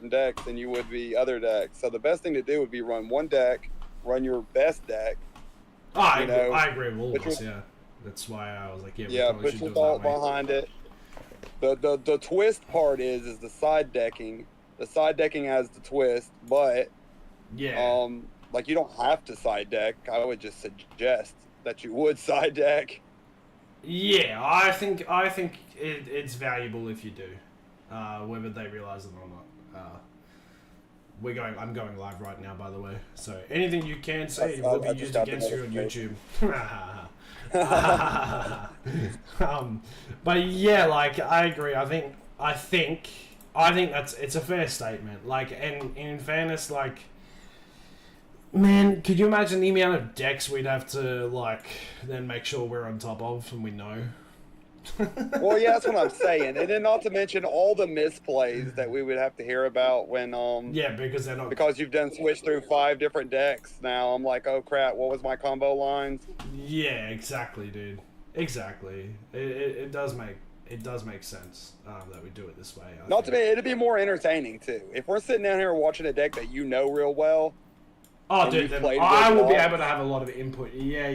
certain decks than you would be other decks. So the best thing to do would be run one deck, run your best deck. I agree with all of us, yeah. That's why I was like, yeah, we probably should do it put your thought that way. behind it. The twist part is the side decking. The side decking has the twist, but yeah, like you don't have to side deck. I would just suggest that you would side deck. Yeah, I think it's valuable if you do, whether they realize it or not. I'm going live right now, by the way. So anything you can say will be used against you on YouTube. But yeah, like I agree. I think it's a fair statement. Like, and in fairness, like, man, could you imagine the amount of decks we'd have to like then make sure we're on top of and we know? Well, yeah, that's what I'm saying, and then not to mention all the misplays that we would have to hear about when because you've done switch through 5 different decks. Now I'm like, oh crap, what was my combo lines? Yeah, exactly, dude. Exactly. It does make sense that we do it this way. Not to me, it'd be more entertaining too if we're sitting down here watching a deck that you know real well. Oh, dude, then I will be able to have a lot of input. Yeah.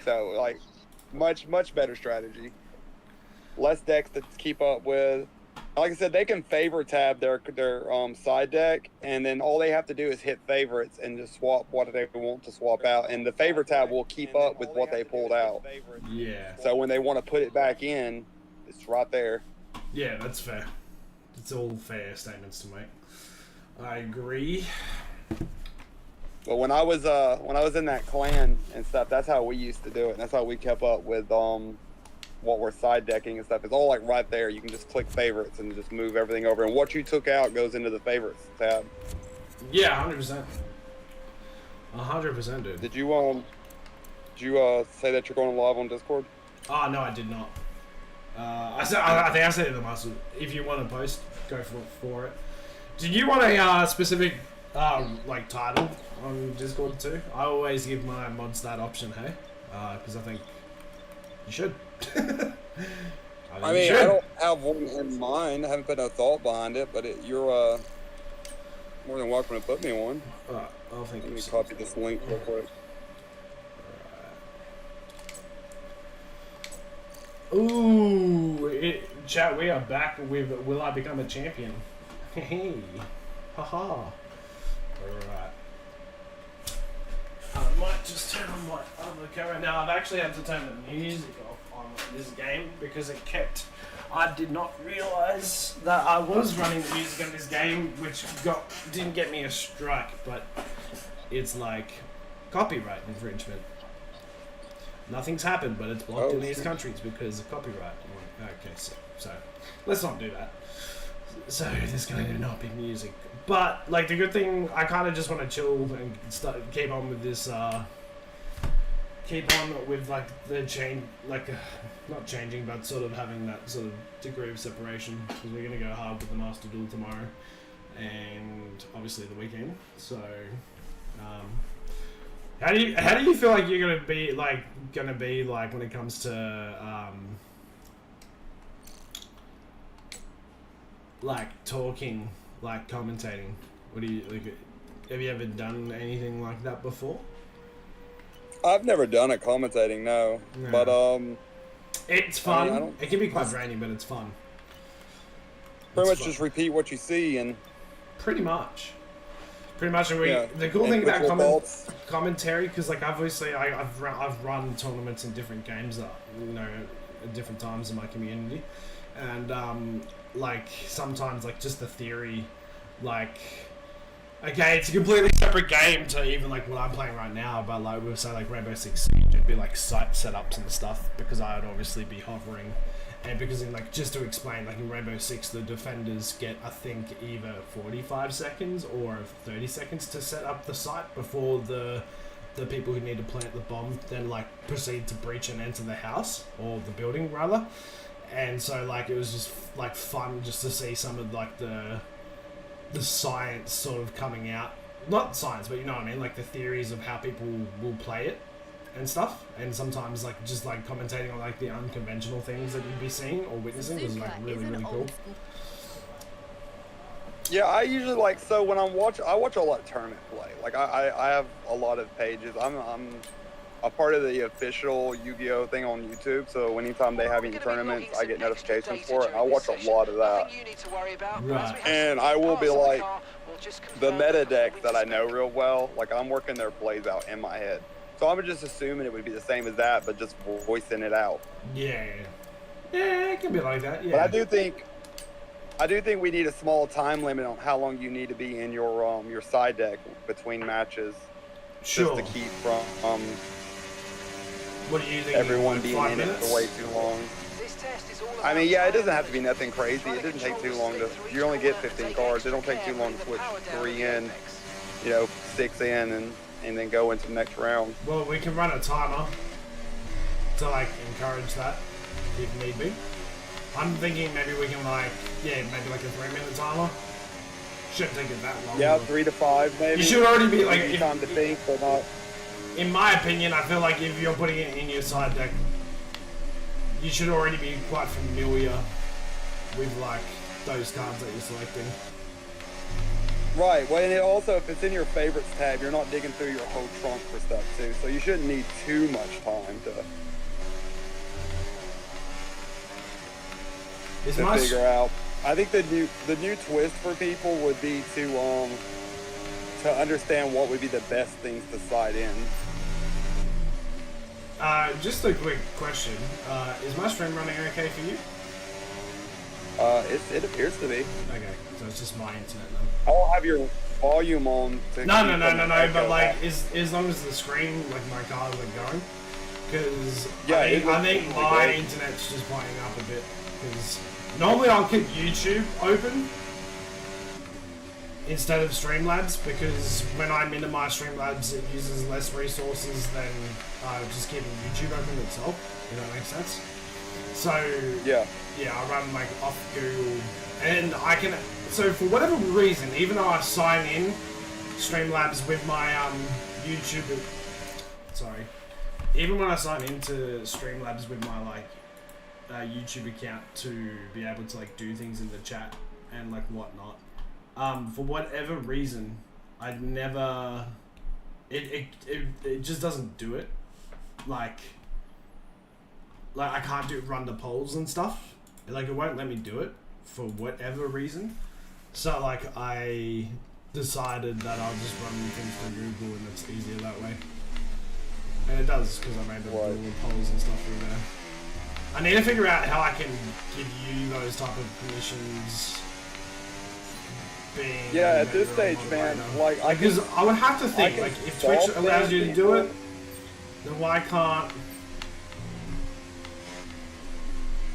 So, like, much better strategy. Less decks to keep up with. Like I said, they can favor tab their side deck, and then all they have to do is hit favorites and just swap what they want to swap out, and the favor tab will keep up with what they pulled out. Yeah. So when they want to put it back in, it's right there. Yeah, that's fair. It's all fair statements to make. I agree. But when I was in that clan and stuff, that's how we used to do it. And that's how we kept up with what we're side decking and stuff. It's all like right there. You can just click favorites and just move everything over. And what you took out goes into the favorites tab. Yeah, 100%. 100%, dude. Did you say that you're going live on Discord? Oh no, I did not. I think I said it to myself. If you want to post, go for it. Did you want a specific like title on Discord too? I always give my mods that option, hey, because I think you should. I don't have one in mind. I haven't put no thought behind it, but you're more than welcome to put me one. I'll think. Let me copy this link real quick. Ooh, chat, we are back with Will I Become a Champion? Hey, haha. Alright. I might just turn on my other camera. Now, I've actually had to turn the music off on this game because I did not realise that I was running the music on this game, which didn't get me a strike, but it's like copyright infringement. Nothing's happened, but it's blocked in these countries because of copyright. Okay, so let's not do that. So there's going to not be music. But, like, the good thing, I kind of just want to chill and keep on with this, keep on with, like, the change, like, not changing, but sort of having that sort of degree of separation, because we're going to go hard with the Master Duel tomorrow, and obviously the weekend, so, how do you feel like you're going to be, like, when it comes to, like, talking, like, commentating? What do you, like, have you ever done anything like that before? I've never done it commentating, no. But, it's fun. It can be quite draining, but it's fun. Pretty much just repeat what you see and... Pretty much. And the cool thing about commentary, because, like, obviously I've run tournaments in different games that, you know, at different times in my community. And, like, sometimes, like, just the theory, like, okay, it's a completely separate game to even, like, what I'm playing right now, but, like, we'll say, like, Rainbow Six Siege, it'd be, like, site setups and stuff, because I would obviously be hovering, and because, in, like, just to explain, like, in Rainbow Six, the defenders get, I think, either 45 seconds or 30 seconds to set up the site before the people who need to plant the bomb then, like, proceed to breach and enter the house, or the building, rather. And so, like, it was just, like, fun just to see some of, like, the science sort of coming out. Not science, but you know what I mean? Like, the theories of how people will play it and stuff. And sometimes, like, just, like, commentating on, like, the unconventional things that you'd be seeing or witnessing was, like, really, really cool. Yeah, I usually like, so when I watch a lot of tournament play. Like I have a lot of pages. I'm a part of the official Yu-Gi-Oh thing on YouTube. So anytime they have any tournaments, I get notifications for it. I watch a lot of that. Right. And I will be like, the meta decks that I know real well, like I'm working their plays out in my head. So I'm just assuming it would be the same as that, but just voicing it out. Yeah. Yeah, it can be like that. Yeah. But I do think we need a small time limit on how long you need to be in your side deck between matches. Sure. Just to keep from what do you think? Everyone being in it for way too long. I mean, yeah, it doesn't have to be nothing crazy. It doesn't take too long to. You only get 15 cards. It don't take too long to switch 3 in, 6 in, and then go into the next round. Well, we can run a timer to like encourage that if need be. I'm thinking maybe we can maybe like a 3-minute timer. Shouldn't take it that long. Yeah, 3 to 5 maybe. You should already be like time to think, but not. In my opinion, I feel like if you're putting it in your side deck, you should already be quite familiar with like those cards that you're selecting. Right. Well, and it also, if it's in your favorites tab, you're not digging through your whole trunk for stuff too, so you shouldn't need too much time to figure out. I think the new twist for people would be to understand what would be the best things to slide in. Just a quick question. Is my stream running okay for you? It appears to be. Okay, so it's just my internet now. I don't have your volume on. No, but like, as long as the screen, like my cards are going, because I think my internet's just playing up a bit, because normally I'll keep YouTube open instead of Streamlabs, because when I minimize Streamlabs it uses less resources than just keeping YouTube open itself, if that makes sense. So yeah, I run like off Google, and I can, so for whatever reason, even though I sign in Streamlabs with my YouTube, even when I sign into Streamlabs with my YouTube account to be able to like do things in the chat and like whatnot, for whatever reason, I never, it just doesn't do it. Like I can't run the polls and stuff. Like it won't let me do it for whatever reason. So like I decided that I'll just run things through Google and it's easier that way. And it does, because I'm able to do all the polls and stuff through there. I need to figure out how I can give you those type of permissions. At this stage, man, because I would have to think, like, if Twitch allows you to do it, then why can't?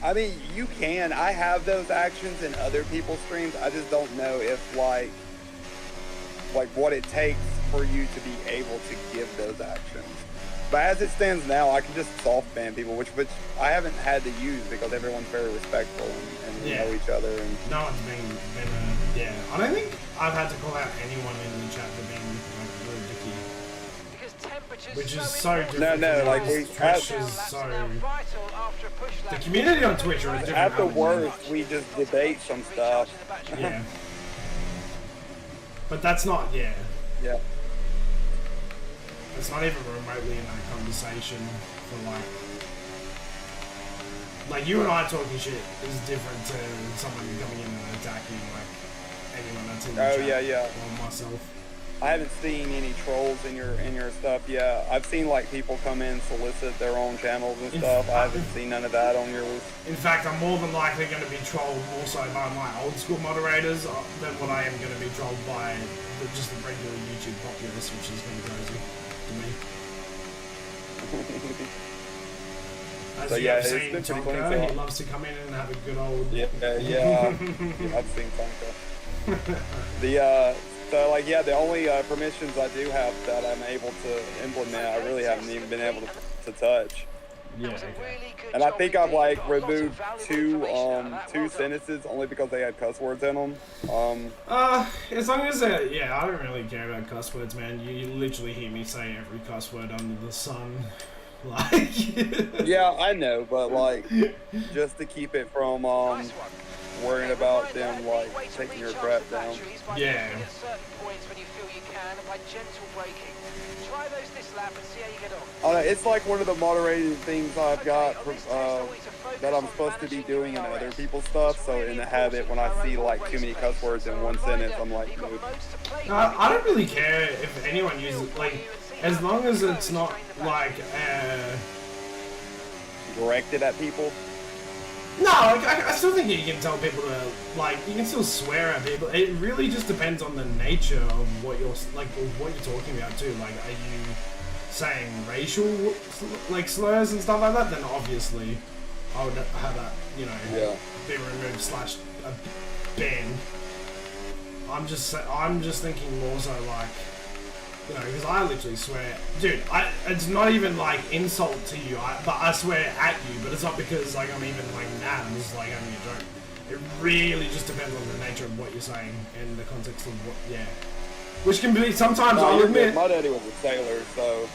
I mean, you can. I have those actions in other people's streams. I just don't know if like what it takes for you to be able to give those actions. But as it stands now, I can just soft ban people, which I haven't had to use because everyone's very respectful and we know each other. And no one's been I don't think I've had to call out anyone in the chat for being like really dicky. Which is so different. No, like Twitch is so. The community on Twitch are a different. At the worst, we just debate some stuff. Yeah. But that's not. Yeah. It's not even remotely in that conversation for like you and I talking shit is different to someone coming in and attacking like anyone that's in the chat or myself. I haven't seen any trolls in your stuff yet. I've seen like people come in, solicit their own channels and stuff. I haven't seen none of that on yours. In fact, I'm more than likely going to be trolled more so by my old school moderators than what I am going to be trolled by just the regular YouTube populace, which is going to be crazy to me. As you have seen Tonka, he loves to come in and have a good old... I've seen Tonka. The only permissions I do have that I'm able to implement, I really haven't even been able to touch. Yeah, okay. And I think I've like removed two sentences only because they had cuss words in them. As long as I don't really care about cuss words, man. You literally hear me say every cuss word under the sun. Like yeah, I know, but like just to keep it from worrying about them like taking your crap down. Yeah. It's like one of the moderated things I've got that I'm supposed to be doing in other people's stuff. So in the habit, when I see like too many cuss words in one sentence, I'm like, nope. I don't really care if anyone uses like, as long as it's not like directed at people. No, I still think you can tell people to, like, you can still swear at people. It really just depends on the nature of what you're, like, what you're talking about too. Like, are you saying racial, like, slurs and stuff like that? Then obviously I would have that, you know, be removed / banned. I'm just thinking more so like, you know, because I literally swear, dude, it's not even like insult to you, but I swear at you, but it's not because like I'm even like mad, I'm just like having a joke. It really just depends on the nature of what you're saying and the context of what, which can be, sometimes I'll admit. My daddy was a sailor, so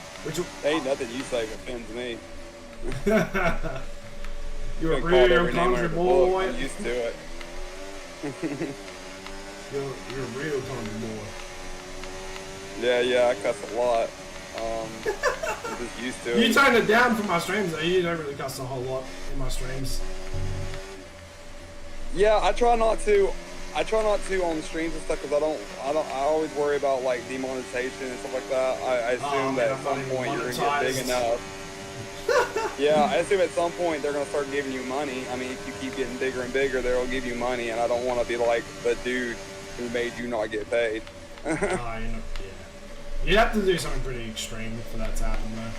ain't nothing you say offends me. You're a real country boy. I'm used to it. You're a real country boy. Yeah, I cuss a lot. I'm just used to it. You tone it down for my streams though. You don't really cuss a whole lot in my streams. Yeah, I try not to on the streams and stuff because I always worry about like demonetization and stuff like that. I assume that at some point you're gonna get big enough. Yeah, I assume at some point they're gonna start giving you money. I mean, if you keep getting bigger and bigger, they'll give you money, and I don't want to be like the dude who made you not get paid. You'd have to do something pretty extreme for that to happen, though.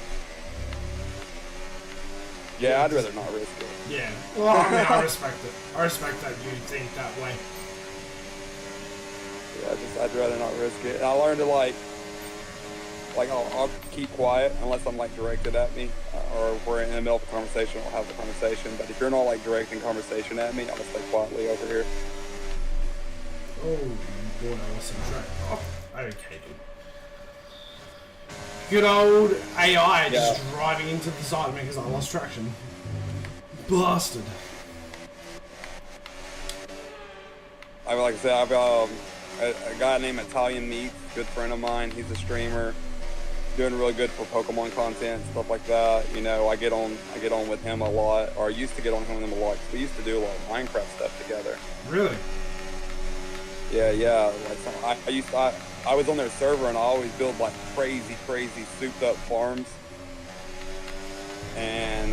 Yeah, I'd rather not risk it. Yeah. Well, I mean, I respect it. I respect that you think that way. Yeah, I'd rather not risk it. And I learned to like I'll keep quiet unless I'm like directed at me, or if we're in the middle of a conversation, I'll have the conversation. But if you're not like directing conversation at me, I'm gonna stay quietly over here. Oh boy, I lost some track. Oh, okay, dude. Good old AI just driving into the side of me because I lost traction. Blasted. Like I said, I've got a guy named Italian Meat, good friend of mine. He's a streamer, doing really good for Pokemon content, stuff like that. You know, I get on with him a lot, or I used to get on with him a lot. We used to do a lot of Minecraft stuff together. Really? Yeah. I was on their server and I always build like crazy souped up farms. And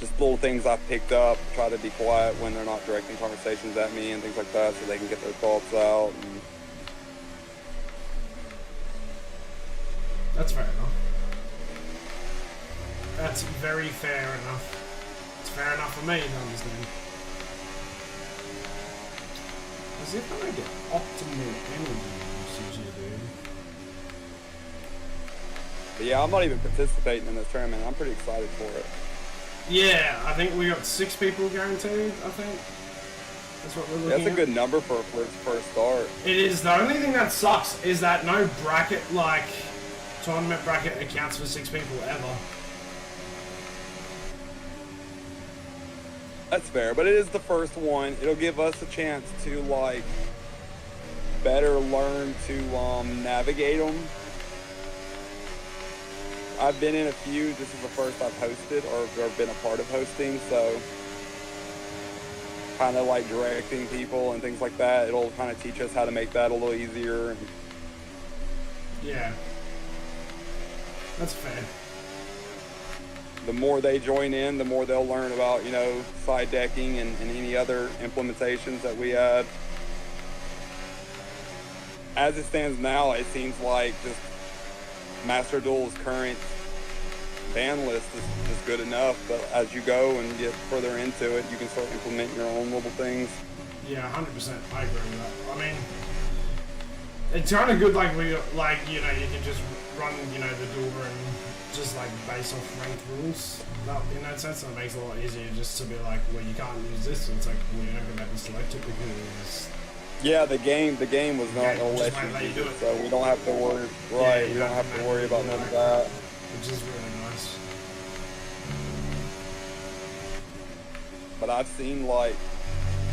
just little things I picked up, try to be quiet when they're not directing conversations at me and things like that so they can get their thoughts out. And that's fair enough. That's very fair enough. It's fair enough for me to understand. As if I get optimal energy usage here, dude. But yeah, I'm not even participating in this tournament. I'm pretty excited for it. Yeah, I think we got 6 people guaranteed, I think. That's what we're looking at. That's a good number for a first start. It is. The only thing that sucks is that no bracket, like, tournament bracket accounts for 6 people ever. That's fair, but it is the first one. It'll give us a chance to, like, better learn to navigate them. I've been in a few. This is the first I've hosted or been a part of hosting, so kind of like directing people and things like that. It'll kind of teach us how to make that a little easier. Yeah. That's fair. The more they join in, the more they'll learn about, you know, side decking and any other implementations that we add. As it stands now, it seems like just Master Duel's current ban list is good enough, but as you go and get further into it, you can start implementing your own little things. Yeah, 100%. I agree with that. I mean, it's kind of good, like, you know, you can just run, you know, the duel and just, like, base off ranked rules. In that sense, it makes it a lot easier just to be like, well, you can't use this, and it's like, well, you're never going to select it because... Yeah, the game was not going to let you do it, so we don't have to worry. Right, we don't have to worry about none of that. Which is really nice. But I've seen, like,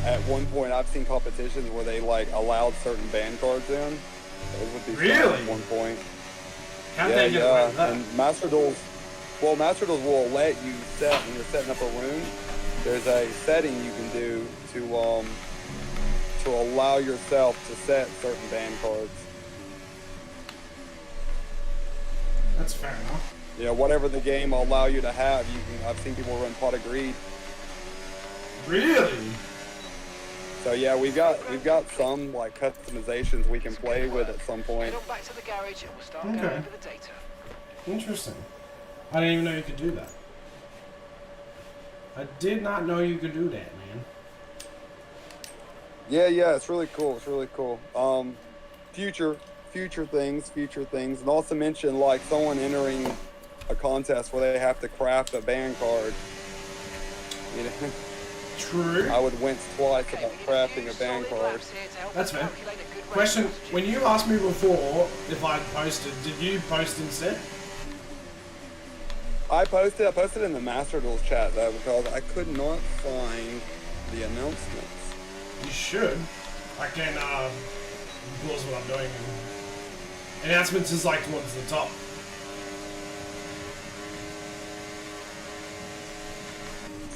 at one point I've seen competitions where they like allowed certain band cards in. Those would be fun really at one point. how they get around that? And Master Duels will let you set when you're setting up a room. There's a setting you can do to allow yourself to set certain band cards. That's fair enough. You know, whatever the game will allow you to have, you can. I've seen people run Pot of Greed. Really? So yeah, we've got some like customizations we can play with at some point. Okay. Interesting. I didn't even know you could do that. I did not know you could do that, man. Yeah, it's really cool. It's really cool. Future things, and also mention like someone entering a contest where they have to craft a band card. You know, true. I would wince twice about crafting a band card. That's fair. Question: when you asked me before if I'd posted, did you post instead? I posted in the Master Duels chat though because I could not find the announcements. You should. I can pause what I'm doing. Announcements is like towards the top.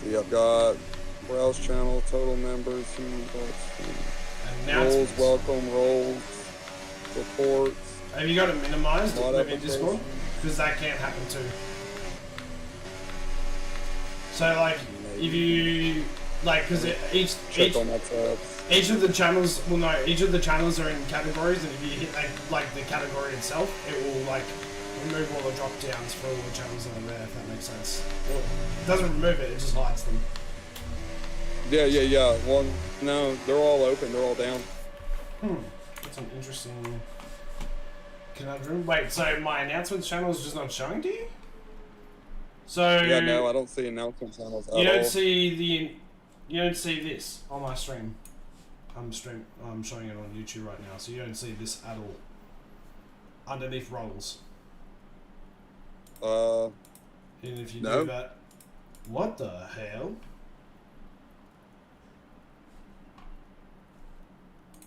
See, I've got browse channel, total members, roles, welcome, roles, reports. Have you got it minimized in Discord? Because that can happen too. So like, if you like, because each of the channels, each of the channels are in categories, and if you hit like the category itself, it will like remove all the drop downs for all the channels that are there. If that makes sense. Well, it doesn't remove it; it just hides them. Yeah. Well, no, they're all open. They're all down. That's an interesting conundrum. Wait, so my announcements channel is just not showing to you? So yeah, no, I don't see announcement channels at all. You don't see this on my stream. I'm showing it on YouTube right now, so you don't see this at all. Underneath roles. And if you do that, what the hell?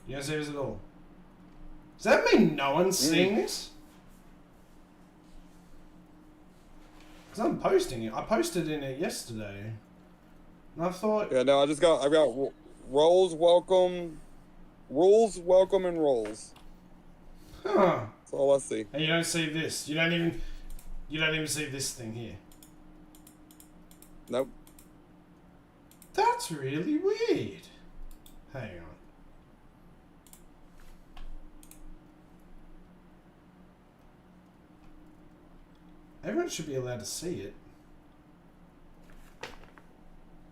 You don't see this at all. Does that mean no one's seeing this? Because I'm posting it. I posted in it yesterday. And I thought... Yeah, no, I've got roles, welcome, rules, welcome, and roles. Huh. That's all I see. And you don't see this. You don't even see this thing here. Nope. That's really weird. Hang on. Everyone should be allowed to see it.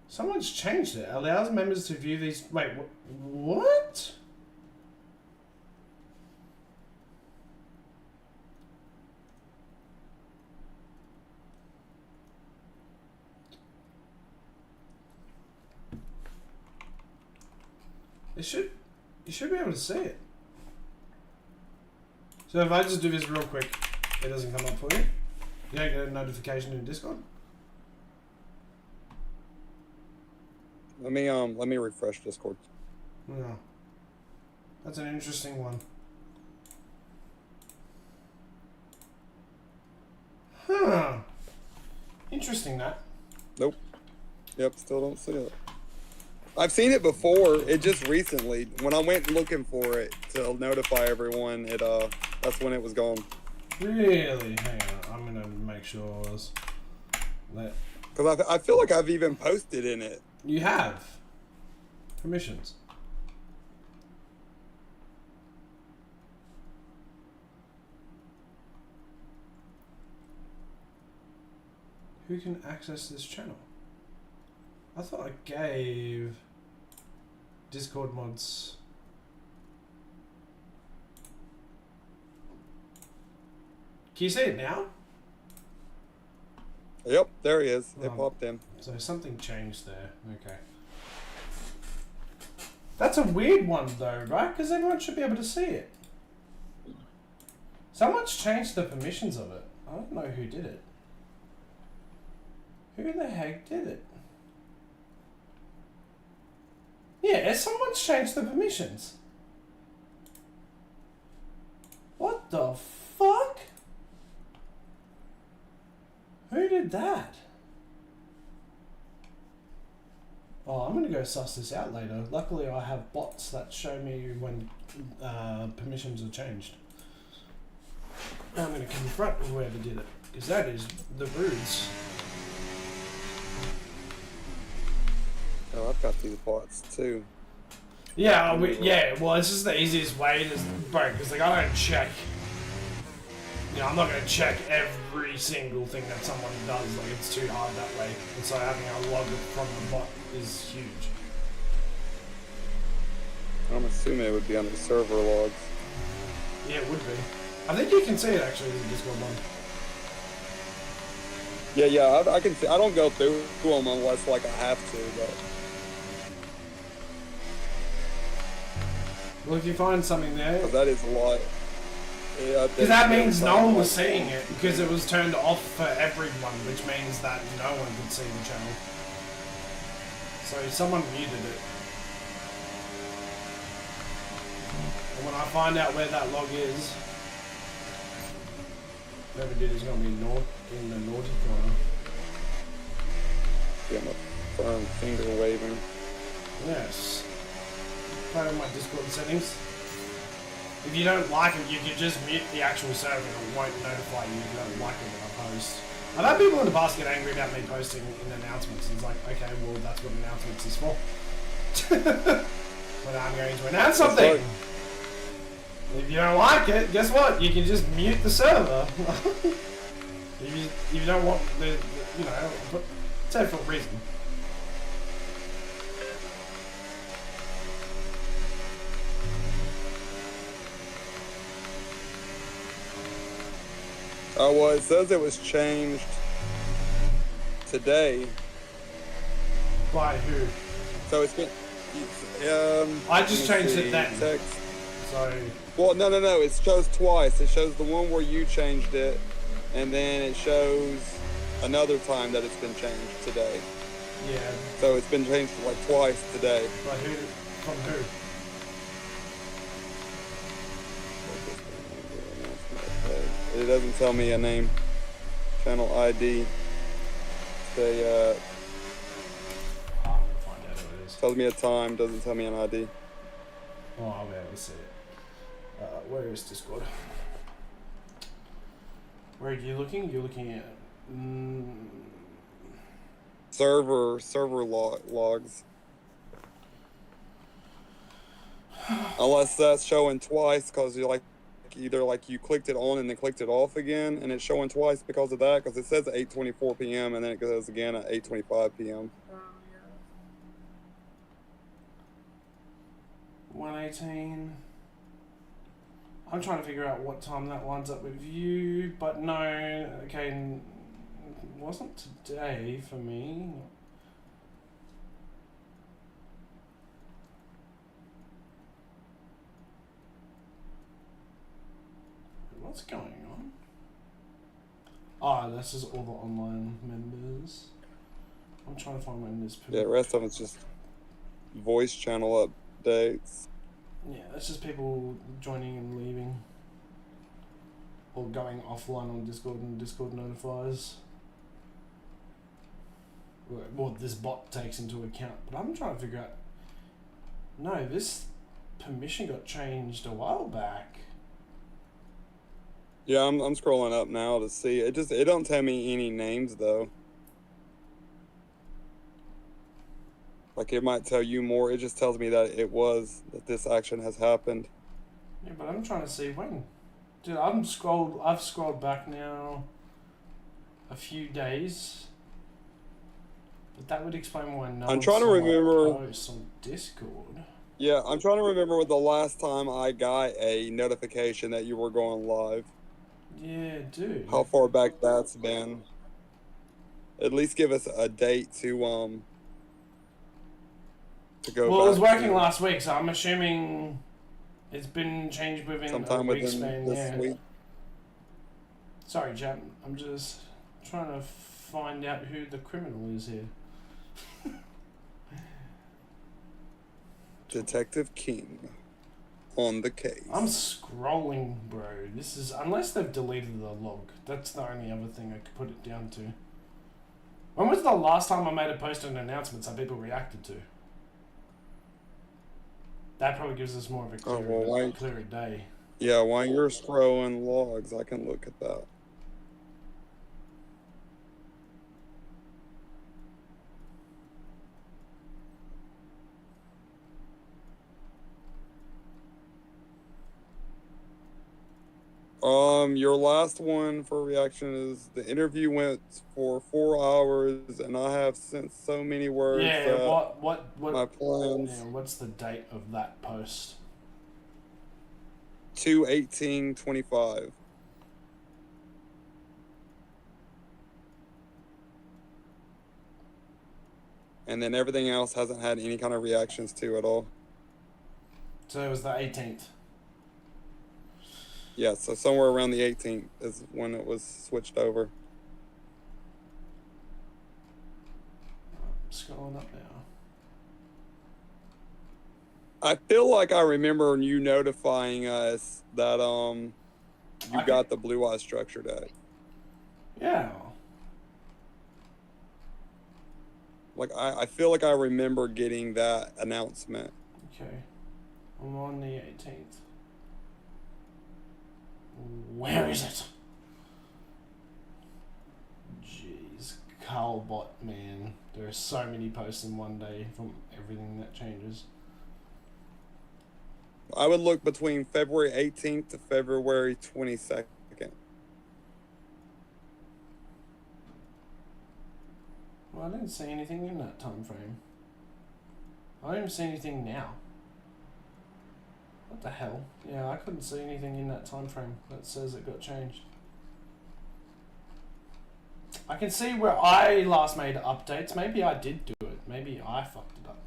Someone's changed it. Allows members to view these... Wait, what? You should be able to see it. So if I just do this real quick, it doesn't come up for you? You don't get a notification in Discord? Let me refresh Discord. No. That's an interesting one. Huh. Interesting that. Nope. Yep, still don't see it. I've seen it before. It just recently, when I went looking for it to notify everyone, that's when it was gone. Really? Hang on, I'm gonna make sure. Because I feel like I've even posted in it. You have. Permissions. Who can access this channel? I thought I gave Discord mods. Can you see it now? Yep, there he is. It popped in. So something changed there. Okay. That's a weird one though, right? Because everyone should be able to see it. Someone's changed the permissions of it. I don't know who did it. Who the heck did it? Yeah, someone's changed the permissions. What the fuck? Who did that? Oh, I'm gonna go suss this out later. Luckily, I have bots that show me when permissions are changed. I'm gonna confront whoever did it, because that is the rudes. Oh, I've got these bots too. Yeah, well, it's just the easiest way to, bro, because like, I don't check. You know, I'm not gonna check every single thing that someone does, like, it's too hard that way. And so having a log from the bot is huge. I'm assuming it would be under server logs. Yeah, it would be. I think you can see it actually as a Discord one. Yeah, I can see. I don't go through them unless like I have to, but. Well, if you find something there... That is a lot. Yeah, because that means no one was seeing it, because it was turned off for everyone, which means that no one could see the channel. So someone muted it. And when I find out where that log is, whoever did is going to be in the naughty corner. Yeah, my firm finger waving. Yes. Play on my Discord settings. If you don't like it, you can just mute the actual server and it won't notify you if you don't like it when I post. I've had people in the past get angry about me posting in announcements. It's like, okay, well, that's what announcements is for. When I'm going to announce something. If you don't like it, guess what? You can just mute the server. if you don't want the you know, but say for a reason. Oh, well, it says it was changed today. By who? So it's been. I just changed it then. Text. So. Well, no. It shows twice. It shows the one where you changed it, and then it shows another time that it's been changed today. Yeah. So it's been changed like twice today. By who? From who? It doesn't tell me a name. Channel ID. They I'm gonna find out who it is. tells me a time, doesn't tell me an ID. Oh, I'll be able to see it. Where is Discord? Where are you looking? You're looking at server logs. Unless that's showing twice because you're like either like you clicked it on and then clicked it off again, and it's showing twice because of that, because it says 8:24 p.m. and then it goes again at 8:25 p.m. 118. I'm trying to figure out what time that lines up with you, but no, okay, it wasn't today for me. What's going on? Oh, this is all the online members. I'm trying to find when this. Yeah, the rest of it's just voice channel updates. Yeah, that's just people joining and leaving. Or going offline on Discord, and Discord notifies. Well, this bot takes into account. But I'm trying to figure out... No, this permission got changed a while back. Yeah, I'm scrolling up now to see. It don't tell me any names though. Like it might tell you more. It just tells me that that this action has happened. Yeah, but I'm trying to see when. Dude, I've scrolled back now a few days. But that would explain why no I'm trying to remember posts on Discord. Yeah, I'm trying to remember what the last time I got a notification that you were going live. Yeah, dude. How far back that's been. At least give us a date to go Well, back it was working to. last week, so I'm assuming it's been changed within Sometime a week within span, this yeah. week. Sorry, Jap. I'm just trying to find out who the criminal is here. Detective King on the case. I'm scrolling, bro. This is... Unless they've deleted the log. That's the only other thing I could put it down to. When was the last time I made a post and announcement that people reacted to? That probably gives us more of a clearer day. Yeah, while you're scrolling logs, I can look at that. Your last one for reaction is the interview went for 4 hours, and I have sent so many words. Yeah, what my plans. Yeah, what's the date of that post? 2/18/25. And then everything else hasn't had any kind of reactions to at all. So it was the 18th. Yeah, so somewhere around the 18th is when it was switched over. I'm scrolling up now. I feel like I remember you notifying us that you got the Blue Eye Structure deck. Yeah. Like I feel like I remember getting that announcement. Okay. I'm on the 18th. Where is it? Jeez, Carlbot, man. There are so many posts in one day from everything that changes. I would look between February 18th to February 22nd. Well, I didn't see anything in that time frame. I don't even see anything now. What the hell? Yeah, I couldn't see anything in that time frame that says it got changed. I can see where I last made updates. Maybe I did do it. Maybe I fucked it up.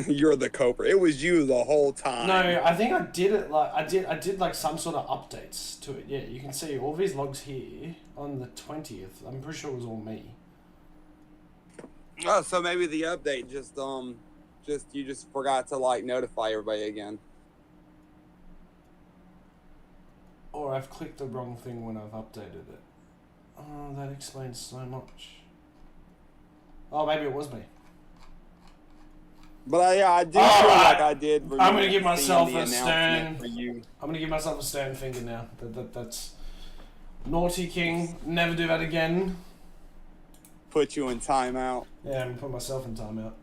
You're the culprit. It was you the whole time. No, I think I did it like I did like some sort of updates to it. Yeah, you can see all these logs here on the 20th. I'm pretty sure it was all me. Oh, so maybe the update just you just forgot to like notify everybody again. Or I've clicked the wrong thing when I've updated it. Oh, that explains so much. Oh, maybe it was me. But I do feel like I did. I'm gonna give myself a stern. I'm gonna give myself a stern finger now. That's naughty King. Never do that again. Put you in timeout. Yeah, I'm gonna put myself in timeout.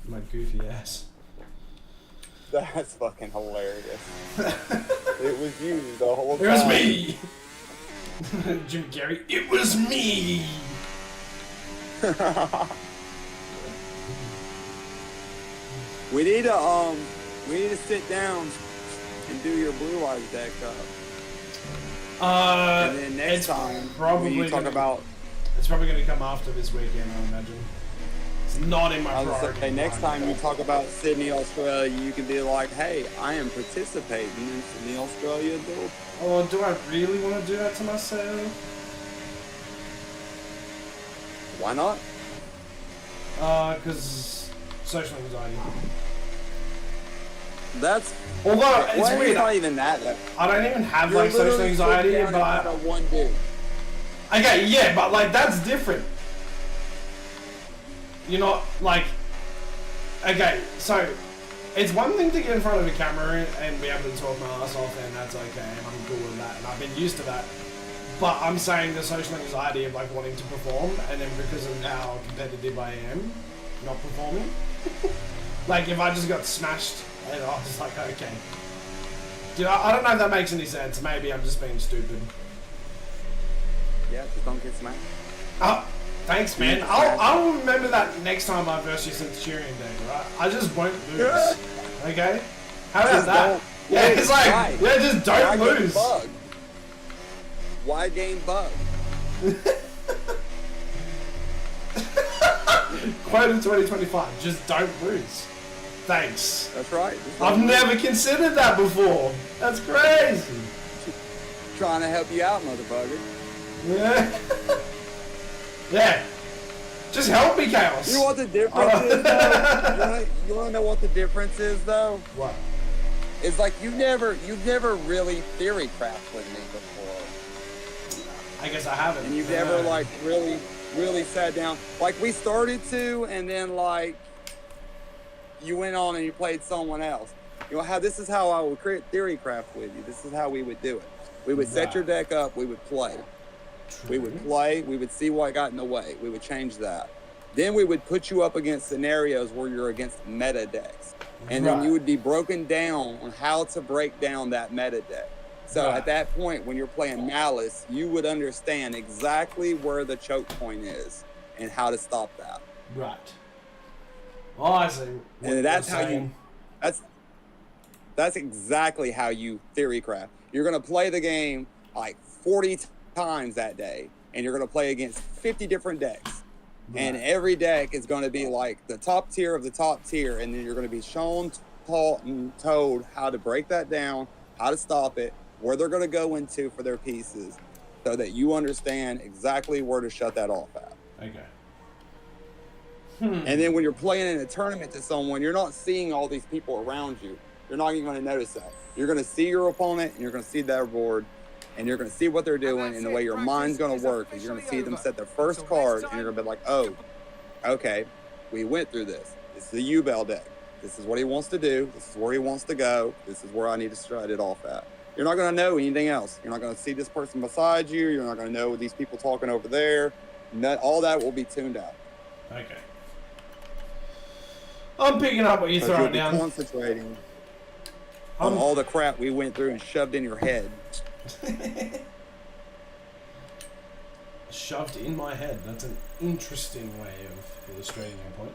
My goofy ass. That's fucking hilarious. It was you the whole time. It was me. Jim Carrey. It was me. We need to sit down and do your Blue Eyes deck up. And then next time we talk about. It's probably gonna come after this weekend, I imagine. It's not in my priority. Next time we talk about Sydney, Australia, you can be like, "Hey, I am participating in Sydney, Australia, though." Oh, do I really want to do that to myself? Why not? Because social anxiety. That's. Although it's weird. It's not even that. I don't even have like social anxiety, but one dude. Okay, yeah, but like that's different. You're not like. Okay, so it's one thing to get in front of a camera and be able to talk my ass off, and that's okay, and I'm cool with that, and I've been used to that. But I'm saying the social anxiety of like wanting to perform, and then because of how competitive I am, not performing. Like if I just got smashed, and I was like, okay. You know, I don't know if that makes any sense. Maybe I'm just being stupid. Yeah, just don't get smashed. Oh, thanks, man. I'll remember that next time I verse you Centurion Day, right? I just won't lose. Okay? How about that? Yeah, it's like, yeah, just don't lose. Why game bug? Quote in 2025, just don't lose. Thanks. That's right. I've never considered that before. That's crazy. Trying to help you out, motherfucker. Yeah. Yeah. Just help me, Chaos. You know what the difference is, though? You want to know what the difference is, though? What? It's like you've never really theory crafted with me before. I guess I haven't. And you've never like really sat down. Like we started to, and then like you went on and you played someone else. You know how this is how I would create theory craft with you. This is how we would do it. We would set your deck up. We would play. We would play. We would see what got in the way. We would change that. Then we would put you up against scenarios where you're against meta decks. And then you would be broken down on how to break down that meta deck. So at that point, when you're playing Malice, you would understand exactly where the choke point is and how to stop that. Right. Oh, I see. And that's how you. That's exactly how you theory craft. You're going to play the game like 40 times that day, and you're going to play against 50 different decks. Right. And every deck is going to be like the top tier of the top tier, and then you're going to be shown, taught, and told how to break that down, how to stop it, where they're going to go into for their pieces, so that you understand exactly where to shut that off at. Okay. And then when you're playing in a tournament to someone, you're not seeing all these people around you. You're not even going to notice that. You're going to see your opponent, and you're going to see their board, and you're going to see what they're doing, and the way your mind's going to work is you're going to see them set their first card, and you're going to be like, oh, okay, we went through this. This is a U-Bell deck. This is what he wants to do. This is where he wants to go. This is where I need to strut it off at. You're not going to know anything else. You're not going to see this person beside you. You're not going to know these people talking over there. All that will be tuned out. Okay. I'm picking up what you're throwing down. Concentrating on all the crap we went through and shoved in your head. Shoved in my head. That's an interesting way of illustrating your point.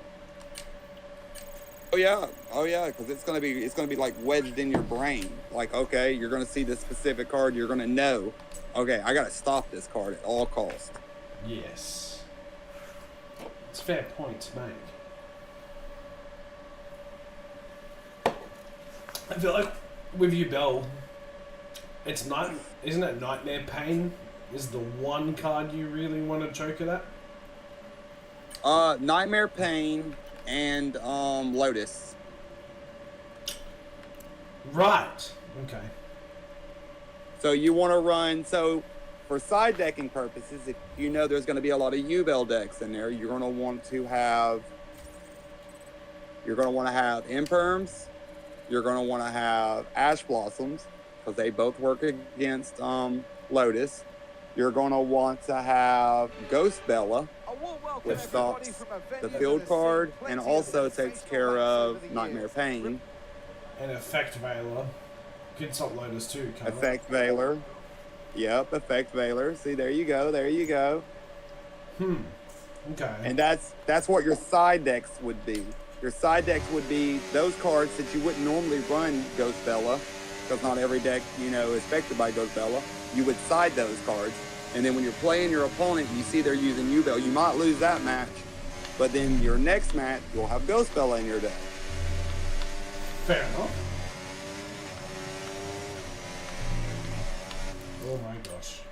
Oh yeah, because it's gonna be like wedged in your brain. Like, okay, you're gonna see this specific card. You're gonna know, okay, I gotta stop this card at all costs. Yes, it's a fair point to make. I feel like with U-Bell, isn't it Nightmare Pain is the one card you really want to choke it at? Nightmare Pain and Lotus. Right. Okay. So you want to run, so for side decking purposes, if you know there's going to be a lot of U-Bell decks in there, you're going to want to have Imperms. You're going to want to have Ash Blossoms, because they both work against Lotus. You're going to want to have Ghost Bella, which stops the field card and also takes care of Nightmare Pain. And Effect Veiler. Could stop Lotus too, can't it? Effect Veiler. Yep, Effect Veiler. See, there you go. Okay. And that's what your side decks would be. Your side decks would be those cards that you wouldn't normally run Ghost Bella, because not every deck, is affected by Ghost Bella. You would side those cards. And then when you're playing your opponent, you see they're using U-Bell, you might lose that match, but then your next match, you'll have Ghost Bella in your deck. Fair enough. Oh my gosh.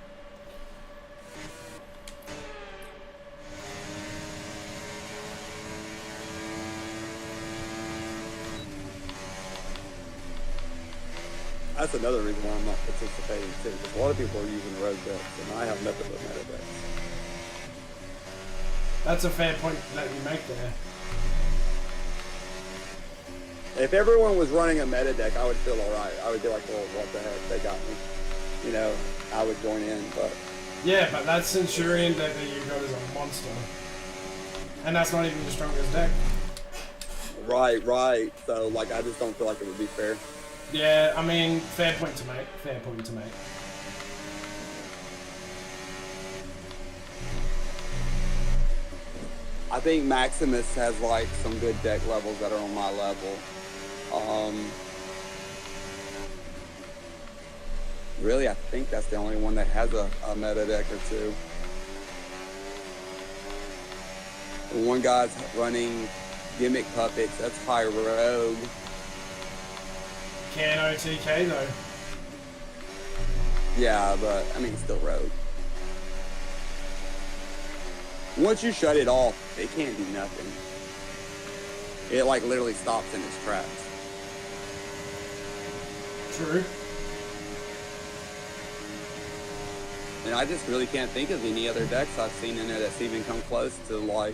That's another reason why I'm not participating too, because a lot of people are using road decks, and I have nothing but meta decks. That's a fair point that you make there. If everyone was running a meta deck, I would feel alright. I would be like, well, what the heck, they got me. I would join in, but... Yeah, but that Centurion deck that you got is a monster. And that's not even your strongest deck. Right. So, I just don't feel like it would be fair. Yeah, I mean, fair point to make. I think Maximus has some good deck levels that are on my level. Really, I think that's the only one that has a meta deck or two. The one guy's running Gimmick Puppets, that's High Rogue. Can OTK though. Yeah, but still Rogue. once you shut it off, it can't do nothing. It like literally stops in its tracks. True. And I just really can't think of any other decks I've seen in there that's even come close to like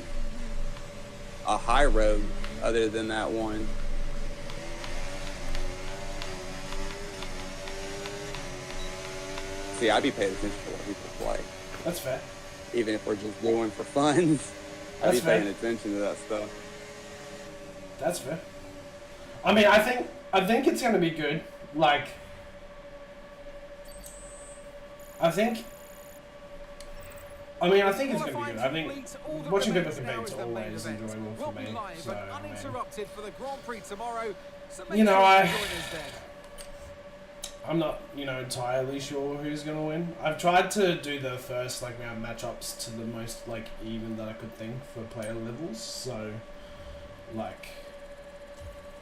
a high road other than that one. See, I'd be paying attention to what people play. That's fair. Even if we're just doing for fun, I'd be paying attention to that stuff. That's fair. I mean, I think it's gonna be good. Like, I think it's gonna be good. I think watching people compete is always enjoyable for me. So, you know, I'm not, entirely sure who's gonna win. I've tried to do the first round matchups to the most even that I could think for player levels. So,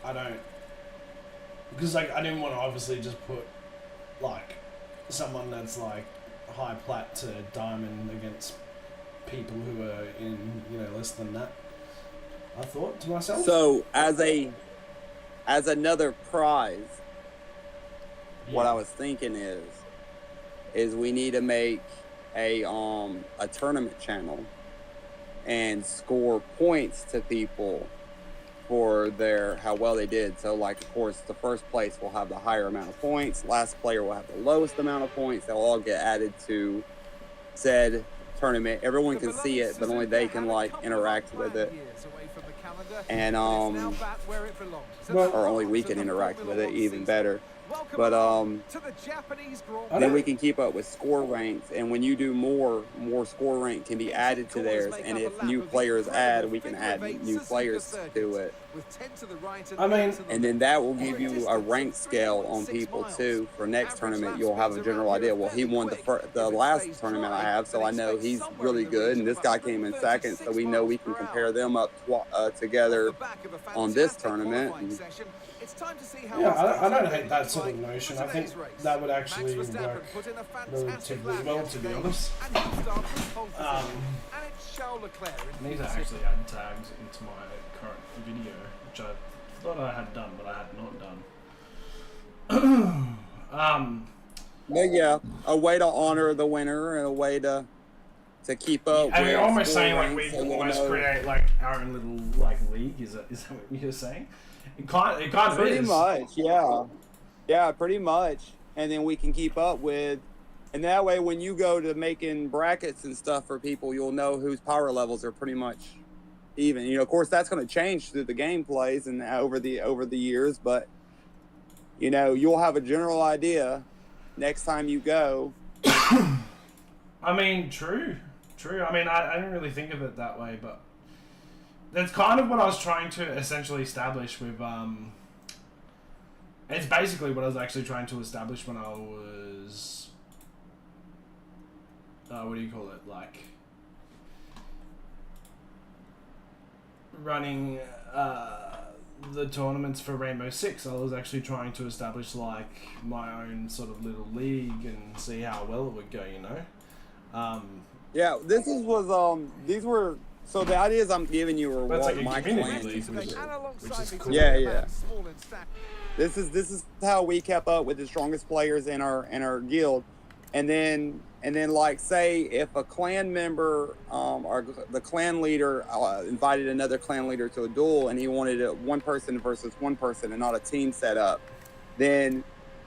I don't, because I didn't want to obviously just put someone that's high plat to diamond against people who are in less than that. I thought to myself. So as another prize, what I was thinking is we need to make a tournament channel and score points to people for how well they did. So of course the first place will have the higher amount of points, last player will have the lowest amount of points. They'll all get added to said tournament. Everyone can see it, but only they can interact with it. And or only we can interact with it, even better. But then we can keep up with score ranks, and when you do more score rank can be added to theirs, and if new players add, we can add new players to it. I mean, and then that will give you a rank scale on people too. For next tournament, you'll have a general idea. Well, he won the last tournament I have, so I know he's really good, and this guy came in second, so we know we can compare them up together on this tournament. Yeah, I don't hate that sort of notion. I think that would actually work relatively well, to be honest. I need to actually add tags into my current video, which I thought I had done, but I had not done. But yeah, a way to honor the winner and a way to keep up. I mean, almost saying we almost create our own little league. Is that what you're saying? It kind of pretty much, yeah, pretty much. And then we can keep up with, and that way when you go to making brackets and stuff for people, you'll know whose power levels are pretty much even. Of course, that's going to change through the gameplays and over the years, but you'll have a general idea next time you go. I mean, true. I mean, I didn't really think of it that way, but that's kind of what I was trying to essentially establish with, it's basically what I was actually trying to establish when I was, what do you call it, running, the tournaments for Rainbow Six. I was actually trying to establish, my own sort of little league and see how well it would go, Yeah, these were... So the ideas I'm giving you are what my clan. Which is cool. Yeah. This is how we kept up with the strongest players in our guild, and then say if a clan member or the clan leader invited another clan leader to a duel and he wanted one person versus one person and not a team set up, then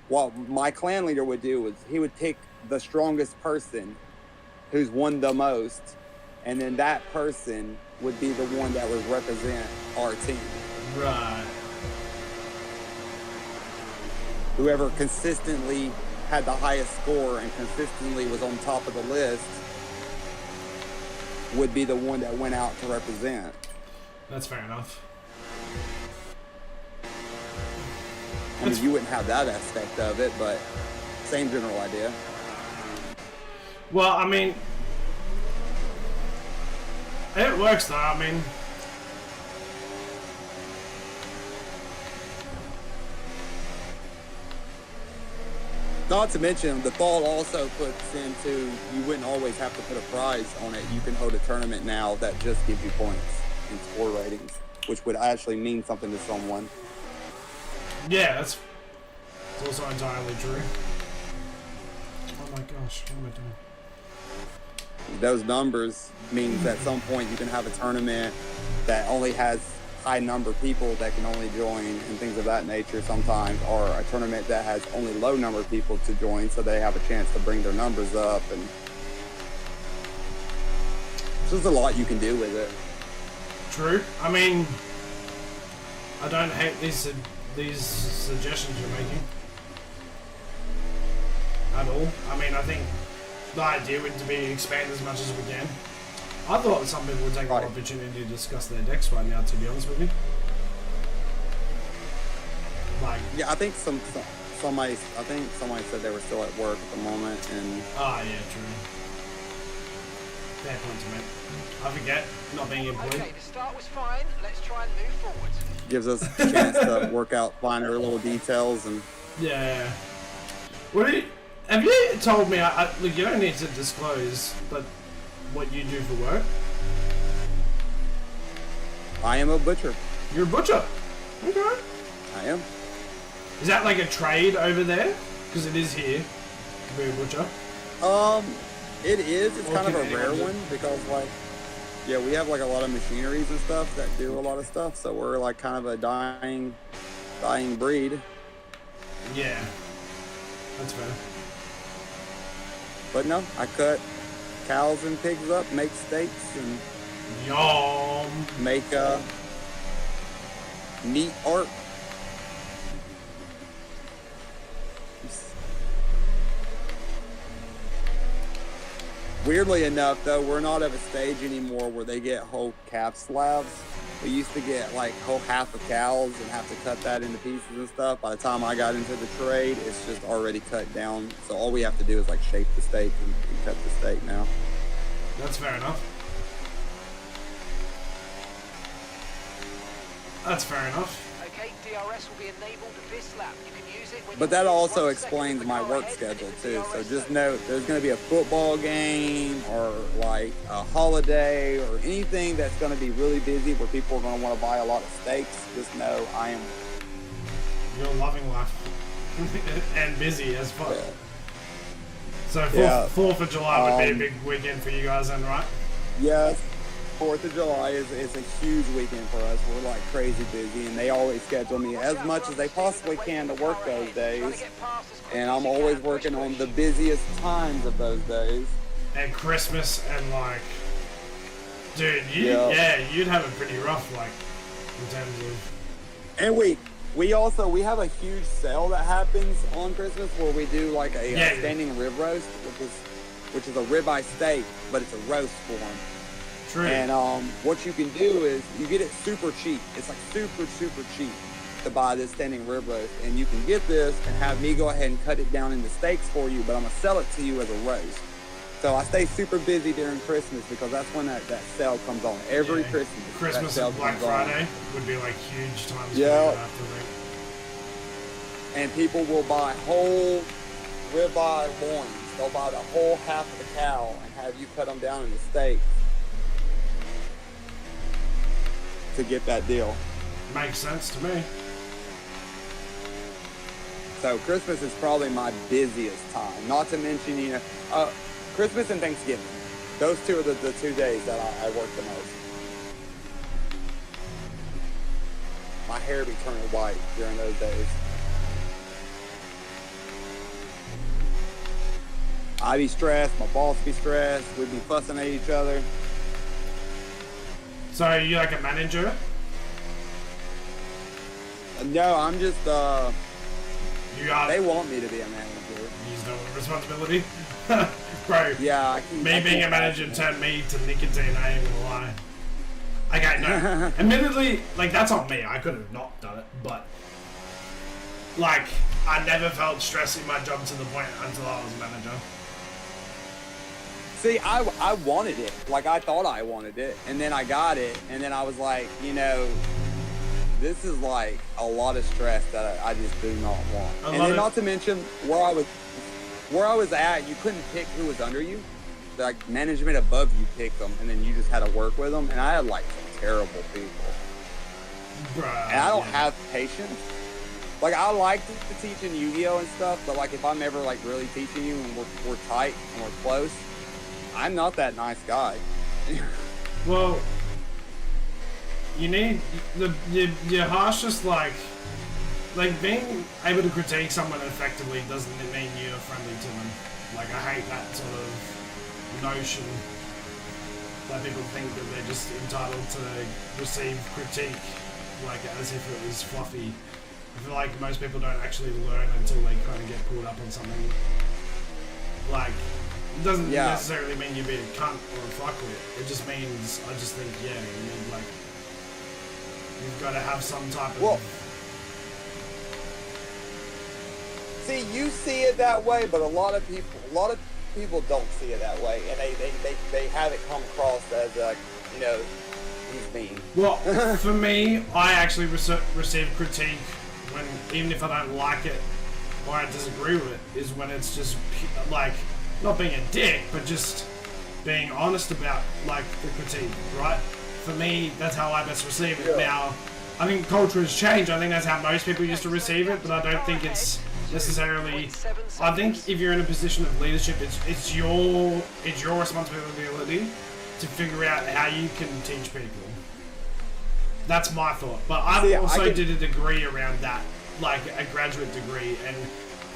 what my clan leader would do is he would pick the strongest person who's won the most. And then that person would be the one that would represent our team. Right. Whoever consistently had the highest score and consistently was on top of the list would be the one that went out to represent. That's fair enough. I mean, you wouldn't have that aspect of it, but same general idea. Well, I mean... It works though, I mean... Not to mention, the thought also puts into, you wouldn't always have to put a prize on it. You can hold a tournament now that just gives you points and score ratings, which would actually mean something to someone. Yeah, that's also entirely true. Oh my gosh, what am I doing? Those numbers means at some point you can have a tournament that only has high number of people that can only join and things of that nature sometimes, or a tournament that has only low number of people to join so they have a chance to bring their numbers up. And there's a lot you can do with it. True. I mean, I don't hate these suggestions you're making at all. I mean, I think the idea would to be expand as much as we can. I thought some people would take an opportunity to discuss their decks right now, to be honest with you. Like, yeah, I think somebody said they were still at work at the moment, and yeah, true. Fair point to make. I forget not being employed. Okay, the start was fine. Let's try and move forward. Gives us a chance to work out finer little details and. Yeah. Have you told me? Look, you don't need to disclose, but what you do for work? I am a butcher. You're a butcher. Okay. I am. Is that like a trade over there? Because it is here to be a butcher. It is. It's kind of a rare one because, like, yeah, we have like a lot of machineries and stuff that do a lot of stuff. So we're like kind of a dying breed. Yeah, that's fair. But no, I cut cows and pigs up, make steaks, and Yum. make meat art. Weirdly enough, though, we're not at a stage anymore where they get whole calf slabs. We used to get like whole half of cows and have to cut that into pieces and stuff. By the time I got into the trade, it's just already cut down. So all we have to do is like shape the steak and cut the steak now. That's fair enough. That's fair enough. Okay, DRS will be enabled this lap. You can use it when but that also explains my work schedule too. So just note, there's going to be a football game or like a holiday or anything that's going to be really busy where people are going to want to buy a lot of steaks. Just know I am. You're loving life and busy as fuck. Yeah. So 4th of July would be a big weekend for you guys then, right? Yes. 4th of July is a huge weekend for us. We're like crazy busy, and they always schedule me as much as they possibly can to work those days. And I'm always working on the busiest times of those days. And Christmas and like, dude, you'd have it pretty rough, like, in terms of. And we have a huge sale that happens on Christmas where we do like a standing rib roast, which is a ribeye steak, but it's a roast form. True. And what you can do is you get it super cheap. It's like super cheap to buy this standing rib roast, and you can get this and have me go ahead and cut it down into steaks for you, but I'm gonna sell it to you as a roast. So I stay super busy during Christmas because that's when that sale comes on every Christmas. Christmas and Black Friday would be like huge times. Yeah. And people will buy whole ribeye loins. They'll buy the whole half of the cow and have you cut them down into steaks to get that deal. Makes sense to me. So Christmas is probably my busiest time. Not to mention, Christmas and Thanksgiving. Those two are the 2 days that I work the most. My hair be turning white during those days. I be stressed, my boss be stressed, we'd be fussing at each other. So are you like a manager? No, I'm just, they want me to be a manager. Use no responsibility? Bro, yeah, being a manager turned me to nicotine, I ain't gonna lie. Okay, no. Admittedly, like, that's on me. I could have not done it, but like, I never felt stress in my job to the point until I was a manager. See, I wanted it. Like, I thought I wanted it, and then I got it, and then I was like, this is like a lot of stress that I just do not want. And then not to mention where I was where I was at, you couldn't pick who was under you. Like management above you picked them, and then you just had to work with them. And I had like some terrible people. Bruh, And I don't have patience. Like I like to teach in Yu-Gi-Oh and stuff, but like if I'm ever like really teaching you and we're tight and we're close, I'm not that nice guy. Well, you need your harshest like being able to critique someone effectively doesn't mean you're friendly to them. Like I hate that sort of notion that people think that they're just entitled to receive critique like as if it was fluffy. I feel like most people don't actually learn until they kind of get pulled up on something. Like, it doesn't necessarily mean you be a cunt or a fuckwit. It just means, I just think, yeah, you need, like, you've got to have some type of... See, you see it that way, but a lot of people don't see it that way, and they have it come across as, you know, he's mean. Well, for me, I actually receive critique when, even if I don't like it or I disagree with it, is when it's just like not being a dick, but just being honest about like the critique, right? For me, that's how I best receive it. Yeah. Now, I think culture has changed. I think that's how most people used to receive it, but I don't think it's necessarily. I think if you're in a position of leadership, it's your responsibility to figure out how you can teach people. That's my thought. But I also did a degree around that, like a graduate degree,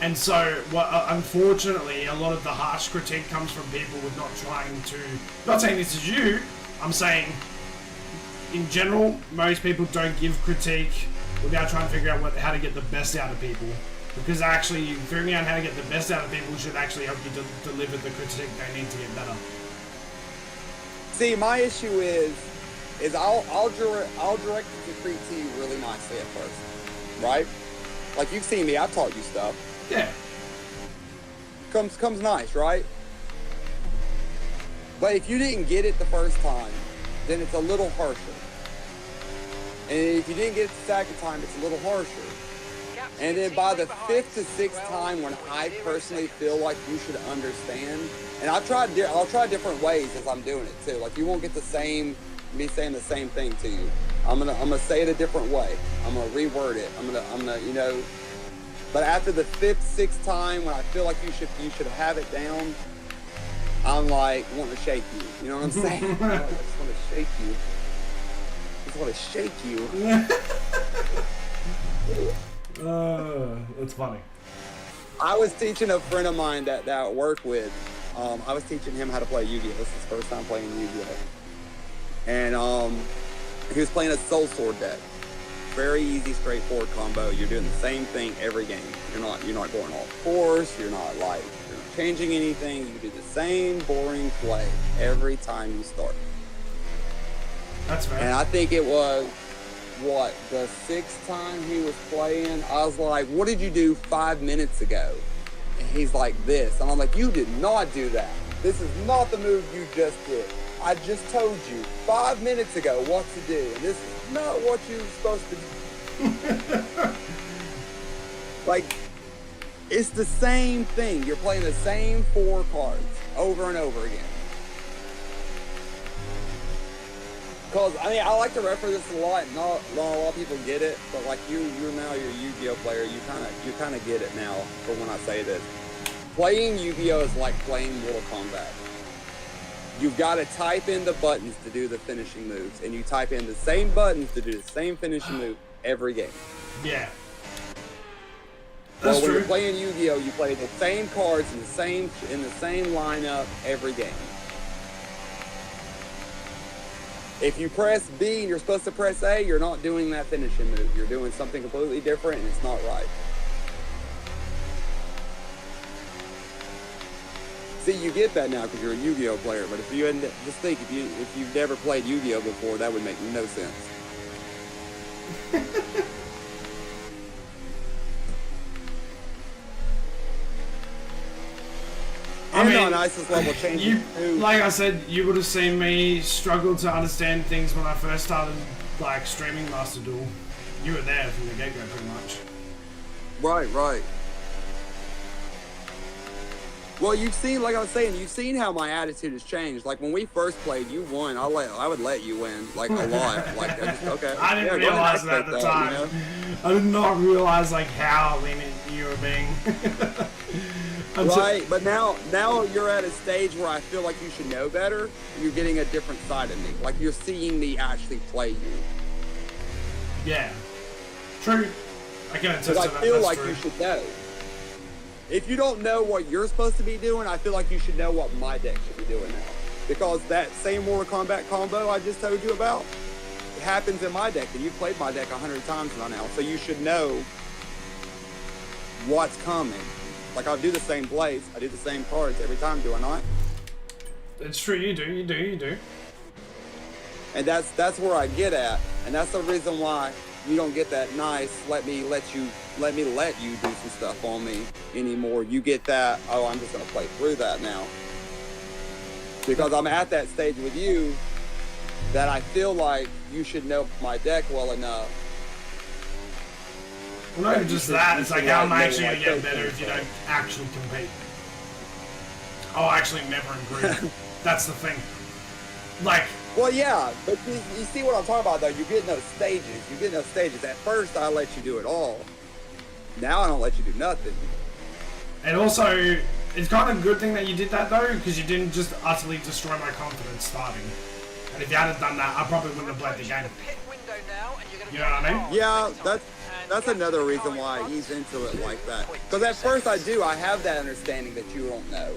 and so unfortunately a lot of the harsh critique comes from people with not trying to. Not saying this is you. I'm saying in general, most people don't give critique without trying to figure out how to get the best out of people. Because actually, figuring out how to get the best out of people should actually help you deliver the critique they need to get better. See, my issue is I'll direct the critique to you really nicely at first, right? Like you've seen me, I've taught you stuff. Yeah. Comes nice, right? But if you didn't get it the first time, then it's a little harsher. And if you didn't get it the second time, it's a little harsher. And then by the 5th to 6th time, when I personally feel like you should understand, and I'll try different ways as I'm doing it too. Like you won't get me saying the same thing to you. I'm gonna say it a different way. I'm gonna reword it. I'm gonna you know. But after the 5th, 6th time, when I feel like you should have it down, I'm like wanting to shake you. You know what I'm saying? I just want to shake you. I just want to shake you. That's funny. I was teaching a friend of mine that I work with. I was teaching him how to play Yu-Gi-Oh. This is his first time playing Yu-Gi-Oh. And he was playing a Soul Sword deck. Very easy, straightforward combo. You're doing the same thing every game. You're not going off course. You're not changing anything. You do the same boring play every time you start. That's right. And I think it was the 6th time he was playing. I was like, "What did you do 5 minutes ago?" And he's like, "This," and I'm like, "You did not do that. This is not the move you just did. I just told you 5 minutes ago what to do, and this is not what you're supposed to do." Like, it's the same thing. You're playing the same 4 cards over and over again. Because, I mean, I like to refer this a lot. Not a lot of people get it, but like you're now you're a Yu-Gi-Oh player. You kind of get it now for when I say this. Playing Yu-Gi-Oh is like playing Mortal Kombat. You've got to type in the buttons to do the finishing moves, and you type in the same buttons to do the same finishing move every game. Yeah. That's when true. You're playing Yu-Gi-Oh, you play the same cards in the same lineup every game. If you press B and you're supposed to press A, you're not doing that finishing move. You're doing something completely different, and it's not right. See, you get that now because you're a Yu-Gi-Oh player, but if you hadn't, just think, if you've never played Yu-Gi-Oh before, that would make no sense. I mean, on ISIS level changing. Like I said, you would have seen me struggle to understand things when I first started, like, streaming Master Duel. You were there from the get-go, pretty much. Right. Well, you've seen, like I was saying, you've seen how my attitude has changed. Like when we first played, you won. I would let you win, like a lot. Like okay. I didn't realize that at the time. You know? I did not realize like how lenient you were being. Right, but now you're at a stage where I feel like you should know better. You're getting a different side of me. Like you're seeing me actually play you. Yeah, true. I can attest to that. I feel like true. You should know. If you don't know what you're supposed to be doing, I feel like you should know what my deck should be doing now. Because that same Mortal Kombat combo I just told you about, it happens in my deck, and you've played my deck 100 times by now, so you should know what's coming. Like, I do the same plays, I do the same cards every time, do I not? It's true, you do. And that's where I get at, and that's the reason why you don't get that nice, let me let you do some stuff on me anymore. You get that, oh, I'm just gonna play through that now. Because I'm at that stage with you that I feel like you should know my deck well enough. Well, not even just that, it's like how am I actually gonna get better if you don't actually compete? I'll actually never agree. That's the thing. Like, well, yeah, but you see what I'm talking about, though. You get those stages. At first, I let you do it all. Now I don't let you do nothing. And also, it's kind of a good thing that you did that, though, because you didn't just utterly destroy my confidence starting. And if you hadn't done that, I probably wouldn't have played the game. You know what I mean? Yeah, that's another reason why I ease into it like that. Because at first I have that understanding that you don't know.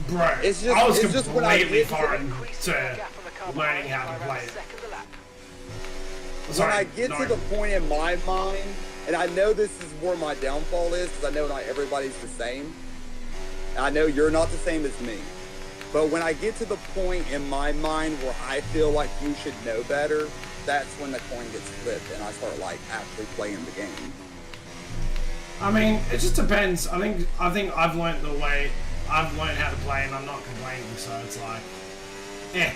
Bro, I was completely foreign to learning how to play it. When I get to the point in my mind, and I know this is where my downfall is, because I know not everybody's the same. I know you're not the same as me. But when I get to the point in my mind where I feel like you should know better, that's when the coin gets flipped and I start like actually playing the game. I mean, it just depends. I think I've learned how to play and I'm not complaining, so it's like, eh.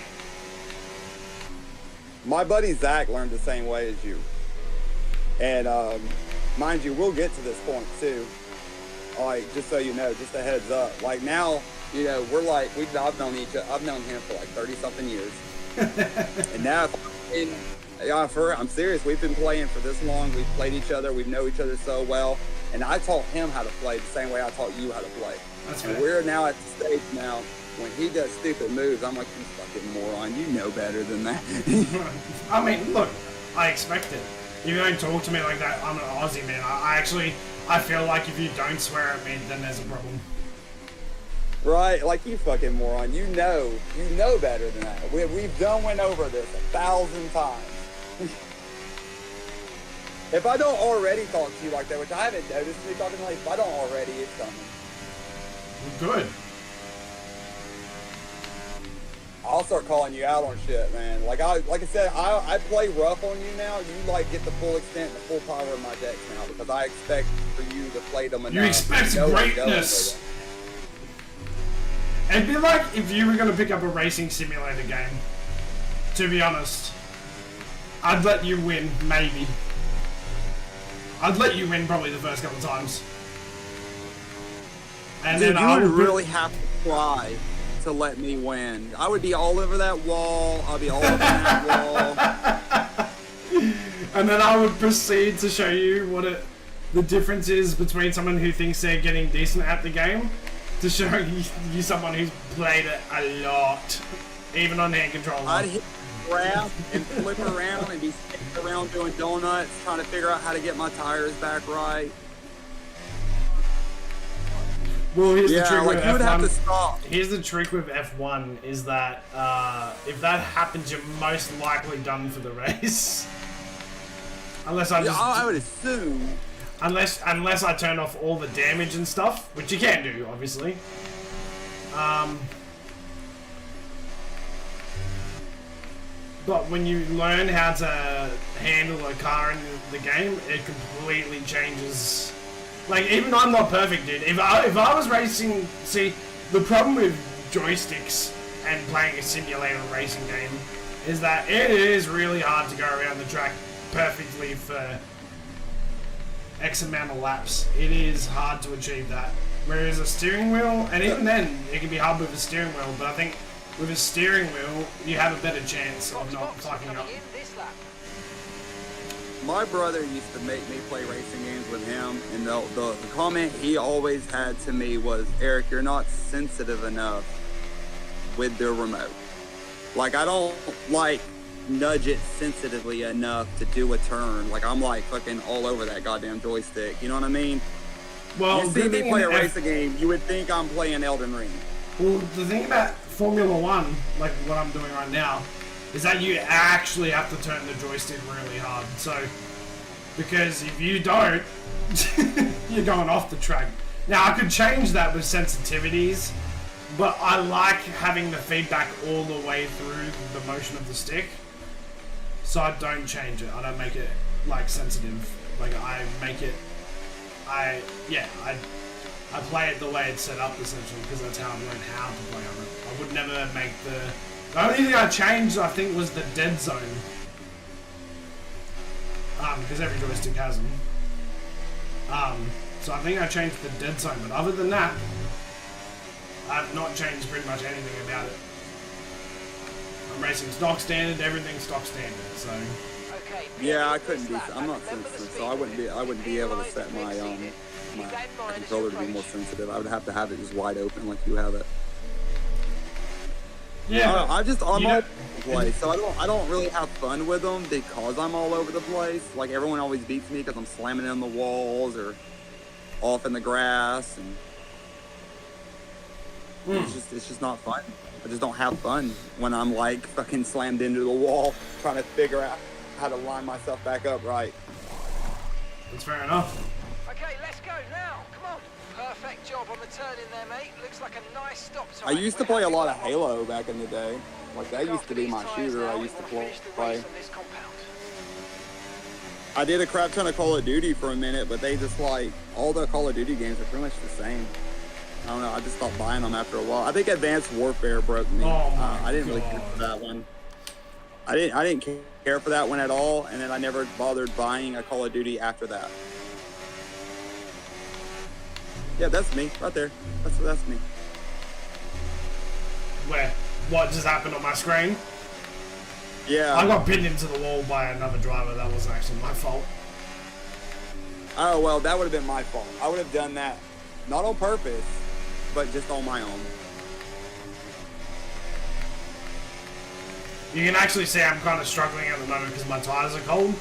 My buddy Zach learned the same way as you. And mind you, we'll get to this point too. Like, just so you know, just a heads up. Like now, you know, we're like, I've known him for like 30 something years. And now, I'm serious, we've been playing for this long, we've played each other, we know each other so well. And I taught him how to play the same way I taught you how to play. That's and we're now at the stage now, when he does stupid moves, I'm like, you fucking moron, you know better than that. I mean, look, I expect it. You don't talk to me like that, I'm an Aussie, man. I feel like if you don't swear at me, then there's a problem. Right, like you fucking moron, you know better than that. We've went over this 1,000 times. If I don't already talk to you like that, which I haven't noticed me talking like, if I don't already, it's coming. Good. I'll start calling you out on shit, man. Like I said, I play rough on you now. You like get the full extent, the full power of my decks now because I expect for you to play them enough. You expect greatness. It'd be like if you were going to pick up a racing simulator game. To be honest, I'd let you win, maybe. I'd let you win probably the first couple of times. And dude, then you would really have to try to let me win. I would be all over that wall. I'll be all over that wall. And then I would proceed to show you what the difference is between someone who thinks they're getting decent at the game to show you someone who's played it a lot, even on hand controller. I'd hit grab and flip around and be spinning around doing donuts, trying to figure out how to get my tires back right. Well, here's the trick like with you would F1. have to stop. Here's the trick with F1 is that if that happens, you're most likely done for the race. Unless I would assume. Unless I turn off all the damage and stuff, which you can do, obviously. But when you learn how to handle a car in the game, it completely changes. Like, even I'm not perfect, dude. If I was racing... See, the problem with joysticks and playing a simulator racing game is that it is really hard to go around the track perfectly for X amount of laps. It is hard to achieve that. Whereas a steering wheel, and even then, it can be hard with a steering wheel, but I think with a steering wheel, you have a better chance of not fucking up. My brother used to make me play racing games with him, and the comment he always had to me was, Eric, you're not sensitive enough with the remote. Like, I don't, like, nudge it sensitively enough to do a turn. Like, I'm, like, fucking all over that goddamn joystick. You know what I mean? Well, you see me play a racing game, you would think I'm playing Elden Ring. Well, the thing about Formula One, like what I'm doing right now, is that you actually have to turn the joystick really hard. So, because if you don't, you're going off the track. Now, I could change that with sensitivities, but I like having the feedback all the way through the motion of the stick. So I don't change it. I don't make it, like, sensitive. Like, I make it... I play it the way it's set up, essentially, because that's how I learned how to play on it. I would never make the only thing I changed, I think, was the dead zone. Because every joystick has them. So I think I changed the dead zone, but other than that, I've not changed pretty much anything about it. I'm racing stock standard, everything's stock standard, so... Yeah, I couldn't do. I'm not sensitive, so I wouldn't be able to set my my controller to be more sensitive. I would have to have it just wide open like you have it. Yeah, I'm all over the place, so I don't really have fun with them because I'm all over the place. Like, everyone always beats me because I'm slamming in the walls or off in the grass, and it's just not fun. I just don't have fun when I'm like fucking slammed into the wall trying to figure out how to line myself back up right. That's fair enough. Okay, let's go now. Come on. Perfect job on the turn in there, mate. Looks like a nice stop time. I used to play a lot of Halo back in the day. Like, that used to be my shooter I used to play. I did a crap ton of Call of Duty for a minute, but they just, like, all the Call of Duty games are pretty much the same. I don't know, I just stopped buying them after a while. I think Advanced Warfare broke me. I didn't really care for that one. I didn't care for that one at all, and then I never bothered buying a Call of Duty after that. Yeah, that's me, right there. That's me. Where? What just happened on my screen? Yeah. I got pinned into the wall by another driver. That wasn't actually my fault. Oh, well, that would have been my fault. I would have done that, not on purpose, but just on my own. You can actually see I'm kind of struggling at the moment because my tires are cold.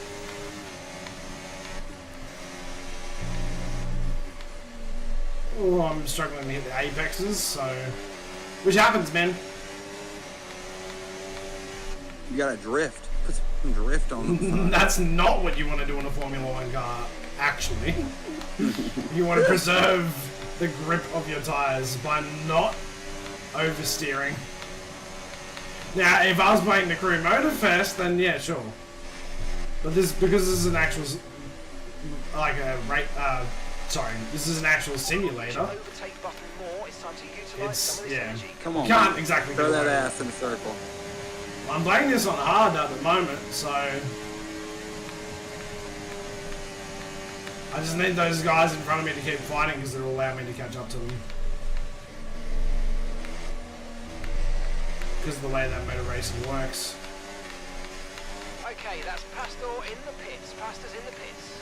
Oh, I'm struggling to hit the apexes, so... Which happens, man. You gotta drift. Put some drift on them. That's not what you want to do in a Formula 1 car, actually. You want to preserve the grip of your tires by not oversteering. Now, if I was playing the Crew Motorfest, then yeah, sure. But because this is an actual, like a this is an actual simulator. It's, yeah. Come on, can't exactly throw that ass in a circle. I'm playing this on hard at the moment, so I just need those guys in front of me to keep fighting because it'll allow me to catch up to them. Because of the way that motor racing works. Okay, that's Pastor in the pits. Pastor's in the pits.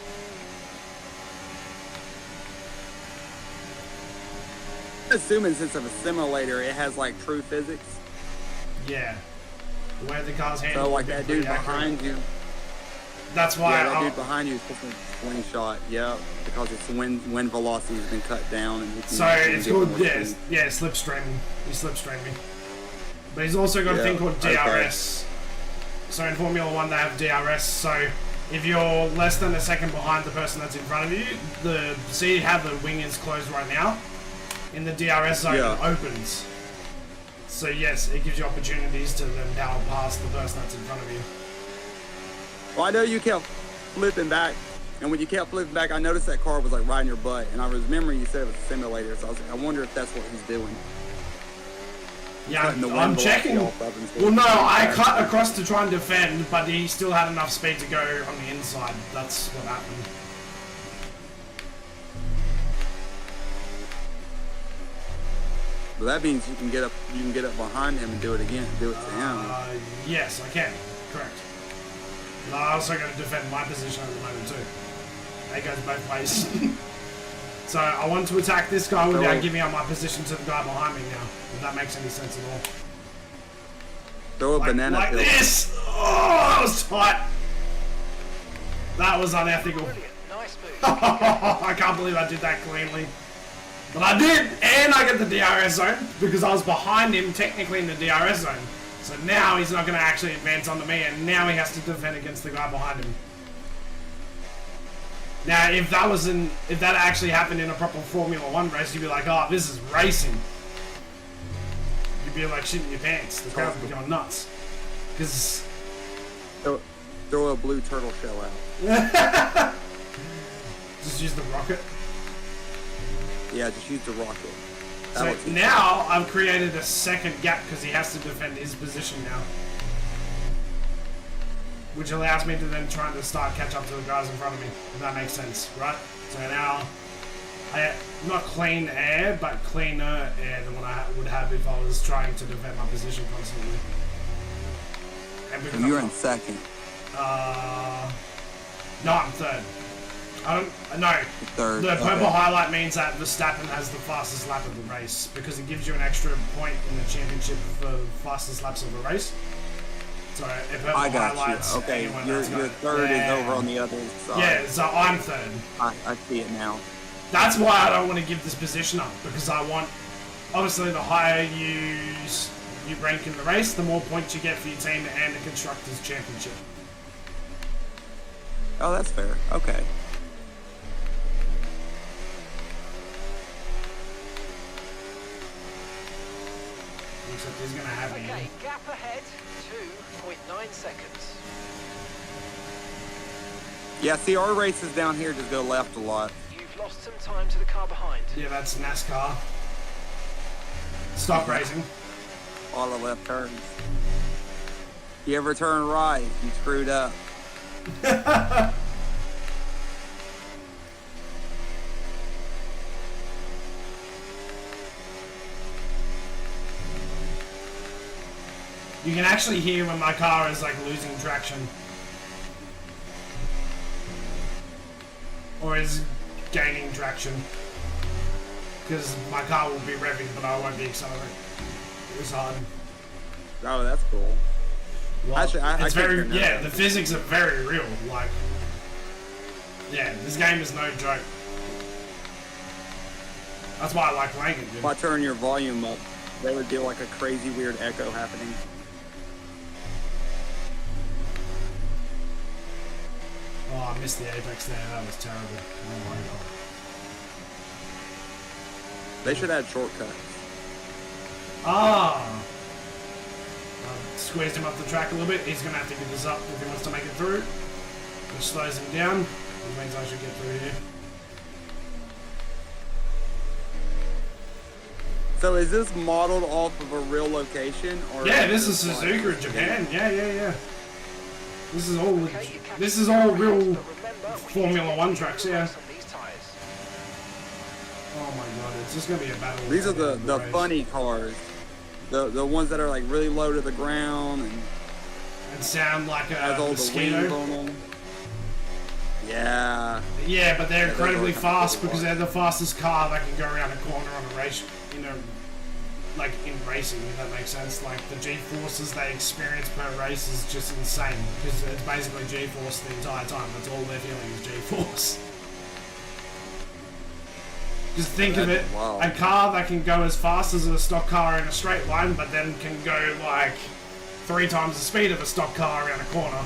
Assuming since it's a simulator, it has like true physics. Yeah. The way the car's handled. So like that dude behind you. That's why. Yeah, that dude behind you is just a slingshot. Yeah, because its wind velocity has been cut down, and so it's called slipstreaming. You slipstream me. But he's also got a thing called DRS. Okay. So in Formula 1 they have DRS, so if you're less than a second behind the person that's in front of you, see how the wing is closed right now? In the DRS zone it opens. So yes, it gives you opportunities to then power past the person that's in front of you. Well, I know you kept flipping back, and when you kept flipping back, I noticed that car was like right in your butt, and I was remembering you said it was a simulator, so I was like, I wonder if that's what he's doing. Yeah, I'm checking. Well, no, I cut across to try and defend, but he still had enough speed to go on the inside. That's what happened. But that means you can get up behind him and do it again. Do it to him. Yes, I can. Correct. And I also got to defend my position at the moment too. That goes both ways. So I want to attack this guy without giving up my position to the guy behind me now. If that makes any sense at all. Throw a banana like peel. this! Oh, that was tight! That was unethical. Brilliant. Nice move. I can't believe I did that cleanly. But I did! And I get the DRS zone because I was behind him technically in the DRS zone. So now he's not going to actually advance onto me, and now he has to defend against the guy behind him. Now, if that actually happened in a proper Formula 1 race, you'd be like, oh, this is racing. You'd be like shitting your pants. The crowd would be going nuts. Because... Throw a blue turtle shell out. Just use the rocket. Yeah, just use the rocket. So now I've created a second gap because he has to defend his position now. Which allows me to then try to start catch up to the guys in front of me, if that makes sense, right? So now, not clean air, but cleaner air than what I would have if I was trying to defend my position constantly. And you're in second. No, I'm third. Third. The purple highlight means that Verstappen has the fastest lap of the race because it gives you an extra point in the championship for fastest laps of the race. So if purple I got highlights, you. Okay, your third is over on the other side. Yeah, so I'm third. I see it now. That's why I don't want to give this position up because I want, obviously, the higher you rank in the race, the more points you get for your team and the constructors championship. Oh, that's fair. Okay. Except he's gonna have me. Okay, gap ahead, 2.9 seconds. Yeah, see, our races down here just go left a lot. You've lost some time to the car behind. Yeah, that's NASCAR. Stop racing. All the left turns. You ever turn right, you screwed up. You can actually hear when my car is like losing traction. Or is gaining traction. Because my car will be revving, but I won't be accelerating. It's hard. Oh, that's cool. Well, actually, it's very, yeah, the physics are very real. Like, yeah, this game is no joke. That's why I like playing it, dude. If I turn your volume up, there would be like a crazy weird echo happening. Oh, I missed the apex there. That was terrible. Oh my god. They should add shortcuts. Ah! Squeezed him up the track a little bit. He's going to have to give this up if he wants to make it through. Which slows him down. Which means I should get through here. So is this modeled off of a real location? Or Yeah, this is Suzuka in Japan. Yeah. This is all real Formula 1 tracks, yeah. Oh my god, it's just gonna be a battle. These are the funny cars. The ones that are like really low to the ground and sound like a has all mosquito. the wings on them. Yeah. Yeah, but they're incredibly fast because they're the fastest car that can go around a corner on a race, like in racing, if that makes sense. Like the G-forces they experience per race is just insane because it's basically G-force the entire time. That's all they're feeling is G-force. Just think of it, a car that can go as fast as a stock car in a straight line, but then can go like 3 times the speed of a stock car around a corner.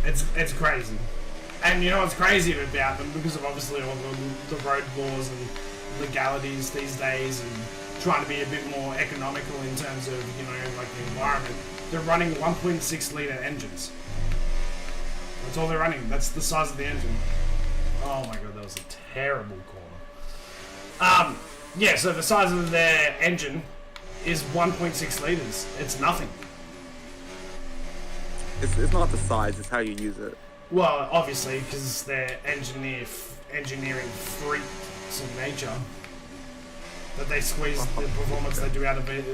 It's crazy. And you know what's crazy about them, because of obviously all the road laws and legalities these days and trying to be a bit more economical in terms of, like the environment, they're running 1.6 litre engines. That's all they're running. That's the size of the engine. Oh my god, that was a terrible corner. Yeah, so the size of their engine is 1.6 litres. It's nothing. It's not the size, it's how you use it. Well, obviously, because they're engineering freaks of nature. that they squeeze the performance they do out of it.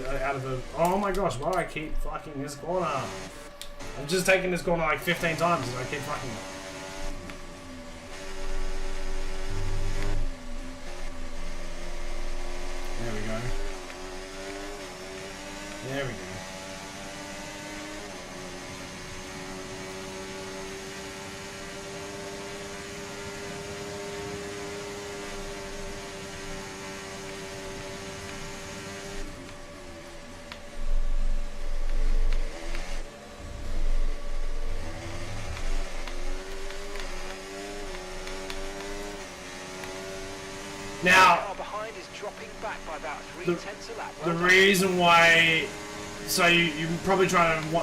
Oh my gosh, why do I keep fucking this corner? I'm just taking this corner like 15 times and I keep fucking it. There we go. There we go. Now, the reason why, so you're probably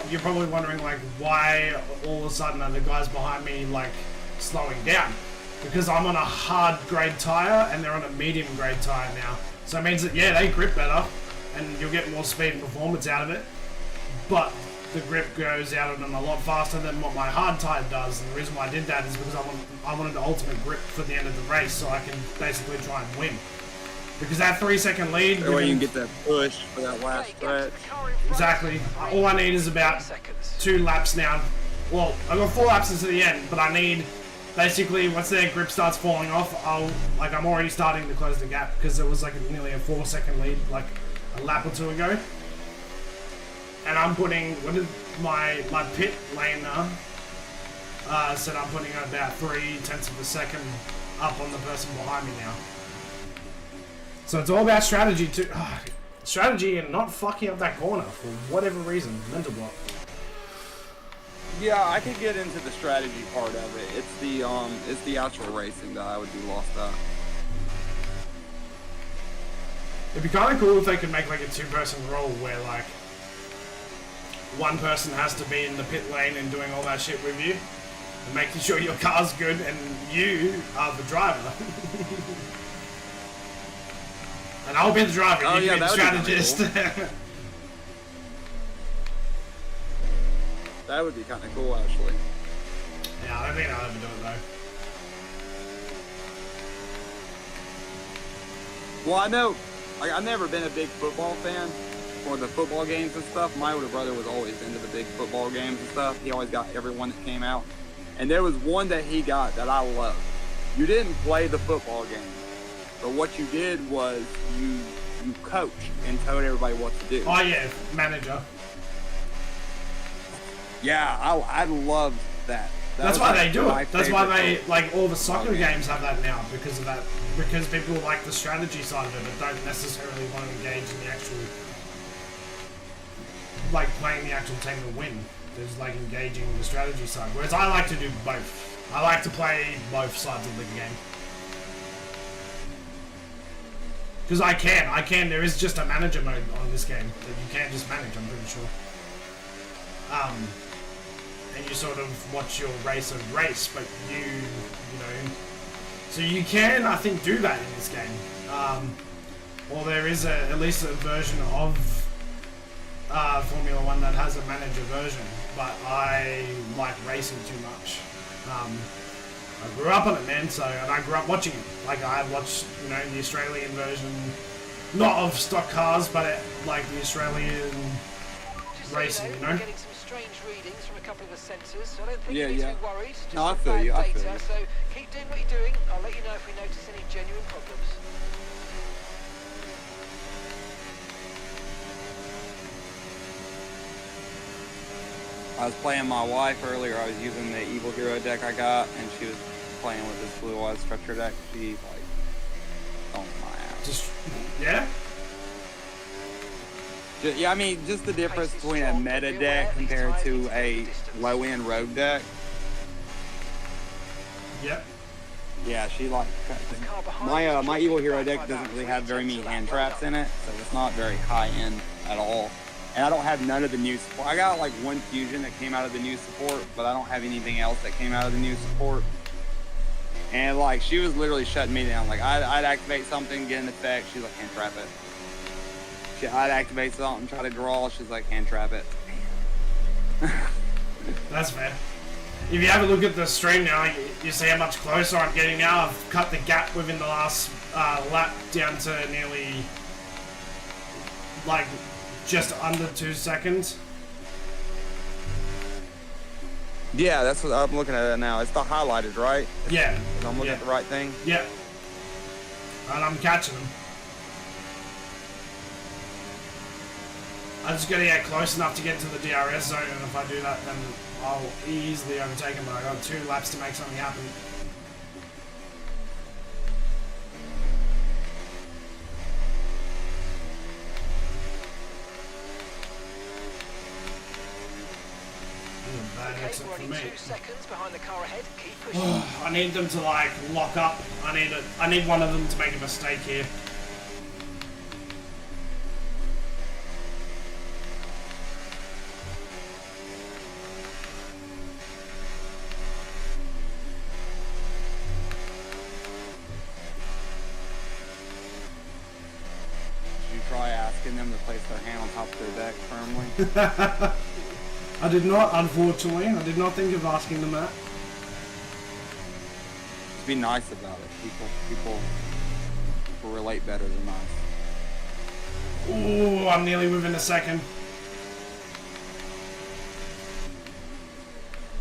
you're probably wondering like why all of a sudden are the guys behind me like slowing down? Because I'm on a hard grade tire and they're on a medium grade tire now. So it means that yeah, they grip better and you'll get more speed and performance out of it, but the grip goes out of them a lot faster than what my hard tire does. And the reason why I did that is because I wanted the ultimate grip for the end of the race, so I can basically try and win. Because that 3-second lead, that way you can get that push for that last stretch. Exactly. All I need is about 2 laps now. Well, I got 4 laps into the end, but I need basically once their grip starts falling off, I'm already starting to close the gap because it was like nearly a 4-second lead like a lap or 2 ago. And I'm putting, what is my pit lane now? Said I'm putting about 0.3 of a second up on the person behind me now. So it's all about strategy too. Strategy and not fucking up that corner for whatever reason. Mental block. Yeah, I could get into the strategy part of it. It's the actual racing that I would be lost at. It'd be kind of cool if they could make like a 2-person role where like one person has to be in the pit lane and doing all that shit with you and making sure your car's good and you are the driver. And I'll be the driver, you can be the strategist. Cool. That would be kind of cool, actually. Yeah, I don't think I'll ever do it though. Well, I know, like, I've never been a big football fan for the football games and stuff. My older brother was always into the big football games and stuff. He always got every one that came out. And there was one that he got that I loved. You didn't play the football game, but what you did was you coached and told everybody what to do. Oh yeah, manager. Yeah, I loved that. That's why they do it. That's why they, like, all the soccer games have that now, because of that. Because people like the strategy side of it, but don't necessarily want to engage in the actual, like, playing the actual team to win. There's, like, engaging in the strategy side. Whereas I like to do both. I like to play both sides of the game. Because I can. There is just a manager mode on this game that you can just manage, I'm pretty sure. And you sort of watch your racer race, but you know, so you can, I think, do that in this game. Or there is at least a version of Formula 1 that has a manager version, but I like racing too much. I grew up on it, man, and I grew up watching it. Like, I watched, you know, the Australian version, not of stock cars, but like the Australian racing, you know? Strange readings from a couple of the sensors, so I don't think you need to be worried. Just no, I feel you. data, so keep doing what you're doing. I'll let you know if we notice any genuine problems. I was playing my wife earlier. I was using the Evil Hero deck I got, and she was playing with this Blue Eyes Structure deck. She's like, oh my ass. Just, yeah? Yeah, I mean, just the difference between a meta deck compared to a low-end rogue deck. Yep. Yeah, she like my Evil Hero deck doesn't really have very many hand traps in it, so it's not very high-end at all. And I don't have none of the new support. I got like one fusion that came out of the new support, but I don't have anything else that came out of the new support. And like, she was literally shutting me down. Like, I'd activate something, get an effect, she's like, hand trap it. I'd activate something, try to draw, she's like, hand trap it. That's fair. If you have a look at the stream now, you see how much closer I'm getting now. I've cut the gap within the last lap down to nearly like just under 2 seconds. Yeah, that's what I'm looking at it now. It's the highlighted, right? Yeah. I'm looking at the right thing. Yeah. And I'm catching them. I just gotta get close enough to get to the DRS zone, and if I do that, then I'll easily overtake him. But I got 2 laps to make something happen. Okay, we're only 2 seconds behind the car ahead. Keep pushing. I need them to like lock up. I need one of them to make a mistake here. Should you try asking them to place their hand on top of their deck firmly? I did not, unfortunately. I did not think of asking them that. Just be nice about it. People relate better than us. Ooh, I'm nearly within a second.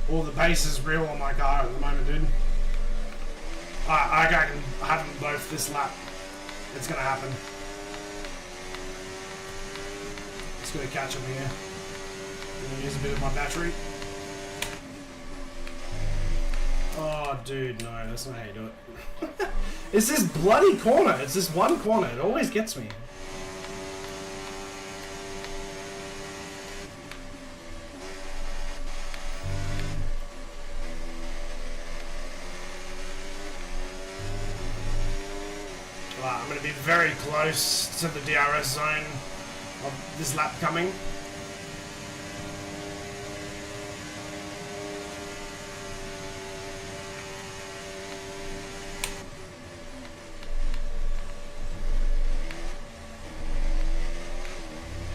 Oh, the pace is real on my car at the moment, dude. I can have them both this lap. It's gonna happen. Just gonna catch them here. I'm gonna use a bit of my battery. Oh, dude, no, that's not how you do it. It's this bloody corner. It's this one corner. It always gets me. Wow, I'm gonna be very close to the DRS zone of this lap coming.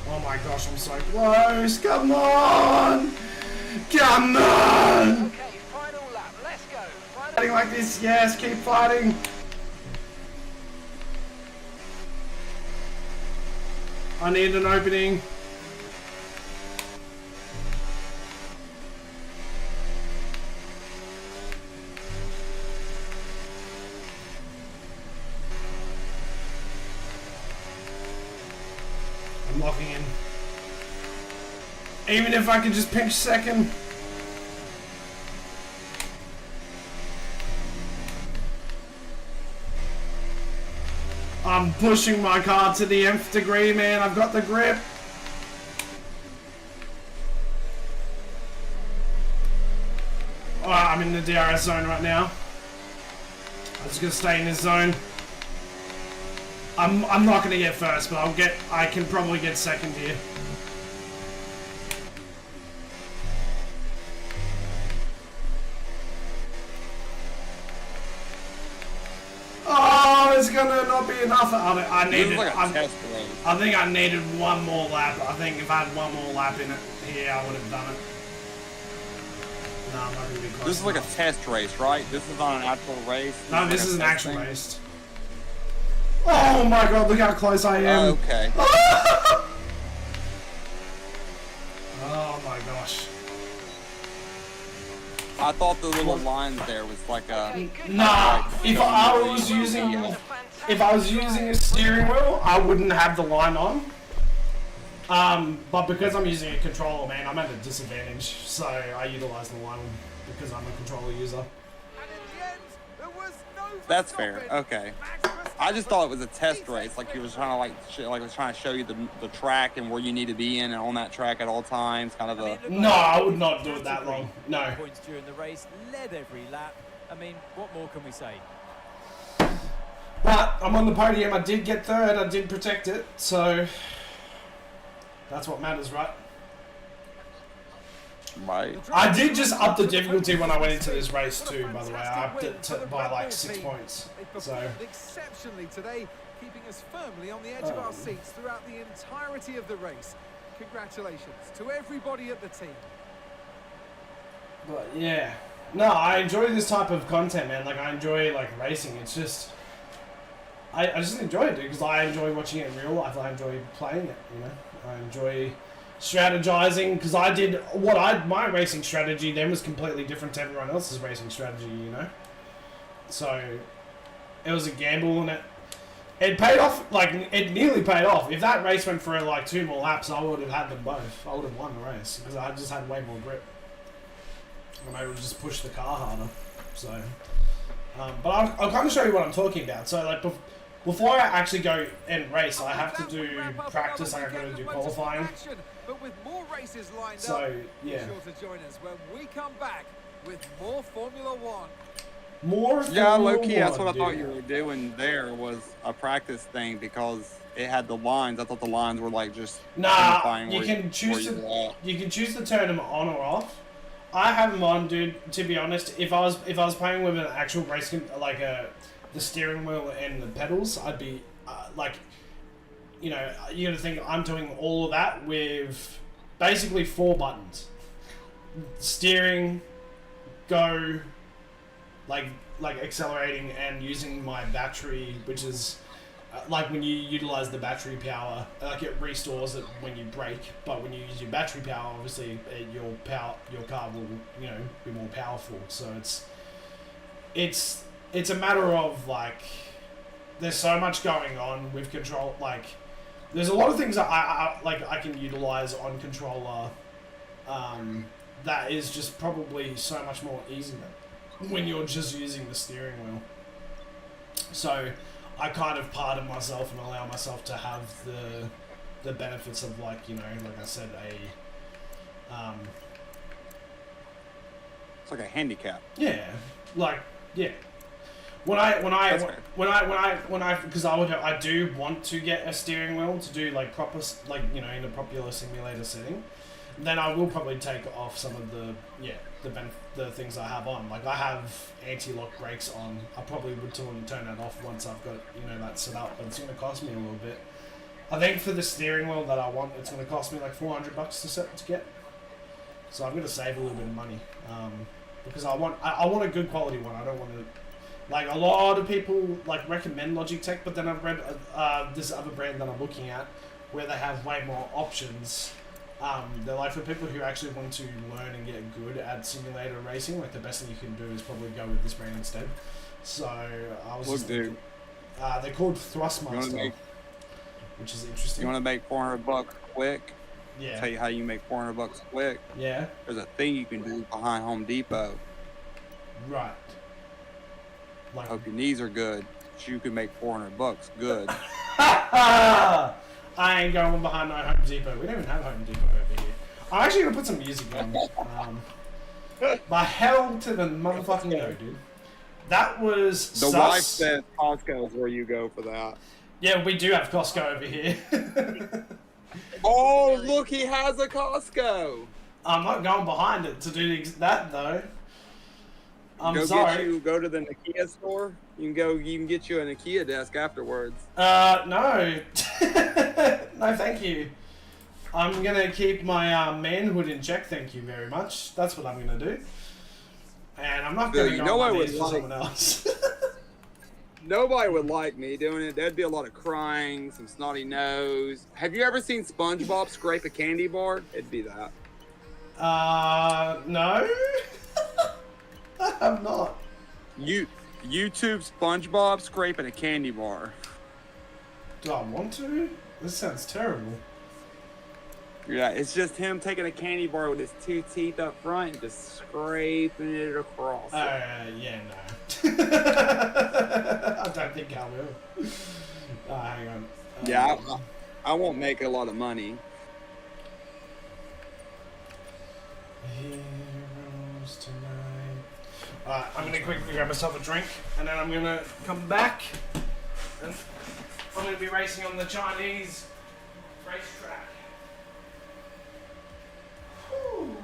Oh my gosh, I'm so close! Come on! Come on! Okay, final lap. Let's go. Fighting like this, yes, keep fighting! I need an opening. I'm locking in. Even if I could just pinch second. I'm pushing my car to the nth degree, man. I've got the grip. Alright, I'm in the DRS zone right now. I'm just gonna stay in this zone. I'm not gonna get first, but I can probably get second here. Oh, it's gonna not be enough. I needed. Like a test race. I think I needed one more lap. I think if I had one more lap in it here, I would have done it. No, I'm not gonna be close. This is like a enough. test race, right? This is not an actual race. No, this like is a an test actual thing? race. Oh my god, look how close I am. Okay. Oh my gosh. I thought the little lines there was like a. Nah, if I was using a steering wheel, I wouldn't have the line on. But because I'm using a controller, man, I'm at a disadvantage. So I utilize the line because I'm a controller user. That's fair. Okay. I just thought it was a test race, like you were trying to was trying to show you the track and where you need to be in and on that track at all times, kind of a. No, I would not do it that long. No. Points during the race, led every lap. I mean, what more can we say? But I'm on the podium. I did get third. I did protect it. So that's what matters, right? Right. I did just up the difficulty when I went into this race too, by the way. I upped it by like 6 points. So Exceptionally today, keeping us firmly on the edge of our seats throughout the entirety of the race. Congratulations to everybody at the team. But yeah, no, I enjoy this type of content, man. Like I enjoy like racing. It's just I just enjoy it, dude, because I enjoy watching it in real life. I enjoy playing it, you know. I enjoy strategizing, because my racing strategy then was completely different to everyone else's racing strategy, you know. So it was a gamble, and it paid off. Like, it nearly paid off. If that race went for like 2 more laps, I would have had them both. I would have won the race because I just had way more grip, and I would just push the car harder. So, but I'll kind of show you what I'm talking about. So, like, before I actually go and race, I have to do practice. I have to do qualifying. But with more races lined So, yeah. be sure to join us when we come back with more Formula One. More Yeah, Formula low-key, that's what I One, thought dude. you were doing there was a practice thing because it had the lines. I thought the lines were like just Nah, identifying you where can choose where to you're at. you can choose to turn them on or off. I have them on, dude. To be honest, if I was playing with an actual race like the steering wheel and the pedals, I'd be like, you know, you got to think I'm doing all of that with basically 4 buttons: steering, go, like accelerating, and using my battery, which is like when you utilize the battery power, like it restores it when you brake, but when you use your battery power, obviously your car will, you know, be more powerful. So it's a matter of like, there's so much going on with control. Like, there's a lot of things that I can utilize on controller that is just probably so much more easier when you're just using the steering wheel. So I kind of pardon myself and allow myself to have the benefits of, like, you know, like I said, It's like a handicap. yeah, like, yeah. Because I do want to get a steering wheel to do like proper, like, you know, in a popular simulator setting. Then I will probably take off some of the things I have on. Like, I have anti-lock brakes on. I probably would turn that off once I've got, you know, that set up, but it's going to cost me a little bit. I think for the steering wheel that I want, it's going to cost me like $400 to get. So I'm going to save a little bit of money because I want a good quality one. I don't want to, like, a lot of people like recommend Logitech, but then I've read this other brand that I'm looking at where they have way more options. They're like, for people who actually want to learn and get good at simulator racing, like, the best thing you can do is probably go with this brand instead. So I was just thinking, they're called Thrustmaster, which is interesting. You want to make $400 quick? Yeah. Tell you how you make $400 quick. Yeah. There's a thing you can do behind Home Depot. Right. Like, Hope your knees are good. You can make $400 good. I ain't going behind no Home Depot. We don't even have Home Depot over here. I'm actually gonna put some music on. By hell to the motherfucking no, dude. That was The sus. wife said Costco is where you go for that. Yeah, we do have Costco over here. Oh, look, he has a Costco. I'm not going behind it to do that though. I'm go sorry. Go to the Nokia store. You can get you an IKEA desk afterwards. No. No, thank you. I'm gonna keep my manhood in check, thank you very much. That's what I'm gonna do. And I'm not gonna You go know on I my would knees for like- someone else. Nobody would like me doing it. There'd be a lot of crying, some snotty nose. Have you ever seen SpongeBob scrape a candy bar? It'd be that. No. I have not. YouTube SpongeBob scraping a candy bar. Do I want to? This sounds terrible. Yeah, it's just him taking a candy bar with his 2 teeth up front and just scraping it across. Yeah, no. I don't think I will. Hang on. Yeah, I won't make a lot of money. Heroes tonight. Alright, I'm gonna quickly grab myself a drink, and then I'm gonna come back, and I'm gonna be racing on the Chinese racetrack. Whew.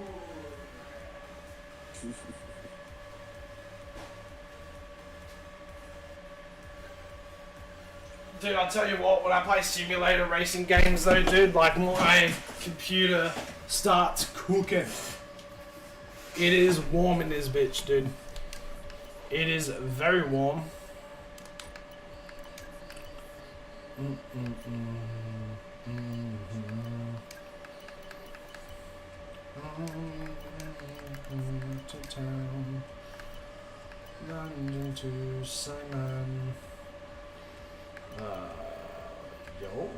Dude, I'll tell you what, when I play simulator racing games though, dude, like, my computer starts cooking. It is warm in this bitch, dude. It is very warm. To town, London to Simon. Yo.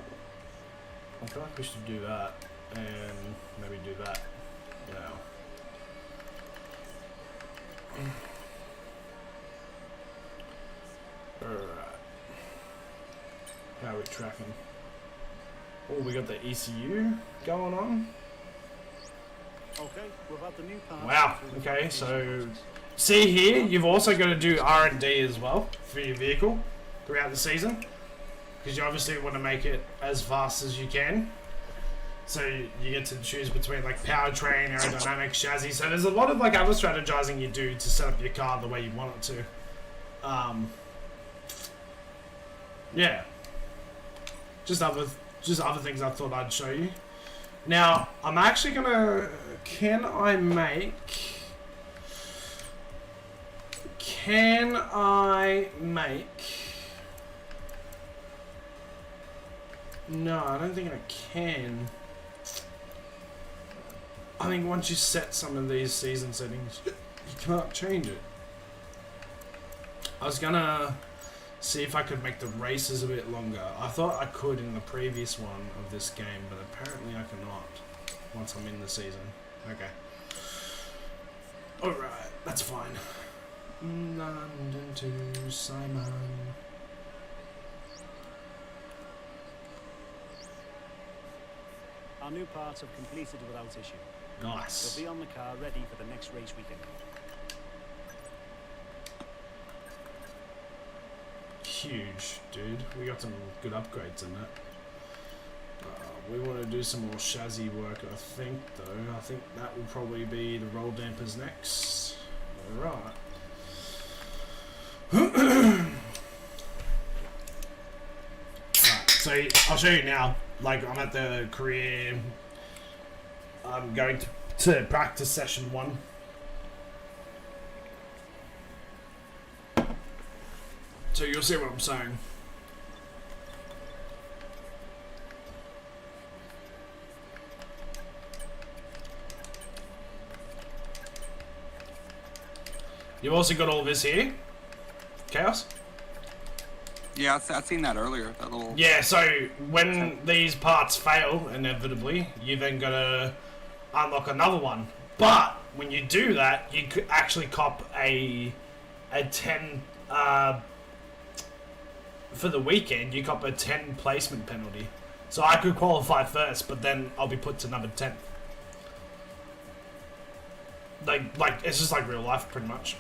I feel like we should do that and maybe do that now. Alright. How are we tracking? Oh, we got the ECU going on. Okay, we've had the new part. Wow. Okay, so see here, you've also got to do R&D as well for your vehicle throughout the season, because you obviously want to make it as fast as you can. So you get to choose between like powertrain, aerodynamics, chassis. So there's a lot of like other strategizing you do to set up your car the way you want it to. Yeah. Just other things I thought I'd show you. Now I'm actually gonna. Can I make? No, I don't think I can. I think once you set some of these season settings, you can't change it. I was gonna see if I could make the races a bit longer. I thought I could in the previous one of this game, but apparently I cannot once I'm in the season. Okay. Alright, that's fine. London to Simon. Our new parts have completed without issue. Nice. We'll be on the car ready for the next race weekend. Huge, dude. We got some good upgrades in that. We want to do some more chassis work, I think, though. I think that will probably be the roll dampers next. Alright. So I'll show you now. Like, I'm at the career. I'm going to practice session 1. So you'll see what I'm saying. You've also got all this here. Chaos? Yeah, I've seen that earlier. That little. Yeah, so when these parts fail, inevitably, you then gotta unlock another one. But when you do that, you could actually cop a 10 for the weekend. You cop a 10 placement penalty. So I could qualify first, but then I'll be put to number 10. Like it's just like real life, pretty much.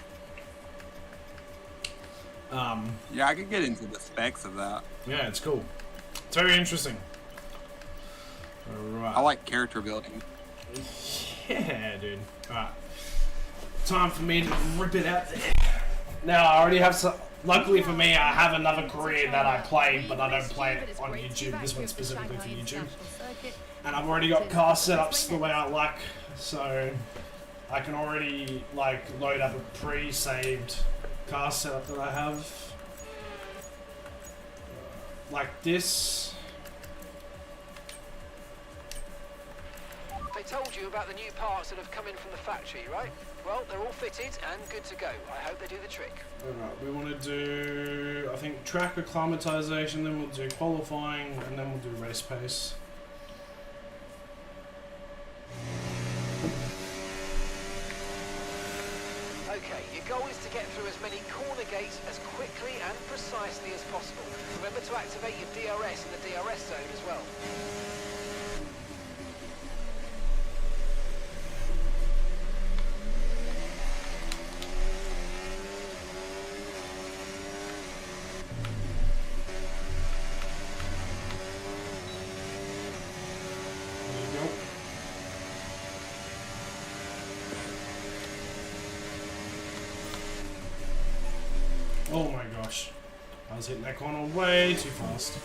Yeah, I could get into the specs of that. Yeah, it's cool. It's very interesting. Alright. I like character building. Yeah, dude. Alright. Time for me to rip it out there. Now, I already have some... Luckily for me, I have another career that I play, but I don't play it on YouTube. This one's specifically for YouTube. And I've already got car setups the way I like, so I can already, like, load up a pre-saved car setup that I have. Like this. They told you about the new parts that have come in from the factory, right? Well, they're all fitted and good to go. I hope they do the trick. Alright, we want to do, I think, track acclimatization, then we'll do qualifying, and then we'll do race pace. Okay, your goal is to get through as many corner gates as quickly and precisely as possible. Remember to activate your DRS in the DRS zone as well. Oh my gosh. I was hitting that corner way too fast.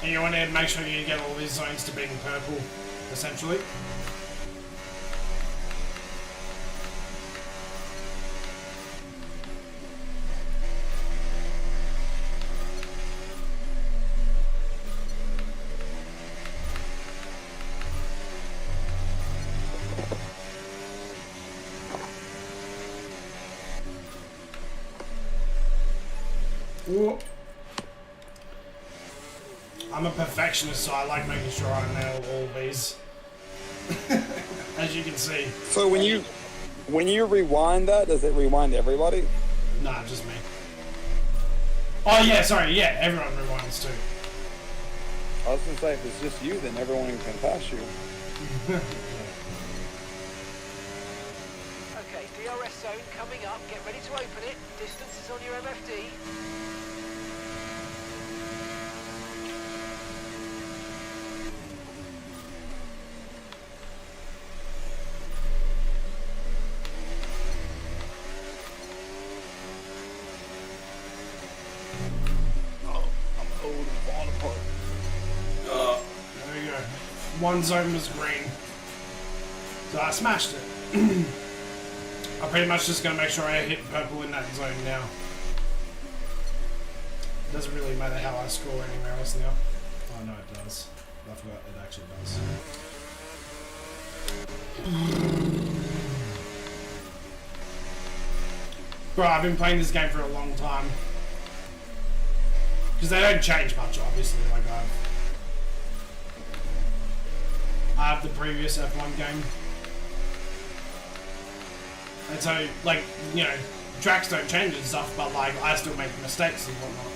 And you want to make sure you get all these zones to being purple, essentially. Ooh. I'm a perfectionist, so I like making sure I nail all these. As you can see. So when you rewind that, does it rewind everybody? Nah, just me. Oh yeah, sorry, yeah, everyone rewinds too. I was gonna say, if it's just you, then everyone can pass you. Okay, DRS zone coming up. Get ready to open it. Distance is on your MFD. There we go. One zone was green. So I smashed it. I'm pretty much just going to make sure I hit purple in that zone now. Doesn't really matter how I score anywhere else now. Oh no, it does. I forgot it actually does. Bro, I've been playing this game for a long time. Because they don't change much, obviously. Like I have the previous F1 game. And so, like, you know, tracks don't change and stuff, but like, I still make mistakes and whatnot.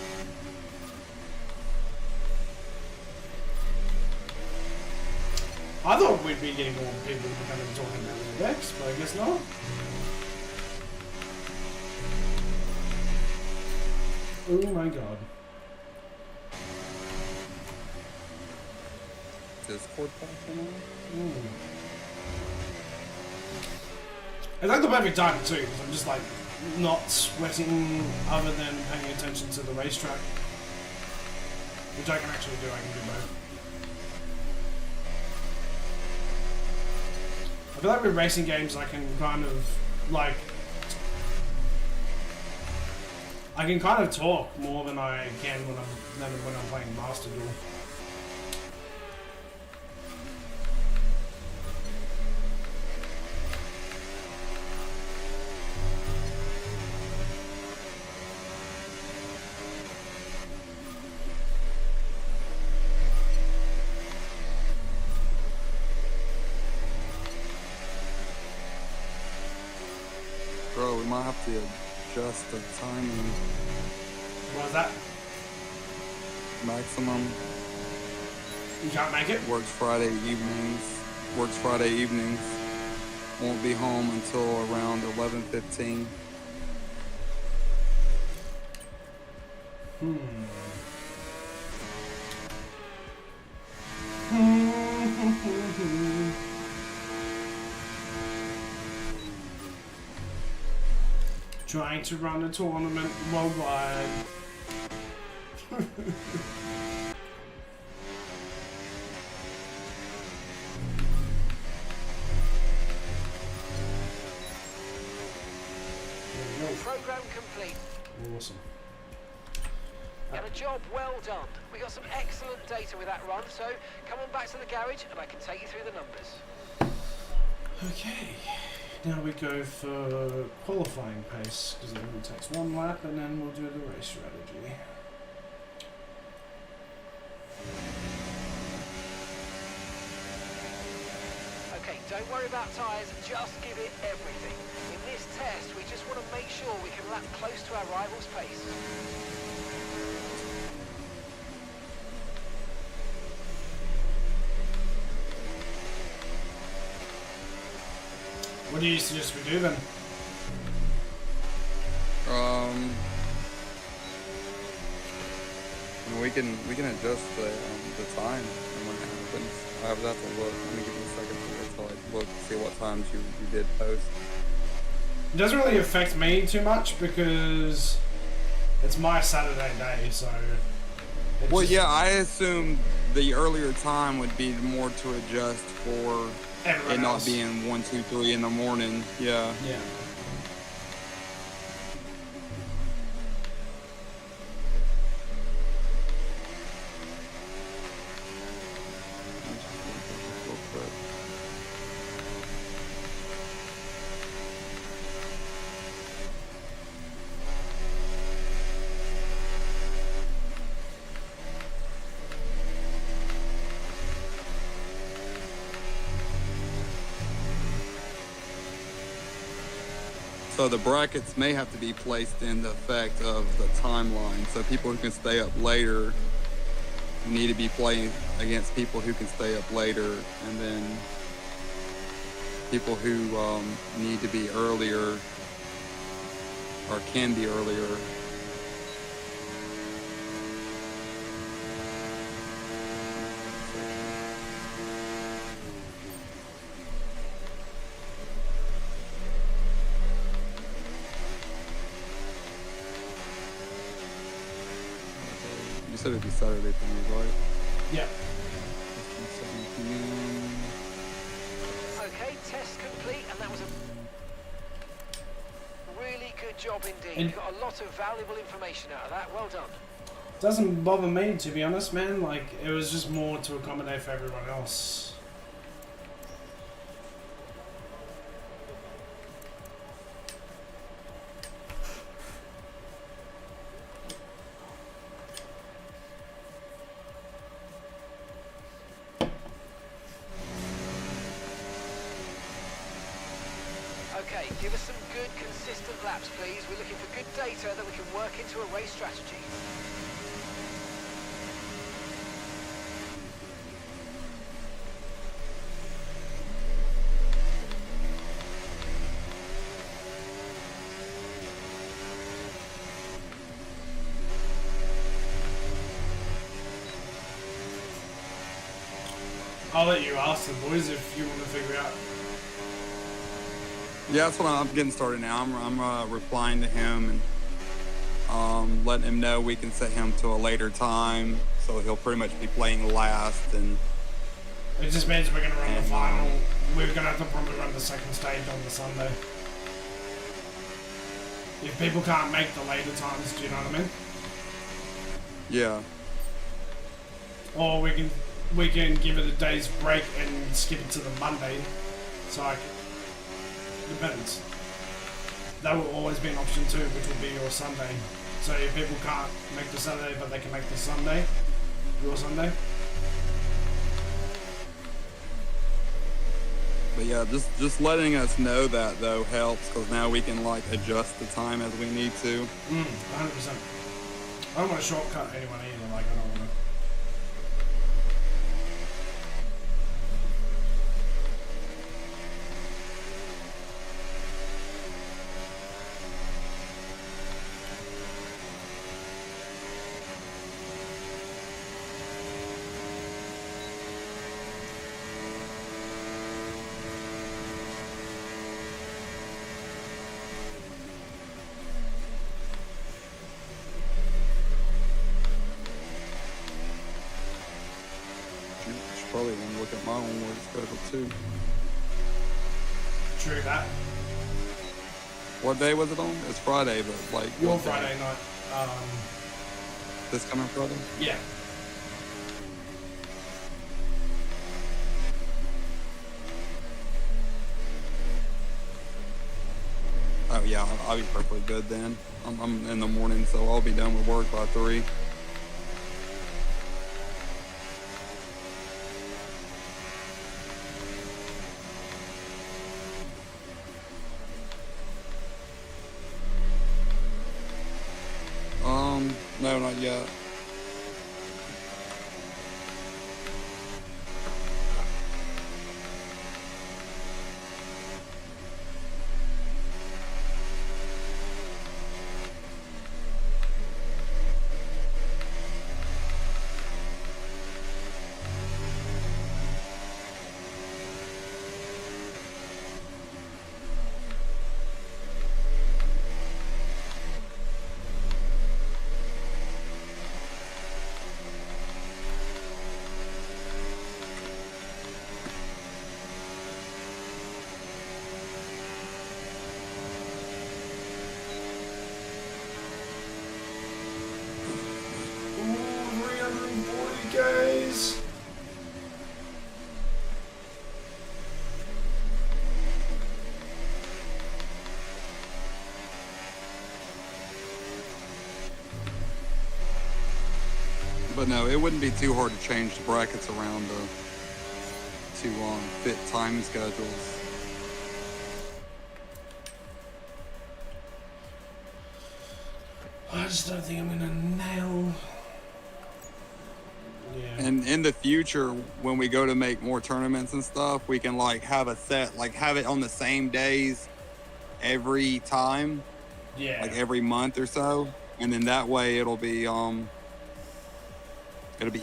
I thought we'd be getting more people becoming talking about the decks, but I guess not. Oh my god. Discord platform. It's like the perfect time too, because I'm just like not sweating other than paying attention to the racetrack. Which I can actually do, I can do both. I feel like with racing games I can kind of like I can kind of talk more than I can when I'm playing Master Duel. Bro, we might have to adjust the timing. What was that? Maximum You can't make it? works Friday evenings. Won't be home until around 11:15. Trying to run a tournament worldwide. Program complete. Awesome. And a job well done. We got some excellent data with that run, so come on back to the garage and I can take you through the numbers. Okay. Now we go for qualifying pace, because it only takes one lap, and then we'll do the race strategy. Okay, don't worry about tyres, just give it everything. In this test, we just want to make sure we can lap close to our rival's pace. What do you suggest we do then? We can adjust the time and when it happens. I would have to look. Let me give you a second to like look see what times you did post. It doesn't really affect me too much because it's my Saturday day, so Well, yeah, I assumed the earlier time would be more to adjust for it not being 1, 2, 3 in the morning. Yeah. Yeah. So the brackets may have to be placed in the effect of the timeline. So people who can stay up later need to be playing against people who can stay up later, and then people who need to be earlier or can be earlier. You said it'd be Saturday for you, right? Yeah. Okay, test complete, and that was a really good job indeed. And You got a lot of valuable information out of that. Well done. doesn't bother me, to be honest, man. Like, it was just more to accommodate for everyone else. Okay, give us some good, consistent laps, please. We're looking for good data that we can work into a race strategy. I'll let you ask the boys if you want to figure out. Yeah, that's what I'm getting started now. I'm replying to him and letting him know we can set him to a later time, so he'll pretty much be playing last. And It just means we're going to run the final. We're going to have to probably run the second stage on the Sunday. If people can't make the later times, do you know what I mean? yeah, Or we can give it a day's break and skip it to the Monday. So I can, depends. That will always be an option too, which will be your Sunday. So if people can't make the Saturday, but they can make the Sunday, your Sunday. but yeah, just letting us know that though helps, because now we can like adjust the time as we need to. 100%. I don't want to shortcut anyone either. Like I don't want to. Should probably want to look at my own work schedule too. True that. What day was it on? It's Friday, but like Your what day? Friday night. This coming Friday? Yeah. Oh yeah, I'll be perfectly good then. I'm in the morning, so I'll be done with work by 3. No, not yet. But no, it wouldn't be too hard to change the brackets around to fit time schedules. I just don't think I'm gonna nail. Yeah. And in the future, when we go to make more tournaments and stuff, we can like have a set, like have it on the same days every time. Yeah. Like every month or so, and then that way it'll be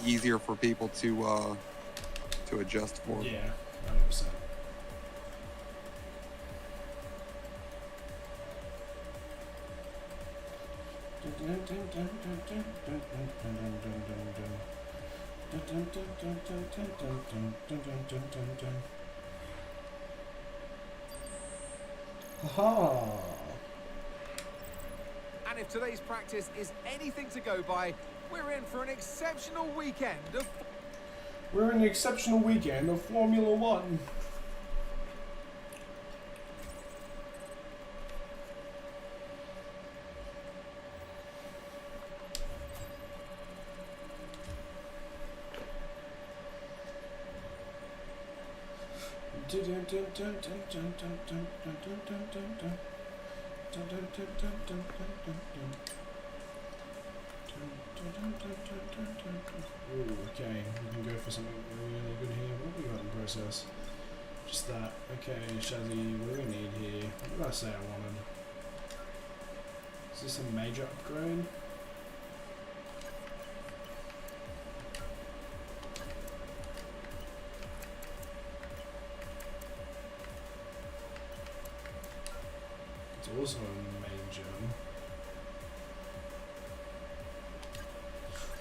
easier for people to adjust for. Yeah, 100%. Aha. And if today's practice is anything to go by, we're in for an exceptional weekend of... We're in an exceptional weekend of Formula One. Ooh, okay, we can go for something really good here. What do we got in process? Just that. Okay, Shazzy, what do we need here? What did I say I wanted? Is this a major upgrade? It's also a major.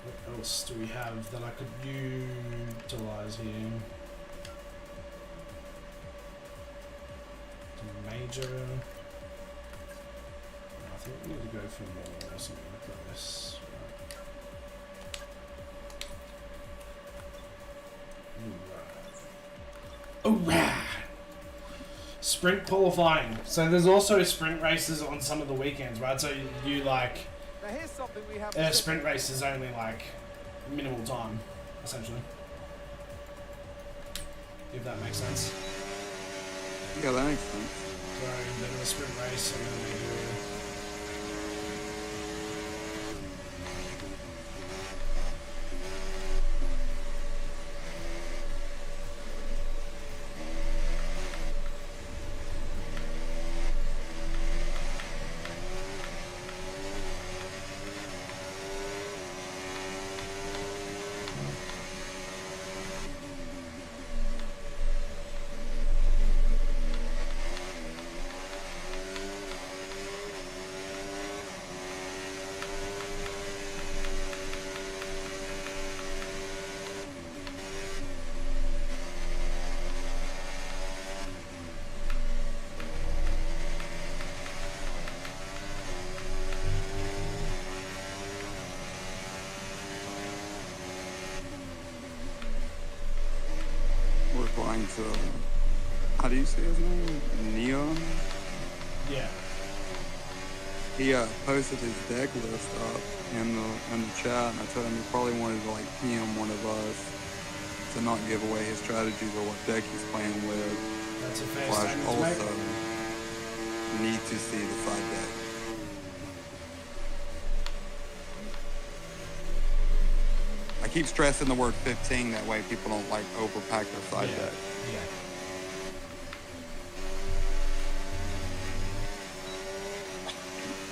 What else do we have that I could utilize here? Major. I think we need to go for more or something like this. Alright. Sprint qualifying. So there's also sprint races on some of the weekends, right? So you like Now here's something we have... sprint race is only like minimal time, essentially. If that makes sense. Yeah, that makes sense. So then the sprint race and then they do... We're flying to, how do you say his name? Neon? Yeah. He posted his deck list up in the chat, and I told him he probably wanted to like PM one of us to not give away his strategies or what deck he's playing with. That's a fair Slash statement to also make. need to see the side deck. I keep stressing the word 15, that way people don't like overpack their side deck. Yeah.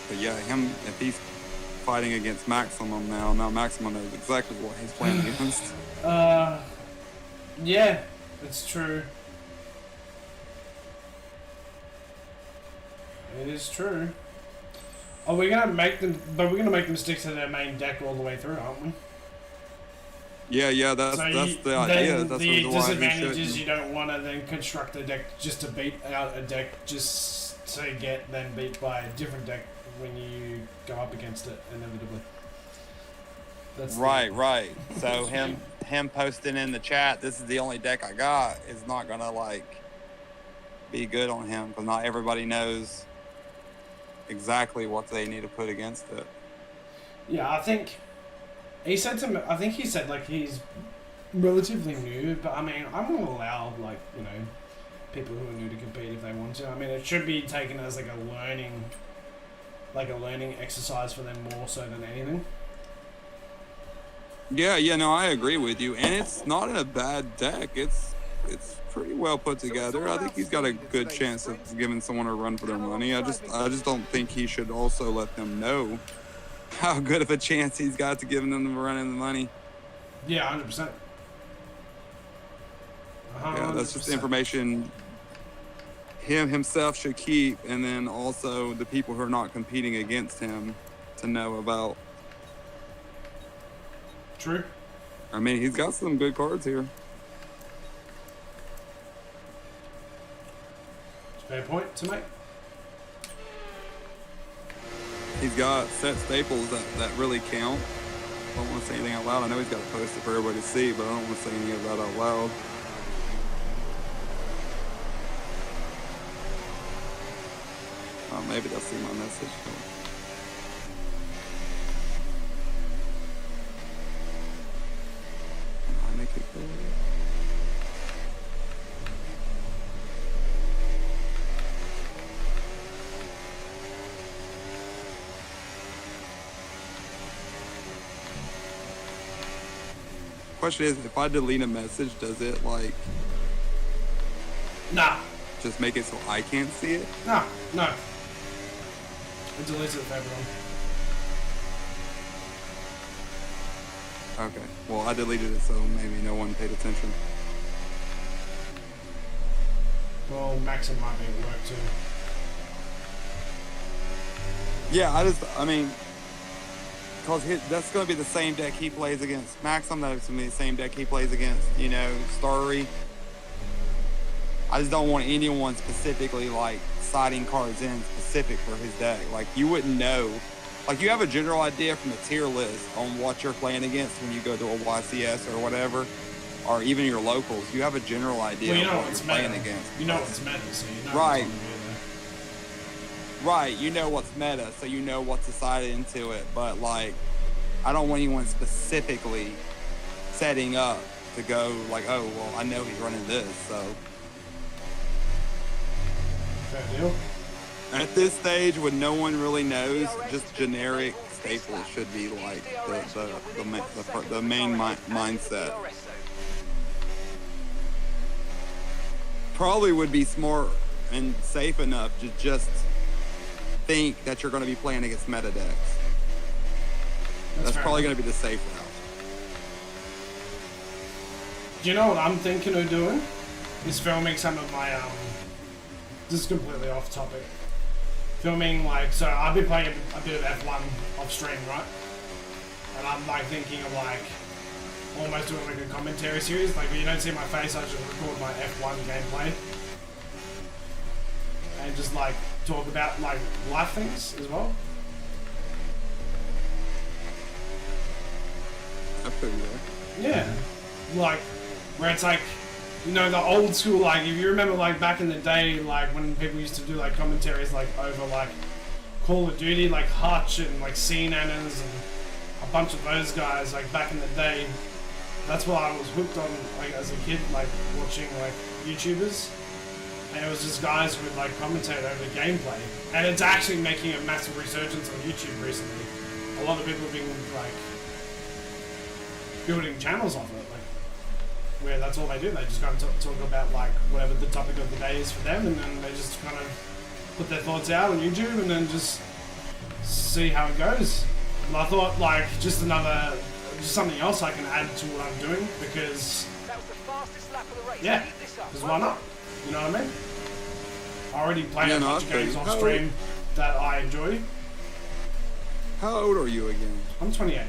But yeah, him, if he's fighting against Maximum now Maximum knows exactly what he's playing against. Yeah, it's true. It is true. Oh, we're gonna make them, but we're gonna make them stick to their main deck all the way through, aren't we? Yeah, that's So the idea. That's the the disadvantage is you don't want to then construct a deck just to beat out a deck just to get then beat by a different deck when you go up against it inevitably. That's right. So him posting in the chat, this is the only deck I got, is not gonna like be good on him because not everybody knows exactly what they need to put against it. Yeah, I think He said to me, I think he said like he's relatively new, but I mean, I'm gonna allow like, you know, people who are new to compete if they want to. I mean, it should be taken as like a learning exercise for them more so than anything. Yeah, no, I agree with you, and it's not in a bad deck. It's pretty well put together. I think he's got a good chance of giving someone a run for their money. I just don't think he should also let them know how good of a chance he's got to giving them a run in the money. Yeah, 100%. Yeah, that's just information himself should keep, and then also the people who are not competing against him to know about. True. I mean, he's got some good cards here. Fair point to make. He's got set staples that really count. I don't want to say anything out loud. I know he's got to post it for everybody to see, but I don't want to say any of that out loud. Maybe they'll see my message. Can I make it good? Question is, if I delete a message, does it like Nah. just make it so I can't see it? No. It deletes it for everyone. Okay. Well, I deleted it, so maybe no one paid attention. Well, Maxim might be at work too. Yeah, I mean, because that's going to be the same deck he plays against Maxim. That's going to be the same deck he plays against, you know, Starry. I just don't want anyone specifically, like, siding cards in specific for his deck. Like, you wouldn't know. Like, you have a general idea from the tier list on what you're playing against when you go to a YCS or whatever, or even your locals. You have a general idea Well, of what you're playing against. You know what's meta, so you know Right. what's on the Right, you know what's meta, so you know what's decided into it. But, like, I don't want anyone specifically setting up to go, like, oh, well, I know he's running this, so. Fair deal. At this stage, when no one really knows, just generic staples should be, like, the main mindset. Probably would be smart and safe enough to just think that you're going to be playing against meta decks. That's probably going to be the safe route. Do you know what I'm thinking of doing? Is filming some of my, this is completely off topic. Filming, like, so I've been playing a bit of F1 off stream, right? And I'm, like, thinking of, like, almost doing, like, a commentary series. Like, when you don't see my face, I just record my F1 gameplay. And just, like, talk about, like, life things as well. I feel you. Yeah. Like, where it's like, you know, the old school, like, if you remember, like, back in the day, like, when people used to do, like, commentaries, like, over, like, Call of Duty, like, Hutch and, like, C-Nanners and a bunch of those guys, like, back in the day, that's what I was hooked on, like, as a kid, like, watching, like, YouTubers. And it was just guys who would, like, commentate over gameplay. And it's actually making a massive resurgence on YouTube recently. A lot of people have been, like, building channels off it, like, where that's all they do. They just kind of talk about, like, whatever the topic of the day is for them, and then they just kind of put their thoughts out on YouTube and then just see how it goes. And I thought, like, just something else I can add to what I'm doing, because, That was the fastest lap of the race. yeah, Keep this up. because why not? You know what I mean? I already play Yeah, a no, bunch of I feel games you. off stream that I enjoy. How old are you again? I'm 28,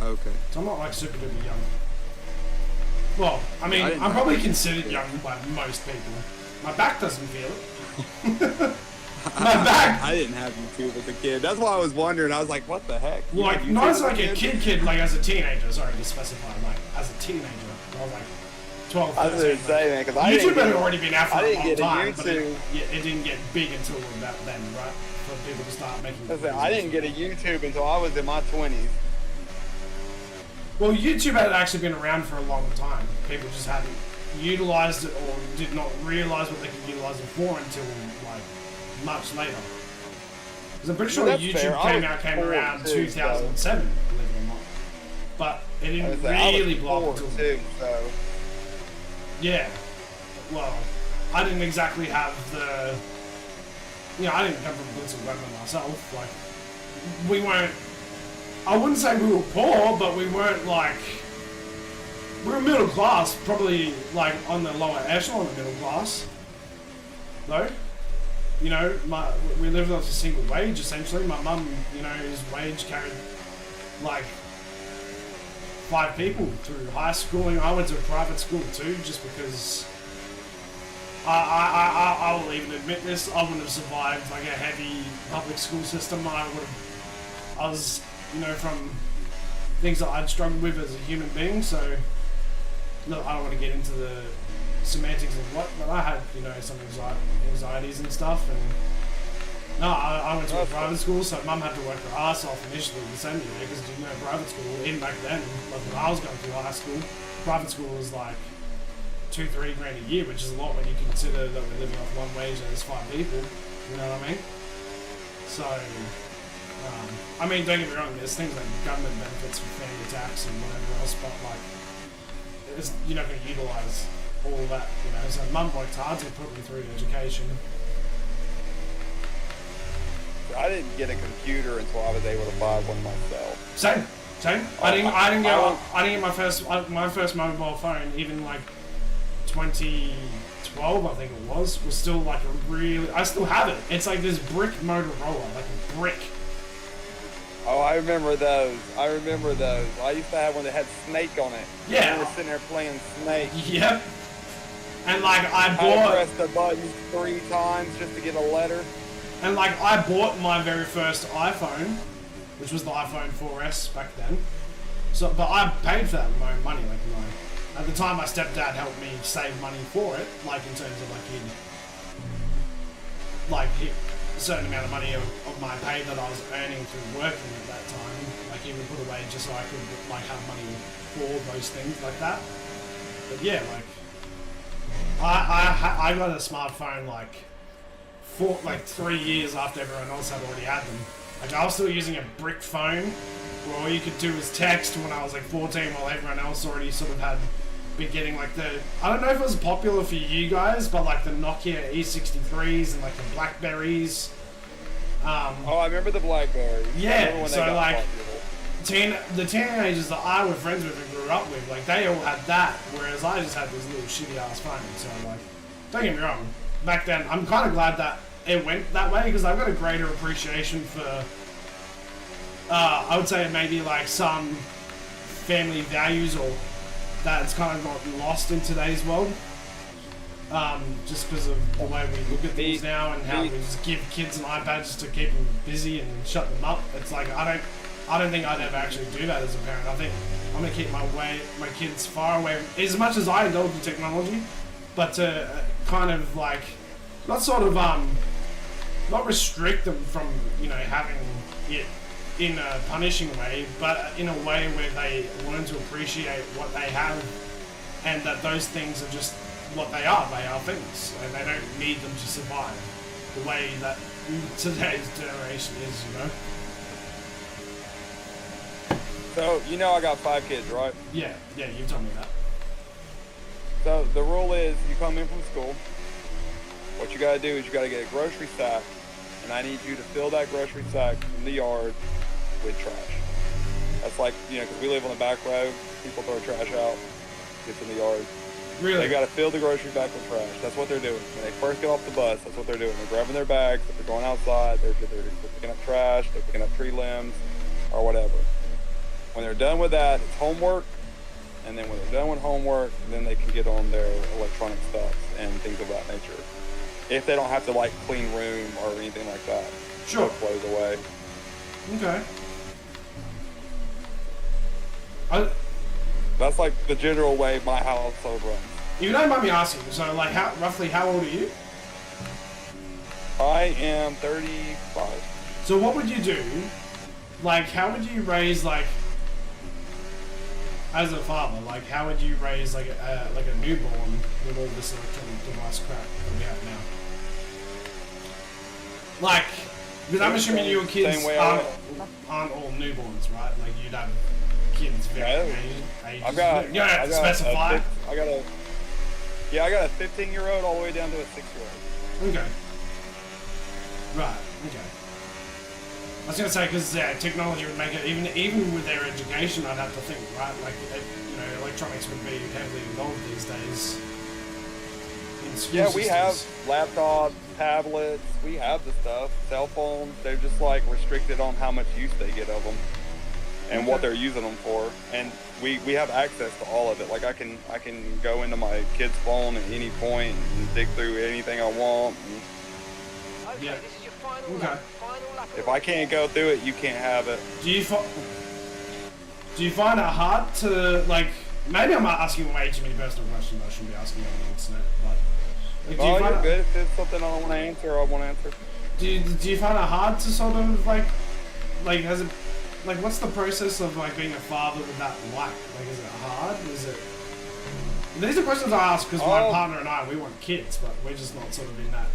Okay. so I'm not, like, super duper young. Well, I mean, I didn't I'm know probably that. considered young by most people. My back doesn't feel it. My back, I didn't have YouTube as a kid. That's why I was wondering. I was like, what the heck? You like, had not YouTube as like a kid? kid, like as a teenager, sorry to specify, like, as a teenager. I was like 12, I was 13. going to say, man, because I YouTube didn't had get, already been out for I a didn't long get a time, but YouTube. it didn't get big until about then, right? For people to start making I didn't get a YouTube until I was in my 20s. Well, YouTube had actually been around for a long time. People just hadn't utilized it or did not realize what they could utilize it for until like much later. Because I'm pretty sure YouTube came around 2007, believe it or not. But it didn't really blow up until too, so. Yeah. Well, I didn't exactly have the. You know, I didn't come from Blitz and Weapon myself. Like, we weren't. I wouldn't say we were poor, but we weren't like. We were middle class, probably like on the lower echelon of middle class. Though, you know, we lived on a single wage essentially. My mum, you know, his wage carried like 5 people through high schooling. I went to a private school too, just because. I will even admit this. I wouldn't have survived like a heavy public school system. I was, you know, from things that I'd struggled with as a human being. So, no, I don't want to get into the semantics of what, but I had, you know, some anxieties and stuff. And no, I went to a private school, so mum had to work her ass off initially to send me there because, you know, private school, even back then, like when I was going through high school, private school was like 2-3 grand a year, which is a lot when you consider that we're living off one wage and there's 5 people. You know what I mean? So, I mean, don't get me wrong. There's things like government benefits for family tax and whatever else, but like, you're not going to utilize all of that. You know, so mum worked hard to put me through education. I didn't get a computer until I was able to buy one myself. Same. I didn't get my first mobile phone even like 2012, I think it was still like a really. I still have it. It's like this brick Motorola, like a brick. Oh, I remember those. I used to have one that had Snake on it. Yeah. We were sitting there playing Snake. Yep. And like I pressed the buttons 3 times just to get a letter. And like I bought my very first iPhone, which was the iPhone 4S back then. So, but I paid for that with my own money. At the time, my stepdad helped me save money for it, like in terms of like he'd a certain amount of money of my pay that I was earning through working at that time. Like he would put away just so I could like have money for those things like that. But yeah, like I got a smartphone like 3 years after everyone else had already had them. Like I was still using a brick phone where all you could do was text when I was like 14 while everyone else already sort of had been getting like the, I don't know if it was popular for you guys, but like the Nokia E63s and like the Blackberries. Oh, I remember the Blackberry. Yeah, so like the teenagers that I were friends with and grew up with, like they all had that, whereas I just had this little shitty ass phone. So like, don't get me wrong, back then I'm kind of glad that it went that way because I've got a greater appreciation for, I would say maybe like some family values or that's kind of got lost in today's world. Just because of the way we look at things now and how we just give kids an iPad just to keep them busy and shut them up. It's like I don't think I'd ever actually do that as a parent. I think I'm gonna keep my kids far away as much as I indulge in technology, but to kind of like not sort of not restrict them from, you know, having it in a punishing way, but in a way where they learn to appreciate what they have and that those things are just what they are. They are things and they don't need them to survive the way that today's generation is, you know? So, you know I got 5 kids, right? Yeah, you told me that. So the rule is you come in from school, what you gotta do is you gotta get a grocery sack, and I need you to fill that grocery sack in the yard with trash. That's like, you know, because we live on the back road, people throw trash out, gets in the yard. Really? They gotta fill the grocery bag with trash. That's what they're doing. When they first get off the bus, that's what they're doing. They're grabbing their bags, if they're going outside, they're picking up trash, they're picking up tree limbs, or whatever. When they're done with that, it's homework, and then when they're done with homework, then they can get on their electronic stuff and things of that nature. If they don't have to like clean room or anything like that. Sure. Put clothes away. Okay. That's like the general way my household runs. You don't mind me asking, so like roughly how old are you? I am 35. So what would you do? Like how would you raise like as a father, like, how would you raise like a newborn with all this electronic device crap that we have now? Like, because I'm assuming your kids aren't all newborns, right? Like, you'd have kids very ages. I've got. You don't have to specify. I got a 15-year-old all the way down to a 6-year-old. Okay. Right. Okay. I was gonna say, because technology would make it even with their education, I'd have to think, right? Like, you know, electronics would be heavily involved these days. In school Yeah, we have systems. laptops, tablets. We have the stuff. Cell phones. They're just like restricted on how much use they get of them and what they're using them for. And we have access to all of it. Like I can go into my kid's phone at any point and dig through anything I want. Okay, Yeah. this is your final Okay. lap. Final lap of If the I race. can't go through it, you can't have it. Do you find it hard to, like, maybe I'm asking way too many personal questions I shouldn't be asking on the internet, but like, Oh, you're good. If there's something I don't want to answer, I won't answer. Do you find it hard to sort of like has it, like, what's the process of like being a father with that like? Like, is it hard? Is it? These are questions I ask because my partner and I, we want kids, but we're just not sort of in that.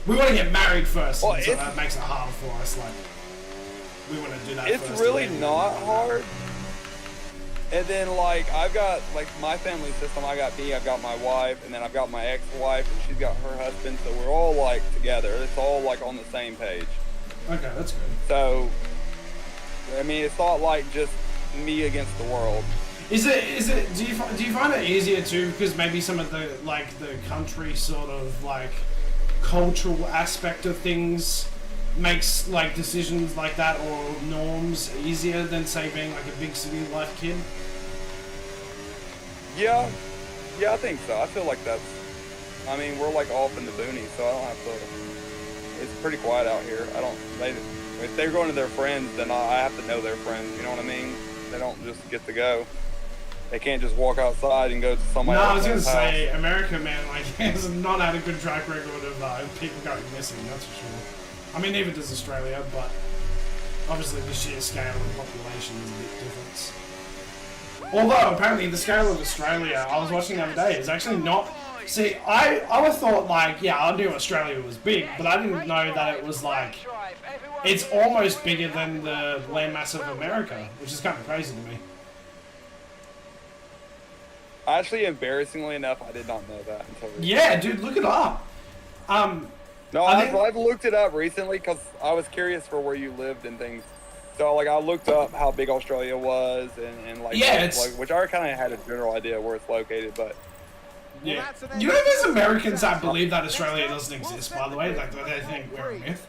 We want to get married first, Well, and so that makes it hard for us. Like, we want to do that. It's first really and then not do that. hard. And then, like, I've got, like, my family system. I got me, I've got my wife, and then I've got my ex-wife, and she's got her husband. So we're all, like, together. It's all, like, on the same page. Okay, that's good. So, I mean, it's not, like, just me against the world. Is it? Do you find it easier too? Because maybe some of the the country sort of like cultural aspect of things makes like decisions like that or norms easier than say being like a big city life kid. Yeah, I think so. I feel like that's. I mean, we're like off in the boonies, so I don't have to. It's pretty quiet out here. If they're going to their friends, then I have to know their friends. You know what I mean? They don't just get to go. They can't just walk outside and go to somebody No, I was else's gonna house. say America, man, like has not had a good track record of people going missing. That's for sure. I mean, neither does Australia, but obviously the sheer scale of the population is a bit different. Although apparently the scale of Australia, I was watching the other day, is actually not. See, I would thought like, yeah, I knew Australia was big, but I didn't know that it was like, it's almost bigger than the landmass of America, which is kind of crazy to me. Actually, embarrassingly enough, I did not know that until recently. Yeah, dude, look it up. No, I think- I've looked it up recently because I was curious for where you lived and things. So, like, I looked up how big Australia was and like, Yeah, which I kind of had a general idea where it's located, but Yeah. You know there's Americans that believe that Australia doesn't exist, by the way, like they think we're a myth.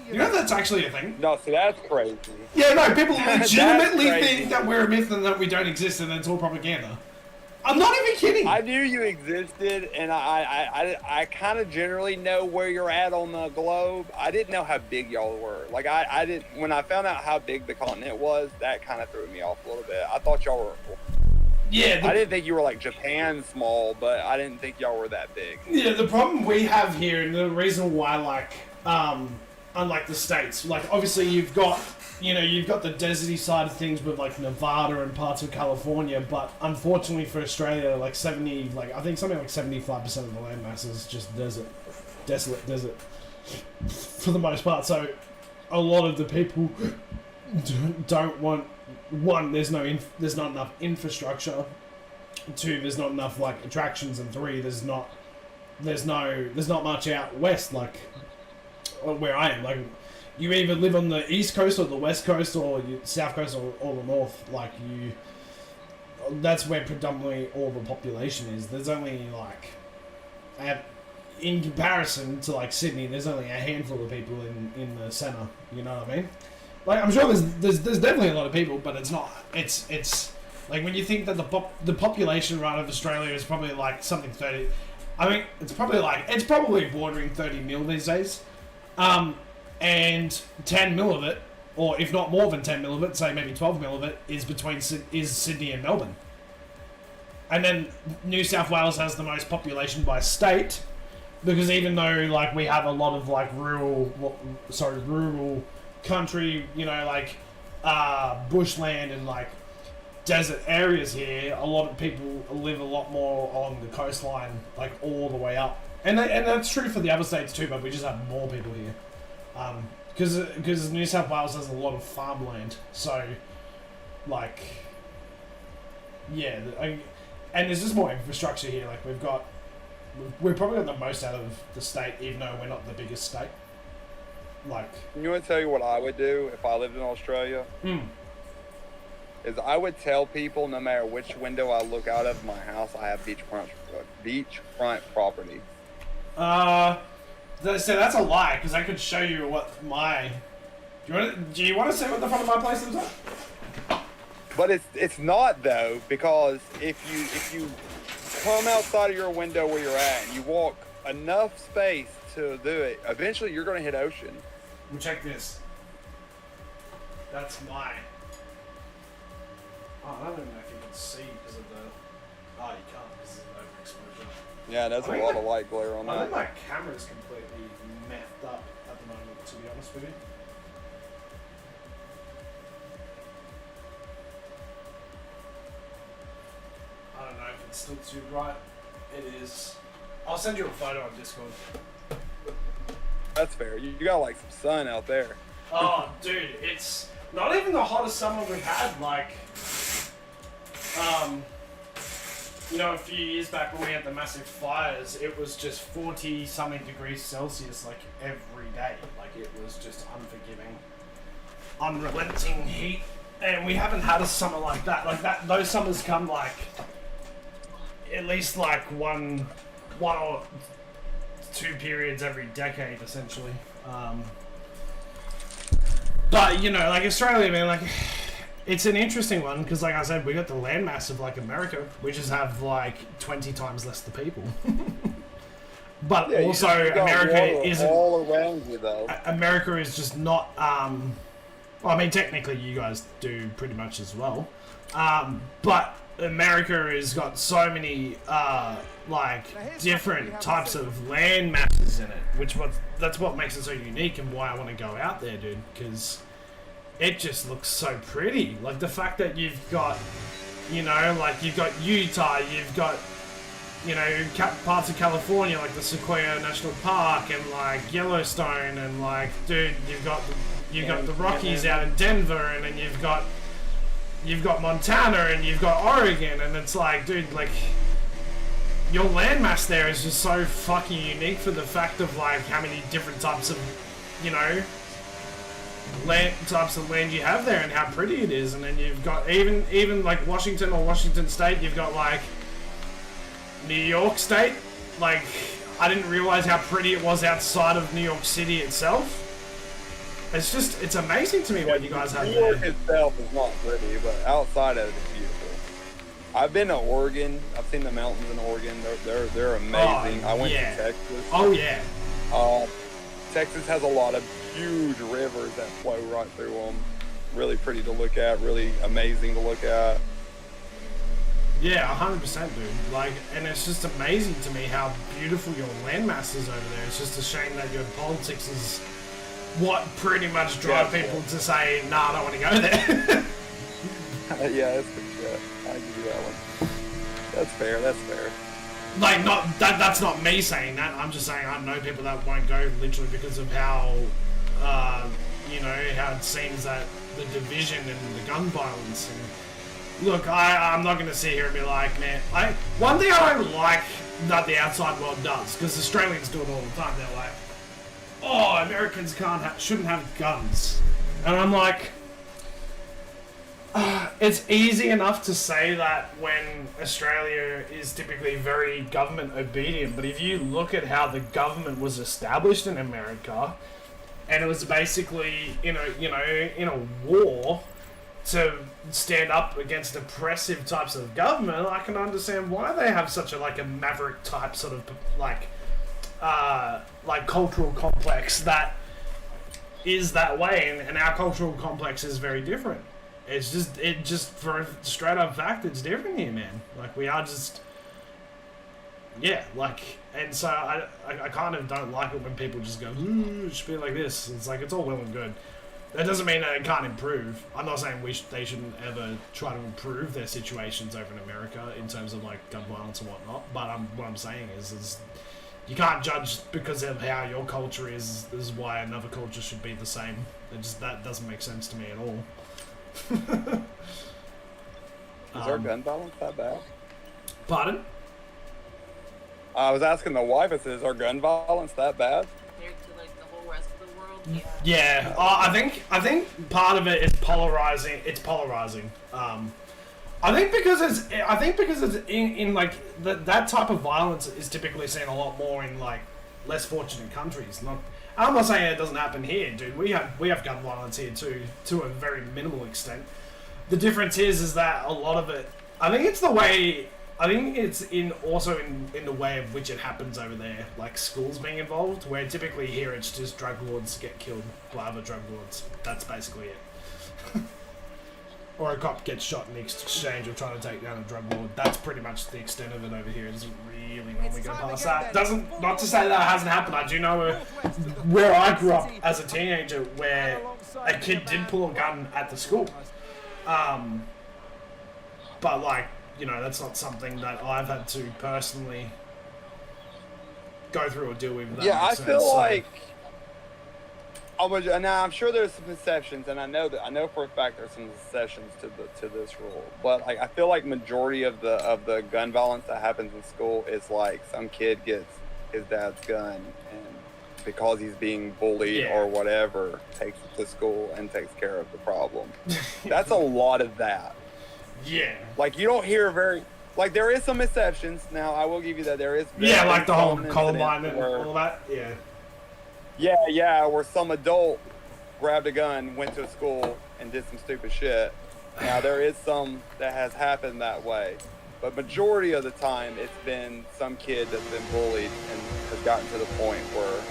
You know that's actually a thing? no, see, that's crazy. Yeah, no, people legitimately That's crazy. think that we're a myth and that we don't exist and it's all propaganda. I'm not even kidding. I knew you existed, and I kind of generally know where you're at on the globe. I didn't know how big y'all were. Like, I didn't, when I found out how big the continent was, that kind of threw me off a little bit. I thought y'all were, Yeah, I didn't think you were like Japan small, but I didn't think y'all were that big. yeah, the problem we have here, and the reason why, like, unlike the States, like, obviously you've got the deserty side of things with, like, Nevada and parts of California, but unfortunately for Australia, like, I think something like 75% of the landmass is just desolate desert, for the most part, so a lot of the people don't want, one, there's not enough infrastructure, two, there's not enough, like, attractions, and three, there's not much out west, like, where I am, like, you either live on the east coast or the west coast or south coast or the north, like, that's where predominantly all the population is. There's only, like, in comparison to, like, Sydney, there's only a handful of people in the centre, you know what I mean? Like, I'm sure there's definitely a lot of people, but it's not, it's like, when you think that the population rate of Australia is probably, like, something 30, I mean, it's probably bordering 30 mil these days, and 10 mil of it, or if not more than 10 mil of it, say maybe 12 mil of it, is Sydney and Melbourne. And then New South Wales has the most population by state, because even though, like, we have a lot of, like, rural country, you know, like, bushland and, like, desert areas here, a lot of people live a lot more along the coastline, like all the way up. And that's true for the other states too, but we just have more people here. Because New South Wales has a lot of farmland, so, like, yeah, and there's just more infrastructure here. Like, we've probably got the most out of the state, even though we're not the biggest state. Like, you want to tell you what I would do if I lived in Australia? Is I would tell people no matter which window I look out of my house, I have beachfront property. So that's a lie, because I could show you what my... Do you want to see what the front of my place looks like? But it's not, though, because if you come outside of your window where you're at and you walk enough space to do it, eventually you're going to hit ocean. Well, check this. That's mine. Oh, I don't even know if you can see because of the... Oh, you can't because of the overexposure. Yeah, that's a lot of light glare on I that. think my camera's completely messed up at the moment, to be honest with you. I don't know if it's still too bright. It is. I'll send you a photo on Discord. That's fair. You got like some sun out there. Oh, dude, it's not even the hottest summer we've had. Like, you know, a few years back when we had the massive fires, it was just 40-something degrees Celsius, like, every day. Like, it was just unforgiving, unrelenting heat. And we haven't had a summer like that. Like, those summers come, like, at least, like, one or two periods every decade, essentially. But, you know, like, Australia, man, like... It's an interesting one because, like I said, we got the landmass of like America. We just have like 20 times less the people. But yeah, also, America isn't all around you though. America is just not. Well, I mean, technically, you guys do pretty much as well. But America has got so many like different types of land masses in it, that's what makes it so unique and why I want to go out there, dude. Because it just looks so pretty. Like the fact that you've got, you know, like you've got Utah, you've got, you know, parts of California like the Sequoia National Park and like Yellowstone and like, dude, you've got the Rockies out in Denver and then you've got Montana and you've got Oregon and it's like, dude, like your landmass there is just so fucking unique for the fact of like how many different types of, you know, types of land you have there and how pretty it is. And then you've got even like Washington or Washington State, you've got like New York State. Like I didn't realize how pretty it was outside of New York City itself. It's amazing to me what you guys have there. New York itself is not pretty, but outside of it, it's beautiful. I've been to Oregon. I've seen the mountains in Oregon. They're amazing. Oh, I went yeah. to Texas. Oh yeah. Texas has a lot of huge rivers that flow right through them. Really pretty to look at. Really amazing to look at. Yeah, 100%, dude. Like, and it's just amazing to me how beautiful your landmass is over there. It's just a shame that your politics is what pretty much drive people to say, nah, I don't want to go there. Yeah, that's pretty good. I give you that one. That's fair. That's fair. Like, that's not me saying that. I'm just saying I know people that won't go literally because of how, you know, how it seems that the division and the gun violence. And look, I'm not going to sit here and be like, man, one thing I don't like that the outside world does, because Australians do it all the time. They're like, oh, Americans shouldn't have guns, and I'm like. It's easy enough to say that when Australia is typically very government obedient, but if you look at how the government was established in America, and it was basically in a war to stand up against oppressive types of government, I can understand why they have such a maverick type sort of like cultural complex that is that way, and our cultural complex is very different. It just for a straight up fact, it's different here, man. Like we are just, yeah, like, and so I kind of don't like it when people just go, ooh, it should be like this. It's like, it's all well and good. That doesn't mean that it can't improve. I'm not saying they shouldn't ever try to improve their situations over in America in terms of like gun violence and whatnot. But what I'm saying is you can't judge because of how your culture is why another culture should be the same. That doesn't make sense to me at all. Is our gun violence that bad? Pardon? I was asking the wife, is our gun violence that bad? Compared to like the whole rest of the world, yeah. Yeah, I think part of it is polarizing. It's polarizing. I think because it's in like that type of violence is typically seen a lot more in like less fortunate countries. I'm not saying it doesn't happen here, dude. We have gun violence here too, to a very minimal extent. The difference is that a lot of it. I think it's also in the way of which it happens over there, like schools being involved, where typically here it's just drug lords get killed by other drug lords. That's basically it. Or a cop gets shot in the exchange of trying to take down a drug lord. That's pretty much the extent of it over here. It doesn't really normally go past that. Not to say that hasn't happened. I do know where I grew up as a teenager where a kid did pull a gun at the school. But like, you know, that's not something that I've had to personally go through or deal with. Yeah, I feel like now I'm sure there's some exceptions, and I know for a fact there's some exceptions to this rule. But like, I feel like majority of the gun violence that happens in school is like some kid gets his dad's gun, and because he's being bullied or whatever, takes it to school and takes care of the problem. That's a lot of that. Yeah. Like, you don't hear like, there is some exceptions. Now, I will give you that there is. Yeah, like the whole Columbine and all that. Yeah. Yeah, where some adult grabbed a gun, went to a school, and did some stupid shit. Now, there is some that has happened that way. But majority of the time, it's been some kid that's been bullied and has gotten to the point where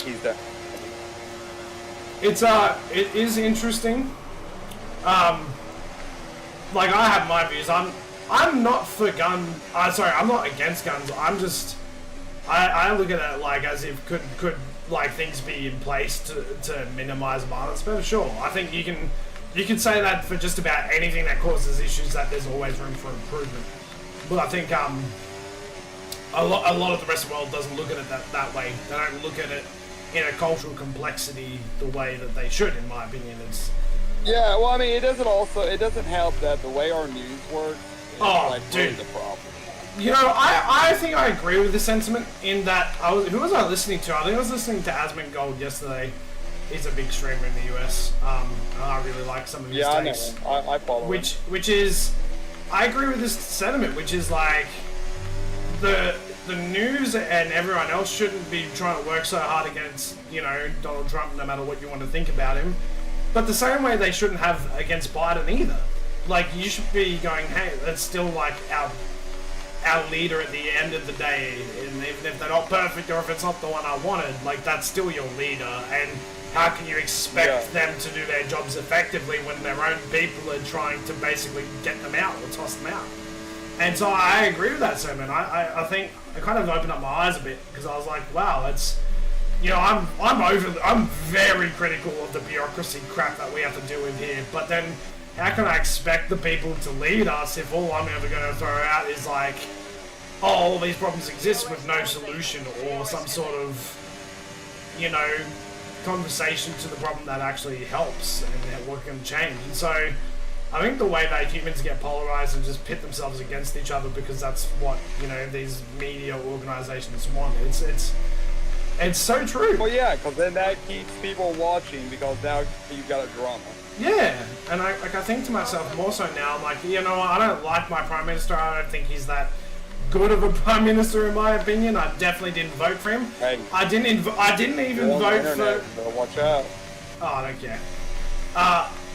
he's done. It is interesting. Like, I have my views. I'm not for I'm not against guns. I look at it like as if could like things be in place to minimize violence. But sure, I think you can say that for just about anything that causes issues, that there's always room for improvement. But I think a lot of the rest of the world doesn't look at it that way. They don't look at it in a cultural complexity the way that they should, in my opinion. Yeah, well, I mean, it doesn't help that the way our news works is really the problem. You know, I think I agree with the sentiment in that who was I listening to? I think I was listening to Asmongold yesterday. He's a big streamer in the US. I really like some of his takes. I follow him. Which is, I agree with this sentiment, which is like the news and everyone else shouldn't be trying to work so hard against, you know, Donald Trump, no matter what you want to think about him. But the same way they shouldn't have against Biden either. Like, you should be going, hey, that's still like our leader at the end of the day, and even if they're not perfect or if it's not the one I wanted, like, that's still your leader. And how can you expect them to do their jobs effectively when their own people are trying to basically get them out or toss them out? And so I agree with that sentiment. I think I kind of opened up my eyes a bit, because I was like, wow, that's, you know, I'm very critical of the bureaucracy crap that we have to deal with here. But then, how can I expect the people to lead us if all I'm ever going to throw out is like, oh, all these problems exist with no solution, or some sort of, you know, conversation to the problem that actually helps and what can change. And so I think the way that humans get polarized and just pit themselves against each other because that's what, you know, these media organizations want, it's so true. Well, yeah, because then that keeps people watching, because now you've got a drama. Yeah, and I think to myself more so now, I'm like, you know, I don't like my Prime Minister. I don't think he's that good of a Prime Minister, in my opinion. I definitely didn't vote for him. Hey, I didn't even vote for... But watch out. Oh, I don't care.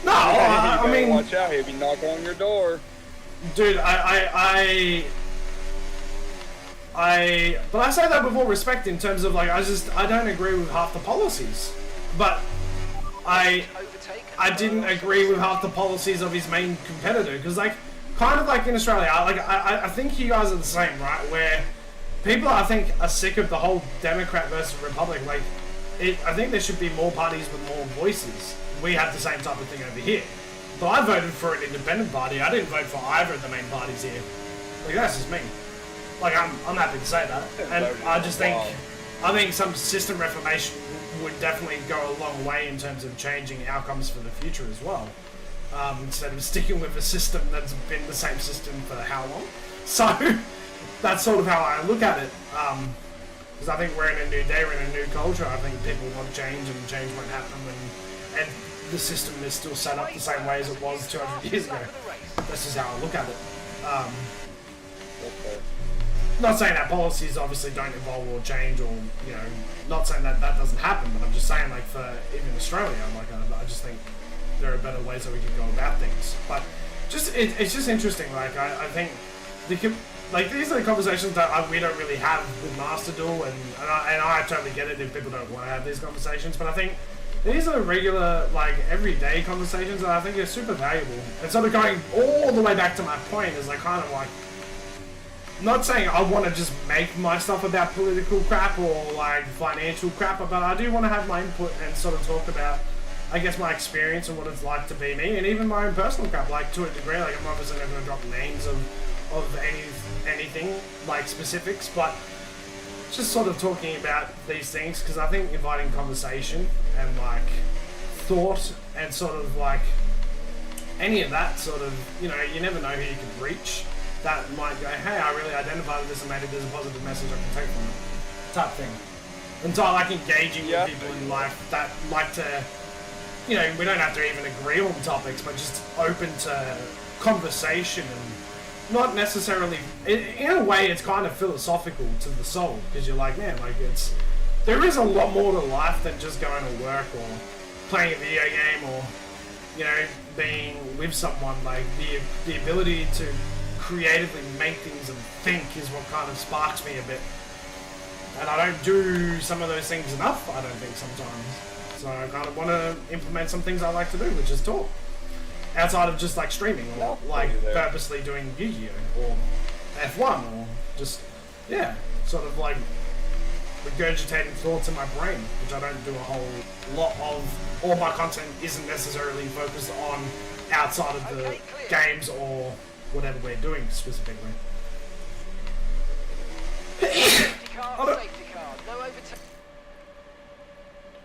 No, I mean... Watch out, he'll be knocking on your door. Dude, but I say that with all respect, in terms of, like, I don't agree with half the policies. But I didn't agree with half the policies of his main competitor, because, like, kind of like in Australia, I think you guys are the same, right? Where people, I think, are sick of the whole Democrat versus Republic. Like, I think there should be more parties with more voices. We have the same type of thing over here. But I voted for an independent party. I didn't vote for either of the main parties here. Like, that's just me. Like, I'm happy to say that. And I just think, some system reformation would definitely go a long way in terms of changing outcomes for the future as well. Instead of sticking with a system that's been the same system for how long. So, that's sort of how I look at it. Because I think we're in a new day, we're in a new culture. I think people want change, and change won't happen when the system is still set up the same way as it was 200 years ago. This is how I look at it. Not saying that policies obviously don't evolve or change, or, you know, not saying that that doesn't happen, but I'm just saying, like, for even Australia, like, I just think there are better ways that we could go about things. But just it's just interesting. Like, I think these are the conversations that we don't really have with Master Duel, and I totally get it if people don't want to have these conversations. But I think these are regular, like, everyday conversations that I think are super valuable. And sort of going all the way back to my point is, like, kind of like, not saying I want to just make my stuff about political crap or, like, financial crap, but I do want to have my input and sort of talk about, I guess, my experience and what it's like to be me, and even my own personal crap, like, to a degree. Like, I'm obviously never going to drop names of anything, like, specifics, but just sort of talking about these things, because I think inviting conversation and, like, thought and sort of, like, any of that sort of, you know, you never know who you can reach. That might go, hey, I really identify with this, and maybe there's a positive message I can take from it, type thing. And so I like engaging with people in life that like to, you know, we don't have to even agree on topics, but just open to conversation, and not necessarily, in a way, it's kind of philosophical to the soul, because you're like, man, like, there is a lot more to life than just going to work or playing a video game or, you know, being with someone. Like, the ability to creatively make things and think is what kind of sparks me a bit. And I don't do some of those things enough, I don't think, sometimes. So I kind of want to implement some things I like to do, which is talk. Outside of just, like, streaming, or, like, purposely doing Yu-Gi-Oh! Or F1, or just, yeah, sort of, like, regurgitating thoughts in my brain, which I don't do a whole lot of. All my content isn't necessarily focused on outside of the games or whatever we're doing specifically.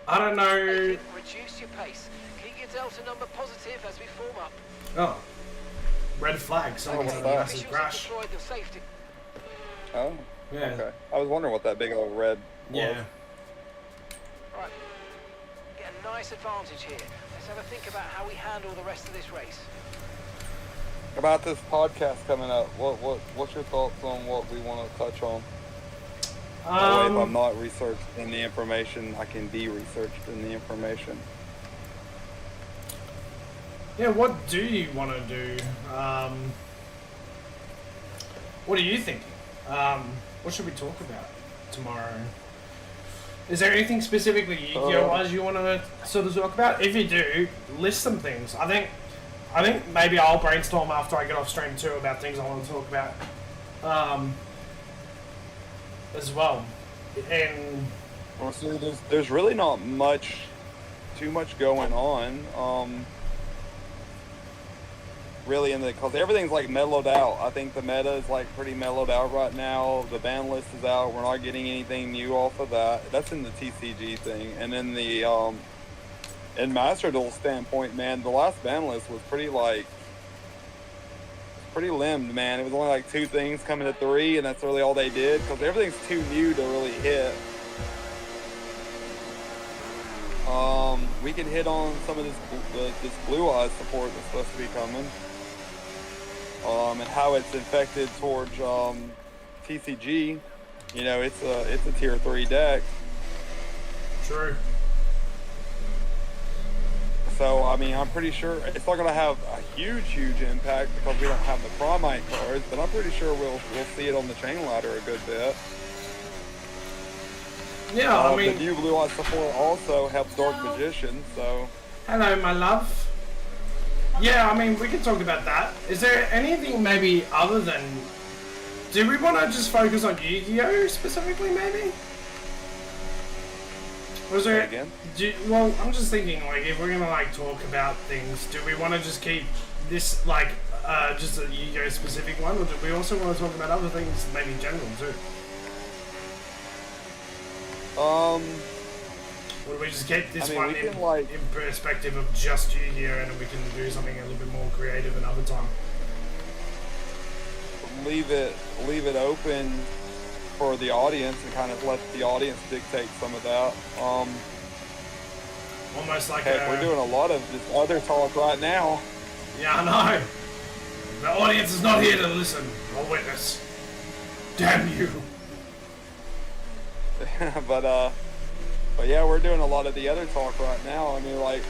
I don't know. Reduce your pace. Keep your delta number positive as we form up. Oh. Red flag. Someone's had a massive crash. Oh. Yeah. Okay. I was wondering what that big old red was. Yeah. Right. Get a nice advantage here. Let's have a think about how we handle the rest of this race. About this podcast coming up, what's your thoughts on what we want to touch on? That way, if I'm not researched in the information, I can be researched in the information. Yeah, what do you want to do? What are you thinking? What should we talk about tomorrow? Is there anything specifically Yu-Gi-Oh! Wise you want to sort of talk about? If you do, list some things. I think maybe I'll brainstorm after I get off stream too about things I want to talk about, as well. And honestly, there's really not too much going on. Really, because everything's like mellowed out. I think the meta is like pretty mellowed out right now. The ban list is out. We're not getting anything new off of that. That's in the TCG thing, and then the in Master Duel standpoint, man, the last ban list was pretty limbed, man. It was only like 2 things coming to 3, and that's really all they did, because everything's too new to really hit. We can hit on some of this Blue Eyes support that's supposed to be coming, and how it's infected towards TCG. You know, it's a tier 3 deck. True. So, I mean, I'm pretty sure it's not going to have a huge impact because we don't have the Promite cards, but I'm pretty sure we'll see it on the chain ladder a good bit. Yeah, I mean... The new Blue Eye support also helps Dark Magician, so... Hello, my love. Yeah, I mean, we can talk about that. Is there anything maybe other than... Do we want to just focus on Yu-Gi-Oh! Specifically, maybe? Was there again? Well, I'm just thinking, like, if we're gonna like talk about things, do we want to just keep this like just a Yu-Gi-Oh specific one, or do we also want to talk about other things, maybe general too? Or do we just keep this one in perspective of just Yu-Gi-Oh, and then we can do something a little bit more creative another time? Leave it open for the audience and kind of let the audience dictate some of that. Almost like we're doing a lot of this other talk right now. Yeah, I know. The audience is not here to listen or witness. Damn you. But yeah, we're doing a lot of the other talk right now. I mean, like,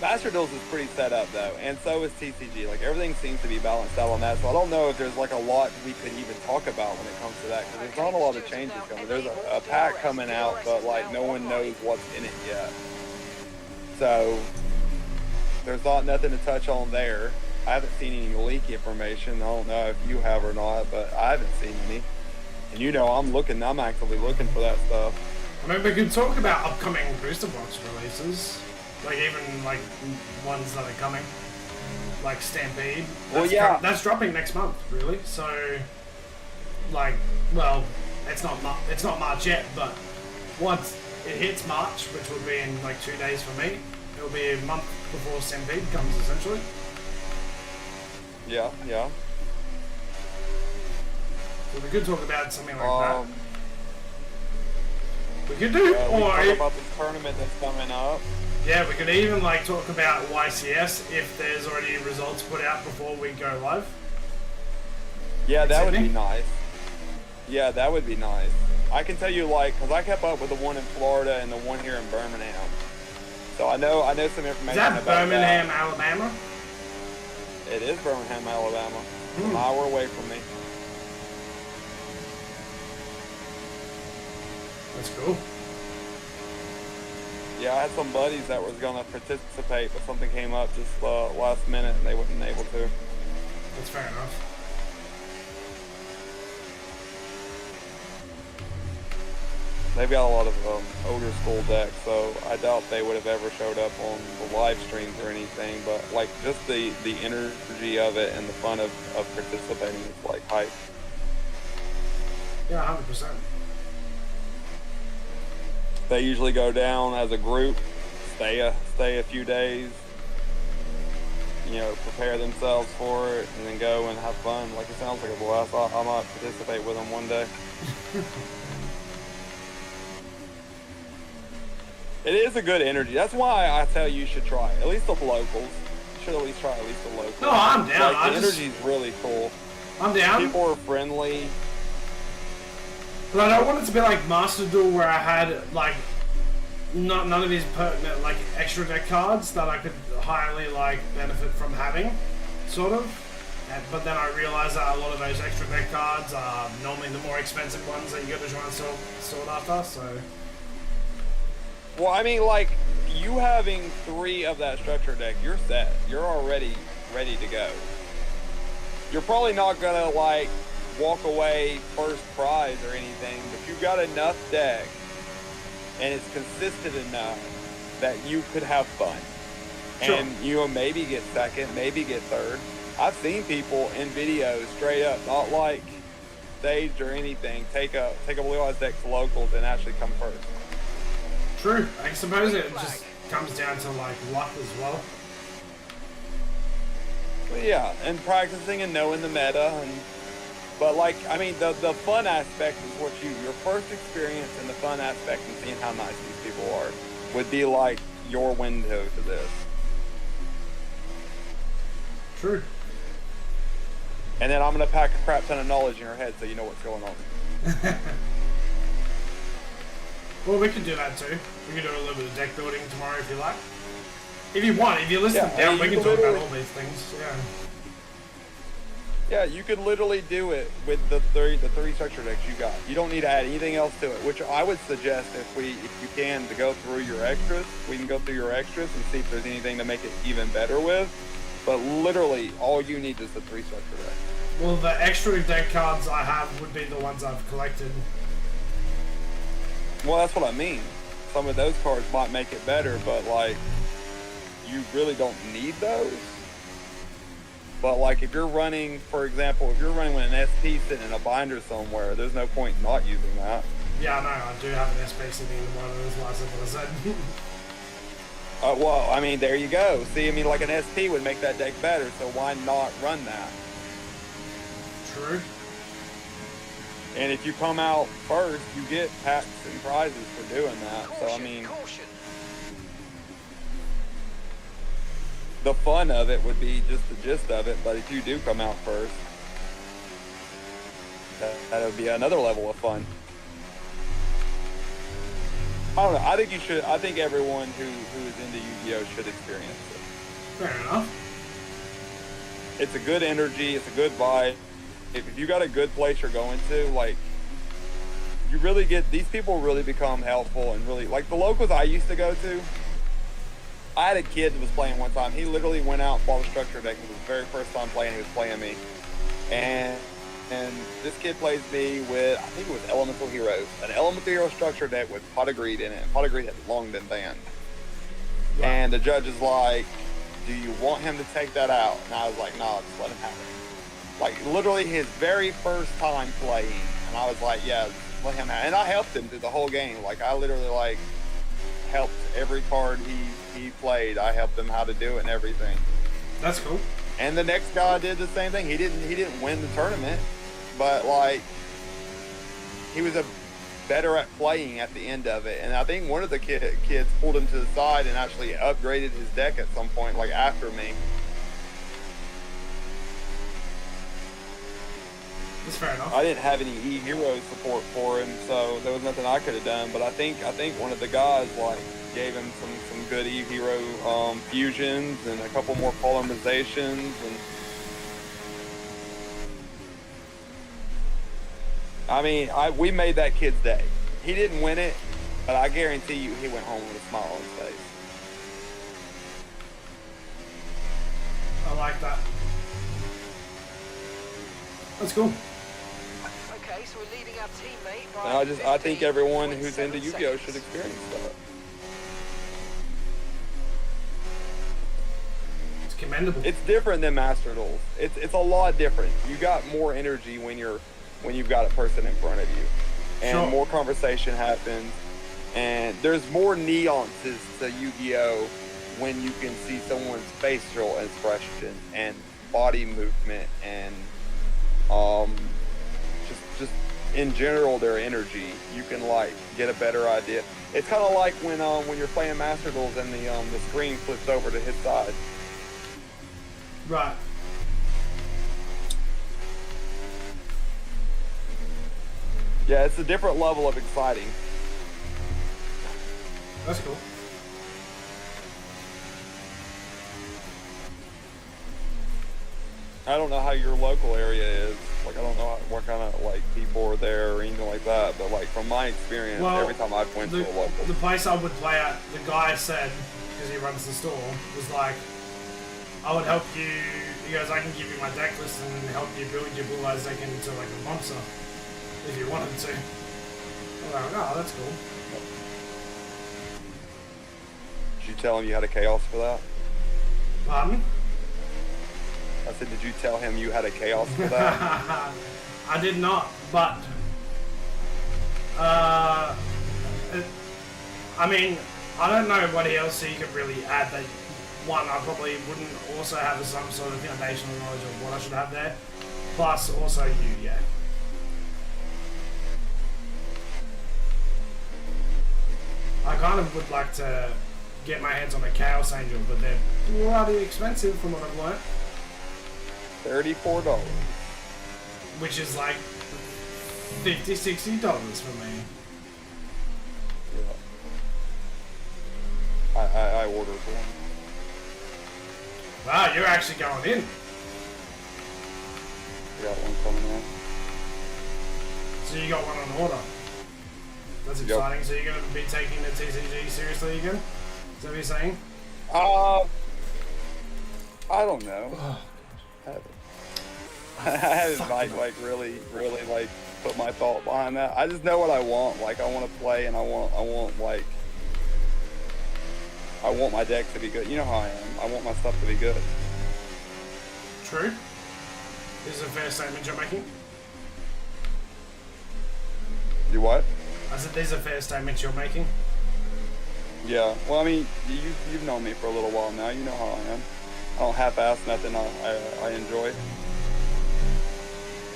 Master Duels is pretty set up though, and so is TCG. Like, everything seems to be balanced out on that. So I don't know if there's like a lot we could even talk about when it comes to that, because there's not a lot of changes coming. There's a pack coming out, but like no one knows what's in it yet. So there's nothing to touch on there. I haven't seen any leak information. I don't know if you have or not, but I haven't seen any. And you know, I'm actively looking for that stuff. I mean, we could talk about upcoming booster box releases, like even like ones that are coming, like Stampede. That's dropping next month, really. So, like, well, it's not March yet, but once it hits March, which will be in like 2 days for me, it'll be a month before Stampede comes, essentially. Yeah. So we could talk about something like that. We could do, or talk about this tournament that's coming up. Yeah, we could even like talk about YCS if there's already results put out before we go live. Yeah, that would be nice. Yeah, that would be nice. I can tell you, like, because I kept up with the one in Florida and the one here in Birmingham. So I know some information about that. Is that Birmingham, that. Alabama? It is Birmingham, Alabama. An hour away from me. That's cool. Yeah, I had some buddies that was going to participate, but something came up just last minute and they wasn't able to. That's fair enough. They've got a lot of older school decks, so I doubt they would have ever showed up on the live streams or anything, but like just the energy of it and the fun of participating is like hype. Yeah, 100%. They usually go down as a group, stay a few days, you know, prepare themselves for it, and then go and have fun. Like, it sounds like a blast. I might participate with them one day. It is a good energy. That's why I tell you should try it. At least the locals. You should at least try at least the locals. No, I'm down. Like, the energy's really cool. I'm down. People are friendly. But I don't want it to be like Master Duel where I had like none of these pertinent like extra deck cards that I could highly like benefit from having, sort of. But then I realized that a lot of those extra deck cards are normally the more expensive ones that you got to try and sort after. So. Well, I mean, like, you having 3 of that structure deck, you're set. You're already ready to go. You're probably not gonna like walk away first prize or anything, but you've got enough deck and it's consistent enough that you could have fun. Sure. And you know, maybe get second, maybe get third. I've seen people in videos straight up, not like staged or anything, take a Blue Eyes deck to locals and actually come first. True. I suppose it just comes down to like luck as well. Well, yeah, and practicing and knowing the meta, but like, I mean, the fun aspect is what your first experience and the fun aspect and seeing how nice these people are would be like your window to this. True. And then I'm gonna pack a crap ton of knowledge in your head so you know what's going on. Well, we can do that too. We can do a little bit of deck building tomorrow if you like. If you want, if you listen down, we can talk about all these things. Yeah. Yeah, you could literally do it with the three structure decks you got. You don't need to add anything else to it, which I would suggest if you can, to go through your extras. We can go through your extras and see if there's anything to make it even better with. But literally, all you need is the 3 structure deck. Well, the extra deck cards I have would be the ones I've collected. Well, that's what I mean. Some of those cards might make it better, but like, you really don't need those. But like, if you're running, for example, if you're running with an SP sitting in a binder somewhere, there's no point not using that. Yeah, I know. I do have an SP sitting in one of those. Why I said. Well, I mean, there you go. See, I mean, like an SP would make that deck better, so why not run that? True. And if you come out first, you get packs and prizes for doing that. Caution, So I mean, caution. the fun of it would be just the gist of it. But if you do come out first, that would be another level of fun. I don't know. I think you should. I think everyone who is into Yu-Gi-Oh should experience it. Fair enough. It's a good energy. It's a good vibe. If you got a good place you're going to, like, you really get, these people really become helpful and really, like the locals I used to go to, I had a kid that was playing one time. He literally went out and bought a structure deck. It was his very first time playing. He was playing me. And this kid plays me with, I think it was Elemental Heroes. An Elemental Hero structure deck with Pot of Greed in it. Pot of Greed had long been banned. Wow. And the judge is like, do you want him to take that out? And I was like, no, just let him have it. Like, literally his very first time playing. And I was like, yeah, let him have it. And I helped him through the whole game. Like, I literally, like, helped every card he played. I helped him how to do it and everything. That's cool. And the next guy did the same thing. He didn't win the tournament, but, like, he was better at playing at the end of it. And I think one of the kids pulled him to the side and actually upgraded his deck at some point, like, after me. That's fair enough. I didn't have any E-Hero support for him, so there was nothing I could have done. But I think one of the guys, like, gave him some good E-Hero fusions and a couple more polymerizations. And I mean, we made that kid's day. He didn't win it, but I guarantee you he went home with a smile on his face. I like that. That's cool. Okay, so we're leading our teammate by I think everyone who's into Yu-Gi-Oh should experience that. It's commendable. It's different than Master Duels. It's a lot different. You got more energy when you've got a person in front of you, and sure. More conversation happens, and there's more nuances to Yu-Gi-Oh when you can see someone's facial expression and body movement and just in general their energy. You can like get a better idea. It's kind of like when you're playing Master Duels and the screen flips over to his side. Right. Yeah, it's a different level of exciting. That's cool. I don't know how your local area is. Like, I don't know what kind of like people are there or anything like that. But like from my experience, every time I've went to a local, the place I would play at, the guy said, because he runs the store, was like, I would help you. He goes, I can give you my deck list and help you build your Blue Eyes deck into like a monster if you wanted to. I'm like, oh, that's cool. Did you tell him you had a chaos for that? Pardon? I said, did you tell him you had a chaos for that? I did not, but I mean, I don't know what else he could really add. That one, I probably wouldn't also have some sort of foundational knowledge of what I should have there. Plus, also you, yeah. I kind of would like to get my hands on a Chaos Angel, but they're bloody expensive from what I've learned. $34. Which is like $50, $60 for me. Yeah. I ordered one. Wow, you're actually going in. I got one coming in. So you got one on order. That's exciting. Yep. So you're going to be taking the TCG seriously again? Is that what you're saying? I don't know. I haven't like really like put my thought behind that. I just know what I want. Like, I want to play, and I want my deck to be good. You know how I am. I want my stuff to be good. True. This is a fair statement you're making. You what? I said these are fair statements you're making. Yeah. Well, I mean, you've known me for a little while now. You know how I am. I don't half-ass nothing I enjoy.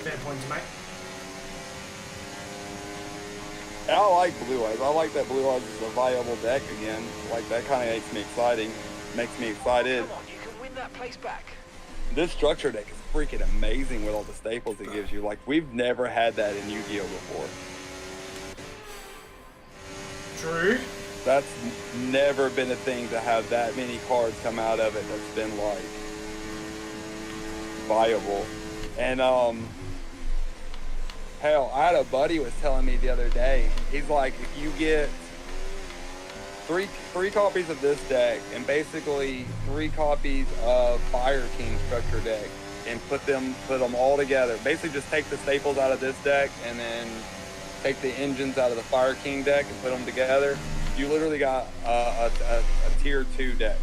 Fair point to make. And I like Blue Eyes. I like that Blue Eyes is a viable deck again. Like, that kind of makes me excited. Come on, you can win that place back. This structure deck is freaking amazing with all the staples it gives you. Like, we've never had that in Yu-Gi-Oh before. True. That's never been a thing to have that many cards come out of it that's been, like, viable. And, hell, I had a buddy was telling me the other day, he's like, if you get three copies of this deck and basically 3 copies of Fire King structure deck and put them all together, basically just take the staples out of this deck and then take the engines out of the Fire King deck and put them together, you literally got a tier 2 deck.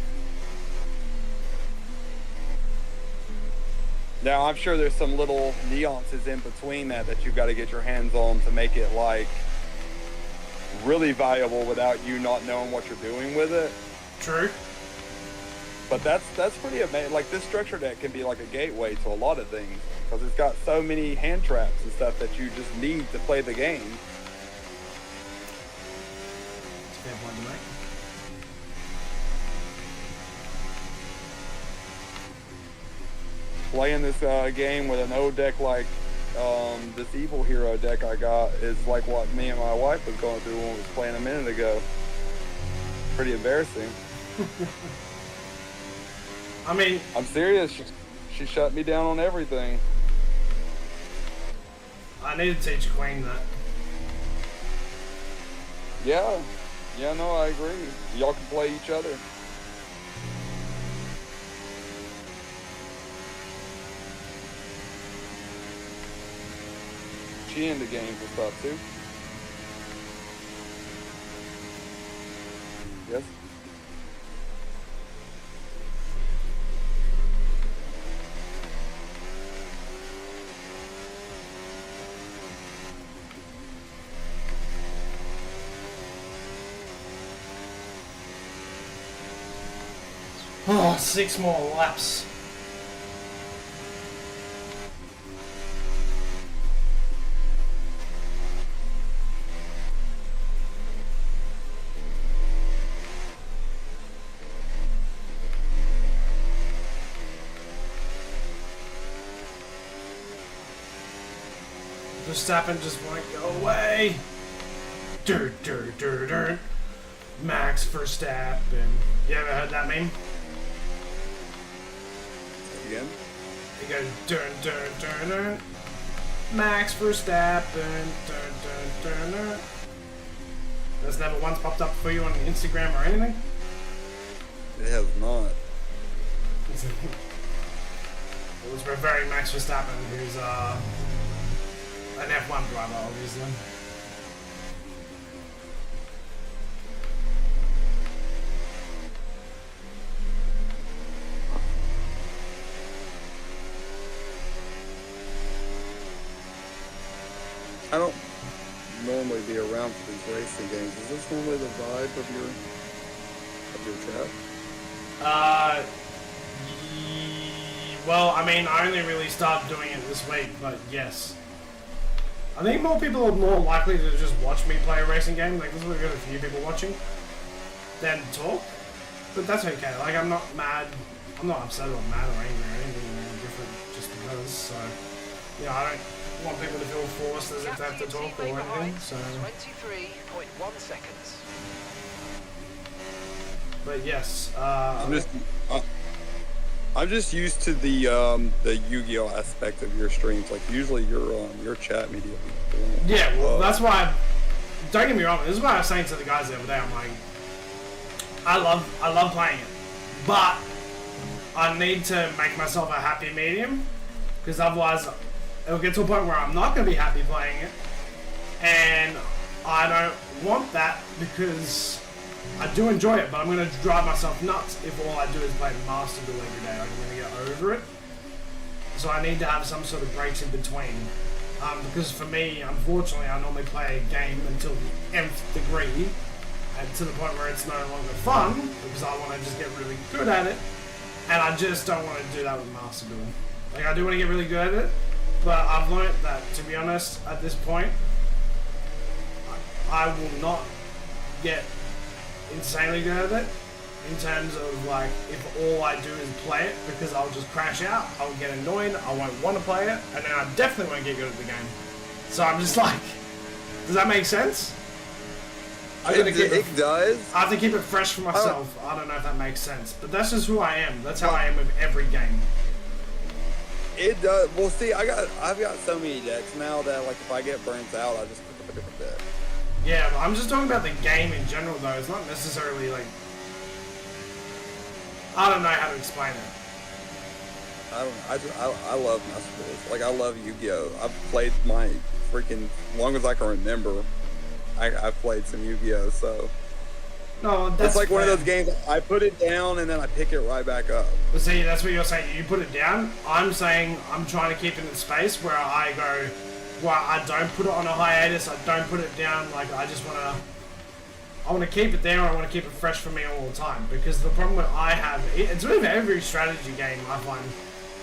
Now, I'm sure there's some little nuances in between that you've got to get your hands on to make it, like, really viable without you not knowing what you're doing with it. True. But that's pretty amazing. Like, this structure deck can be like a gateway to a lot of things because it's got so many hand traps and stuff that you just need to play the game. That's a fair point to make. Playing this game with an old deck like this Evil Hero deck I got is like what me and my wife was going through when we was playing a minute ago. Pretty embarrassing. I mean, I'm serious. She shut me down on everything. I need to teach Queen that. Yeah, no, I agree. Y'all can play each other. She into games and stuff too. Yes. Oh, 6 more laps. Verstappen just won't go away. Max Verstappen. You ever heard that meme? Again? It goes dun. Max Verstappen. Dun. That's never once popped up for you on Instagram or anything? It has not. It was very Max Verstappen, who's an F1 driver, obviously. I don't normally be around for these racing games. Is this normally the vibe of your chat? Well, I mean, I only really started doing it this week, but yes. I think more people are more likely to just watch me play a racing game. Like, this is what we've got a few people watching than talk. But that's okay. Like, I'm not mad. I'm not upset or mad or angry or anything different just because. So, you know, I don't want people to feel forced as if they have to talk or anything. So, 23.1 seconds. but yes, I'm just used to the Yu-Gi-Oh aspect of your streams. Like, usually your chat media. yeah. Well, that's why. Don't get me wrong. This is what I was saying to the guys the other day. I'm like, I love playing it, but I need to make myself a happy medium, because otherwise, it'll get to a point where I'm not going to be happy playing it, and I don't want that because I do enjoy it, but I'm going to drive myself nuts if all I do is play Master Duel every day. Like, I'm going to get over it. So I need to have some sort of breaks in between. Because for me, unfortunately, I normally play a game until the nth degree, and to the point where it's no longer fun, because I want to just get really good at it, and I just don't want to do that with Master Duel. Like, I do want to get really good at it, but I've learned that, to be honest, at this point, I will not get insanely good at it, in terms of, like, if all I do is play it, because I'll just crash out, I'll get annoyed, I won't want to play it, and then I definitely won't get good at the game. So I'm just like, does that make sense? It does. I have to keep it fresh for myself. I don't know if that makes sense, but that's just who I am. That's how I am with every game. It does. Well, see, I've got so many decks now that, like, if I get burnt out, I just pick up a different deck. Yeah, but I'm just talking about the game in general, though. It's not necessarily, like, I don't know how to explain it. I love Master Duels. Like, I love Yu-Gi-Oh! I've played my freaking, long as I can remember, I've played some Yu-Gi-Oh! So. No, that's it's like one of those games, I put it down and then I pick it right back up. But see, that's what you're saying. You put it down. I'm saying I'm trying to keep it in space where I go, well, I don't put it on a hiatus. I don't put it down. Like, I just want to. I want to keep it there. I want to keep it fresh for me all the time, because the problem that I have, it's with every strategy game I find,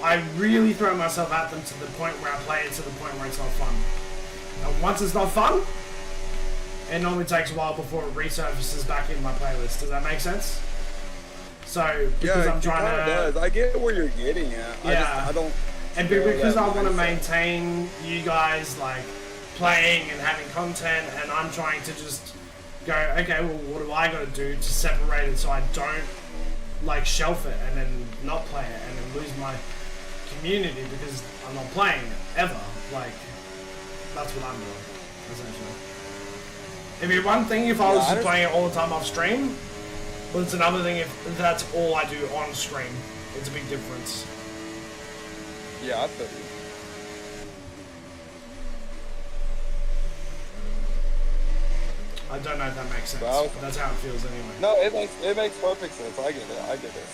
I really throw myself at them to the point where I play it to the point where it's not fun. And once it's not fun, it normally takes a while before it resurfaces back in my playlist. Does that make sense? So, because I'm trying to... does. I get where you're getting at. Yeah. I don't... And because I want to maintain you guys, like, playing and having content, and I'm trying to just go, okay, well, what do I got to do to separate it so I don't, like, shelf it and then not play it and then lose my community because I'm not playing it, ever. Like, that's what I'm doing, essentially. It'd be one thing if I was just playing it all the time off stream, but it's another thing if that's all I do on stream. It's a big difference. Yeah, I feel you. I don't know if that makes sense, but that's how it feels anyway. No, it makes perfect sense. I get it. I get it.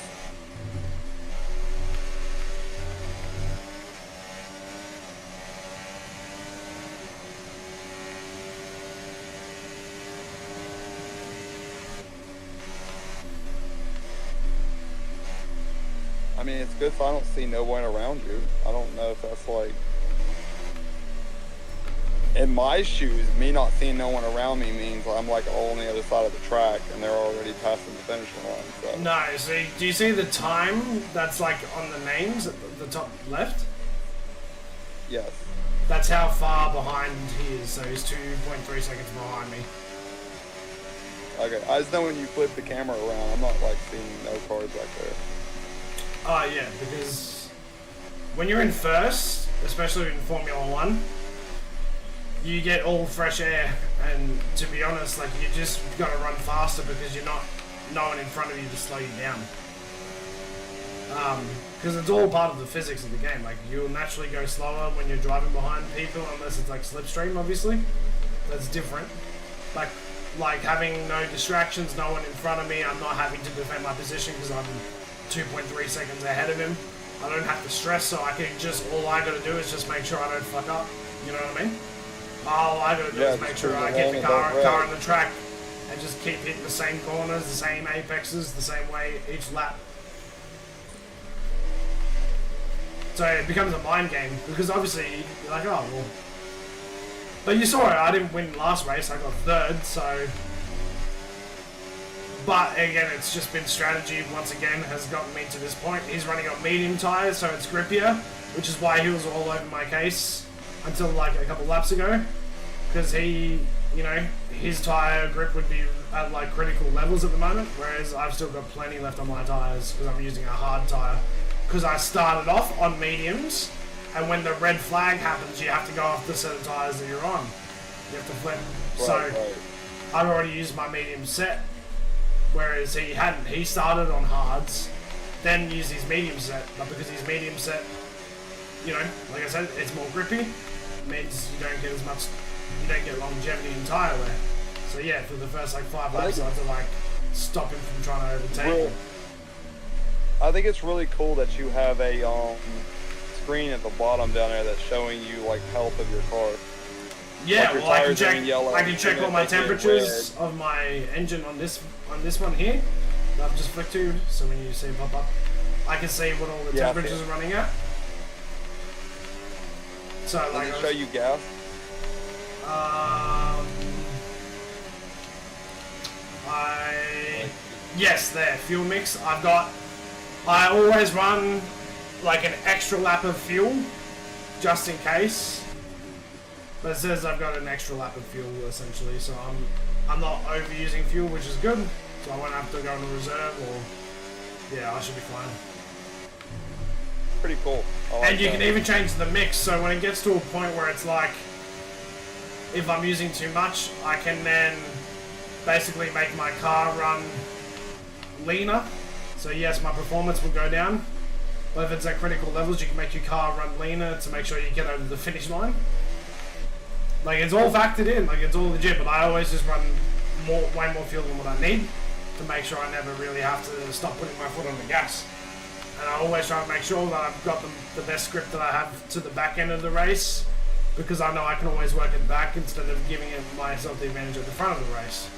I mean, it's good if I don't see no one around you. I don't know if that's like... In my shoes, me not seeing no one around me means I'm like all on the other side of the track and they're already passing the finish line. So. No, so do you see the time that's like on the names at the top left? Yes. That's how far behind he is, so he's 2.3 seconds behind me. Okay, I just know when you flip the camera around, I'm not like seeing no cars back there. Oh yeah, because when you're in first, especially in Formula 1, you get all fresh air, and to be honest, like, you just gotta run faster because you're not no one in front of you to slow you down. Because it's all part of the physics of the game. Like, you'll naturally go slower when you're driving behind people, unless it's like slipstream, obviously. That's different. Like having no distractions, no one in front of me, I'm not having to defend my position because I'm 2.3 seconds ahead of him. I don't have to stress, so I can just, all I gotta do is just make sure I don't fuck up. You know what I mean? All I gotta do is make sure I get the car on the track and just keep hitting the same corners, the same apexes, the same way each lap. So it becomes a mind game, because obviously you're like, oh well. But you saw it, I didn't win last race, I got third, so. But again, it's just been strategy, once again, has gotten me to this point. He's running on medium tyres, so it's grippier, which is why he was all over my case until like a couple laps ago. Because he, you know, his tyre grip would be at like critical levels at the moment, whereas I've still got plenty left on my tyres because I'm using a hard tyre. Because I started off on mediums, and when the red flag happens, you have to go off the set of tyres that you're on. You have to flip. Right. I've already used my medium set, whereas he hadn't. He started on hards, then used his medium set, but because his medium set you know, like I said, it's more grippy. It means you don't get as much, you don't get longevity in tyre wear. So yeah, for the first like 5 laps, I had to like stop him from trying to overtake him. I think it's really cool that you have a screen at the bottom down there that's showing you like health of your car. Yeah, like well, I can check all my temperatures of my engine on this one here. That I've just flicked to, so when you see it pop up, I can see what all the temperatures are running at. So like, does it show you gas? Yes, there, fuel mix. I always run like an extra lap of fuel, just in case. But it says I've got an extra lap of fuel essentially, so I'm not overusing fuel, which is good. So I won't have to go into reserve, or yeah, I should be fine. Pretty cool. And you can even change the mix, so when it gets to a point where it's like, if I'm using too much, I can then basically make my car run leaner. So yes, my performance will go down, but if it's at critical levels, you can make your car run leaner to make sure you get over the finish line. Like, it's all factored in, like it's all legit, but I always just run way more fuel than what I need to make sure I never really have to stop putting my foot on the gas. And I always try to make sure that I've got the best grip that I have to the back end of the race, because I know I can always work it back instead of giving myself the advantage at the front of the race.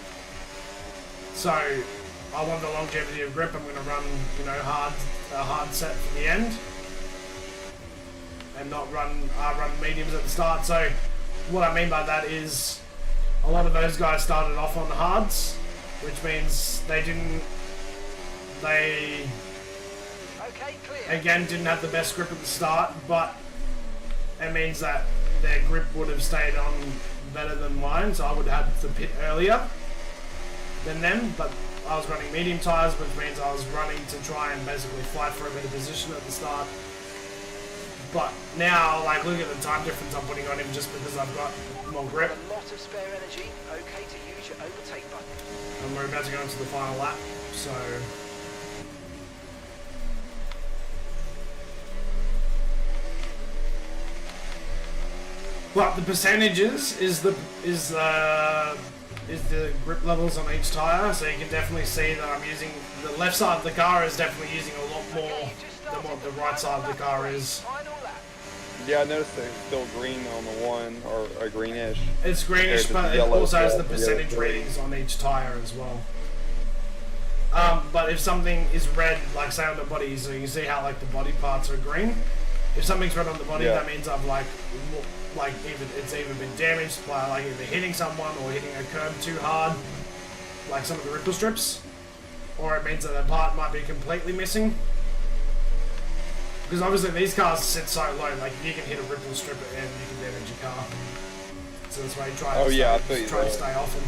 So I want the longevity of grip. I'm going to run, you know, a hard set for the end, and not run mediums at the start. So what I mean by that is a lot of those guys started off on the hards, which means they didn't have the best grip at the start, but it means that their grip would have stayed on better than mine, so I would have had to pit earlier than them. But I was running medium tyres, which means I was running to try and basically fight for a better position at the start. But now, like, look at the time difference I'm putting on him just because I've got more grip. A lot of spare energy. Okay to use your overtake button. And we're about to go into the final lap, so but the percentages is the grip levels on each tyre, so you can definitely see that I'm using the left side of the car is definitely using a lot more than what the right side of the car is. Yeah, I noticed it's still green on the one, or greenish. It's greenish, but it also has the percentage readings on each tyre as well. But if something is red, like say on the body, so you can see how like the body parts are green. If something's red on the body, that means I've it's either been damaged by like either hitting someone or hitting a curb too hard, like some of the ripple strips, or it means that the part might be completely missing. Because obviously these cars sit so low, like you can hit a ripple strip and you can damage your car. So that's why you try to stay off them.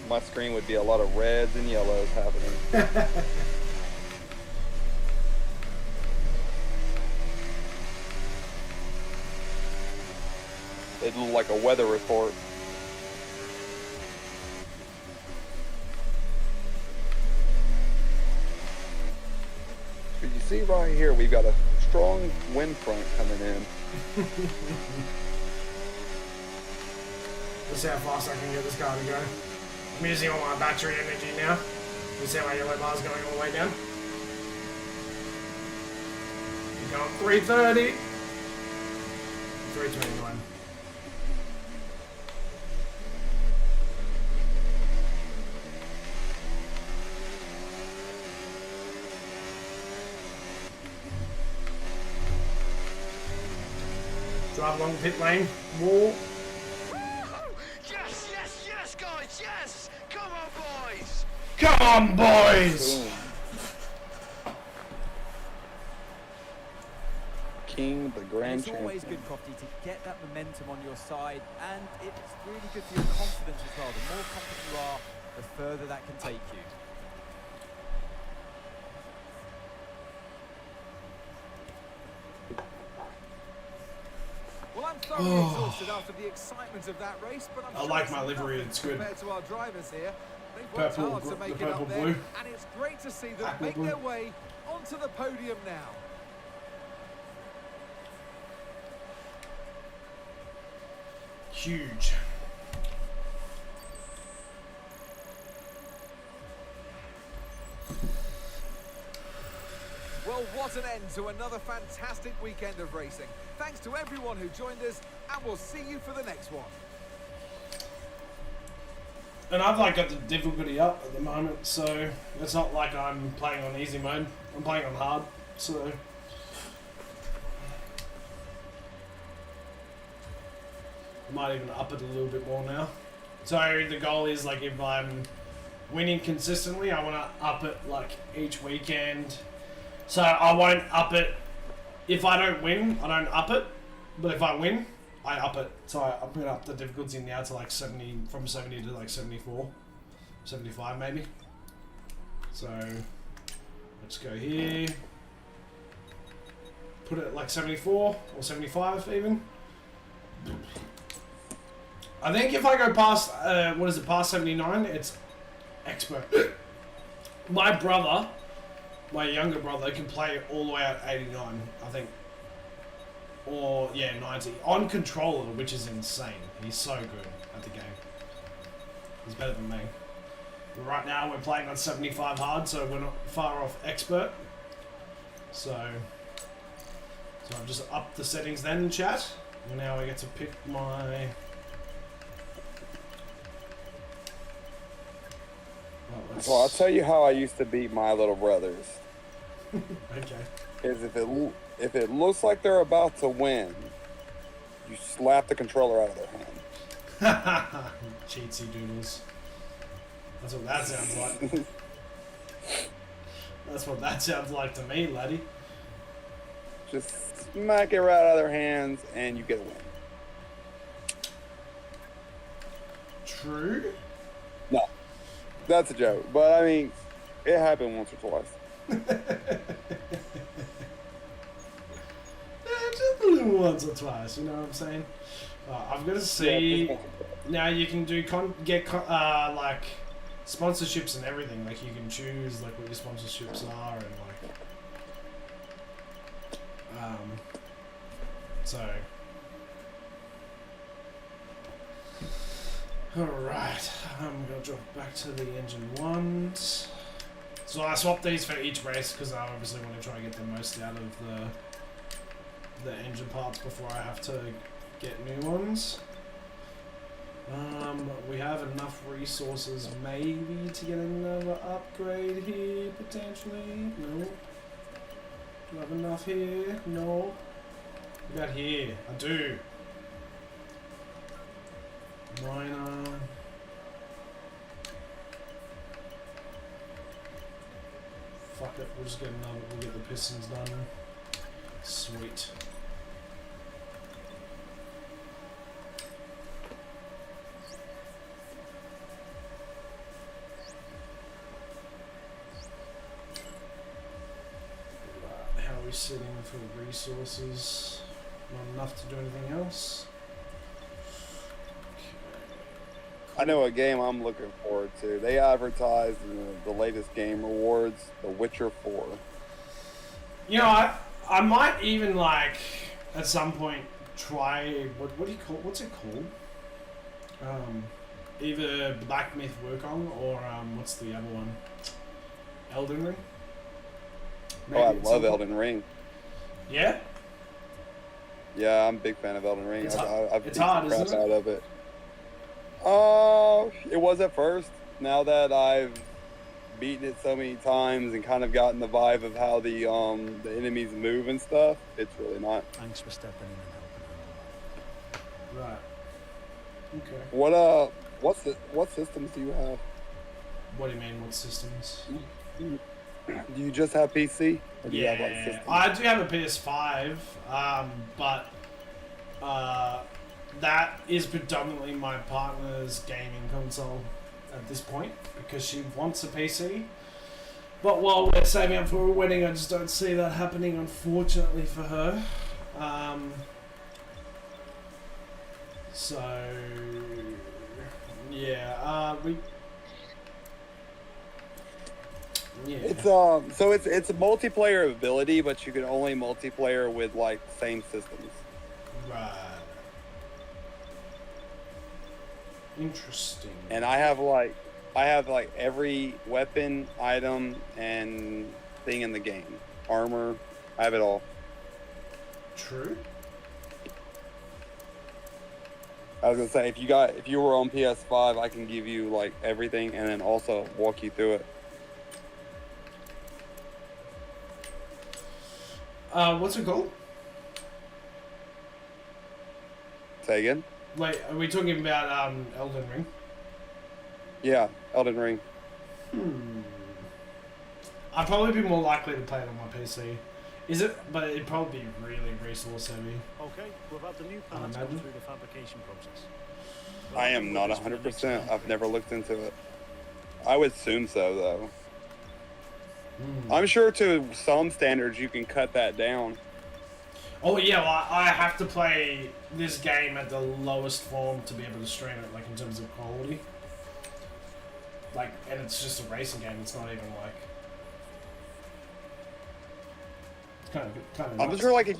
My screen would be a lot of reds and yellows happening. It'd look like a weather report. You see right here, we've got a strong wind front coming in. Let's see how fast I can get this car to go. I'm using all my battery energy now. You see how my yellow bar's going all the way down? We're going 330. 329. Drive along the pit lane, wall. Yes, yes, yes, guys, yes! Come on, boys! Come on, boys! Boom. King, the grand champion. It's always good, Crofty, to get that momentum on your side, and it's really good for your confidence as well. The more confident you are, the further that can take you. Well, I'm thoroughly exhausted after the excitement of that race, but I'm I like my livery, it's good. Compared to our drivers here, they've worked Purple, hard to make the it purple up there, blue. and it's great to see them Aqua make blue. their way onto the podium now. huge. Well, what an end to another fantastic weekend of racing. Thanks to everyone who joined us, and we'll see you for the next one. And I've like got the difficulty up at the moment, so it's not like I'm playing on easy mode. I'm playing on hard, so I might even up it a little bit more now. So the goal is like if I'm winning consistently, I want to up it like each weekend. So I won't up it if I don't win. I don't up it, but if I win, I up it. So I'm going to up the difficulty now to like 70, from 70 to like 74, 75 maybe. So let's go here. Put it at like 74 or 75 even. I think if I go past, what is it, past 79, it's expert. My brother, my younger brother, can play all the way at 89, I think. Or, yeah, 90. On controller, which is insane. He's so good at the game. He's better than me. But right now, we're playing on 75 hard, so we're not far off expert. So I've just upped the settings then in chat. And now I get to pick my... Well, I'll tell you how I used to beat my little brothers. Okay. Is if it looks like they're about to win, you slap the controller out of their hand. Cheatsy doodles. That's what that sounds like. That's what that sounds like to me, laddie. Just smack it right out of their hands, and you get a win. True. No, that's a joke. But I mean, it happened once or twice. Just a little once or twice, you know what I'm saying? I've got to see. Now you can do like sponsorships and everything. Like you can choose like what your sponsorships are and like so. Alright, I'm gonna drop back to the engine ones. So I swapped these for each race because I obviously want to try and get the most out of the engine parts before I have to get new ones. We have enough resources maybe to get another upgrade here potentially. No. Do I have enough here? No. What about here? I do. Minor. Fuck it, we'll just get another, we'll get the pistons done. Sweet. Right, how are we sitting for resources? Not enough to do anything else. I know a game I'm looking forward to. They advertised the latest game rewards, The Witcher 4. You know, I might even like at some point try what do you call, what's it called? Either Black Myth Wukong or what's the other one? Elden Ring. Maybe I love Elden Ring. Yeah. Yeah, I'm a big fan of Elden Ring. I've beat the hard, crap isn't it? out of it. It was at first. Now that I've beaten it so many times and kind of gotten the vibe of how the enemies move and stuff, it's really not. Thanks for stepping in and helping. Right. Okay. What systems do you have? What do you mean? What systems? Do you just have PC? Or do you have like systems? I do have a PS5, but that is predominantly my partner's gaming console at this point because she wants a PC. But while we're saving up for a wedding, I just don't see that happening, unfortunately for her. So yeah, It's so it's a multiplayer ability, but you can only multiplayer with like same systems. Right. Interesting. And I have like every weapon, item, and thing in the game. Armor, I have it all. True. I was gonna say if you were on PS5, I can give you like everything and then also walk you through it. What's it called? Say again? Wait, are we talking about Elden Ring? Yeah, Elden Ring. I'd probably be more likely to play it on my PC. Is it? But it'd probably be really resource heavy. Okay, we've had the new parts go through the fabrication process. I am not 100%. I've never looked into it. I would assume so, though. I'm sure to some standards you can cut that down. Oh yeah, well, I have to play this game at the lowest form to be able to stream it, like in terms of quality. Like, and it's just a racing game. It's not even like. It's kind of. I'm sure, like if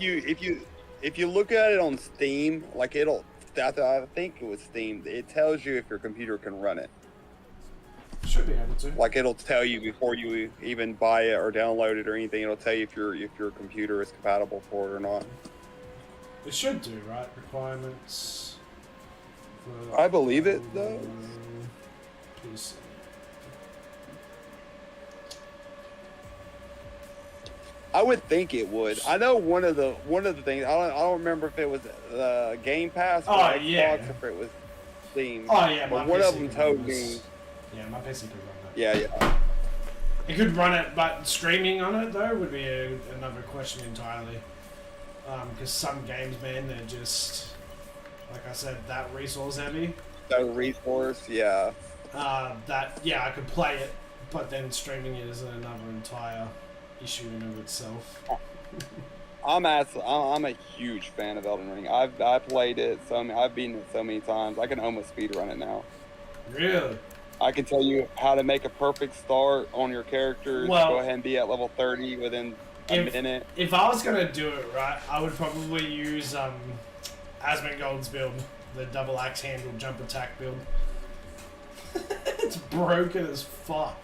you look at it on Steam, like I think it was Steam. It tells you if your computer can run it. Should be able to. Like it'll tell you before you even buy it or download it or anything. It'll tell you if your computer is compatible for it or not. It should do, right? Requirements. I believe it though. PC. I would think it would. I know one of the things. I don't remember if it was Game Pass or Xbox or if it was Steam. Oh yeah, but one of them told me. Yeah, my PC could run that. Yeah. It could run it, but streaming on it though would be another question entirely. Because some games, man, they're just, like I said, that resource heavy. So resource, yeah. I could play it, but then streaming it is another entire issue in of itself. I'm a huge fan of Elden Ring. I played it I've beaten it so many times. I can almost speedrun it now. Really? I can tell you how to make a perfect start on your characters. Well, go ahead and be at level 30 within a minute. If I was gonna do it right, I would probably use Asmongold's build, the double axe handle jump attack build. It's broken as fuck.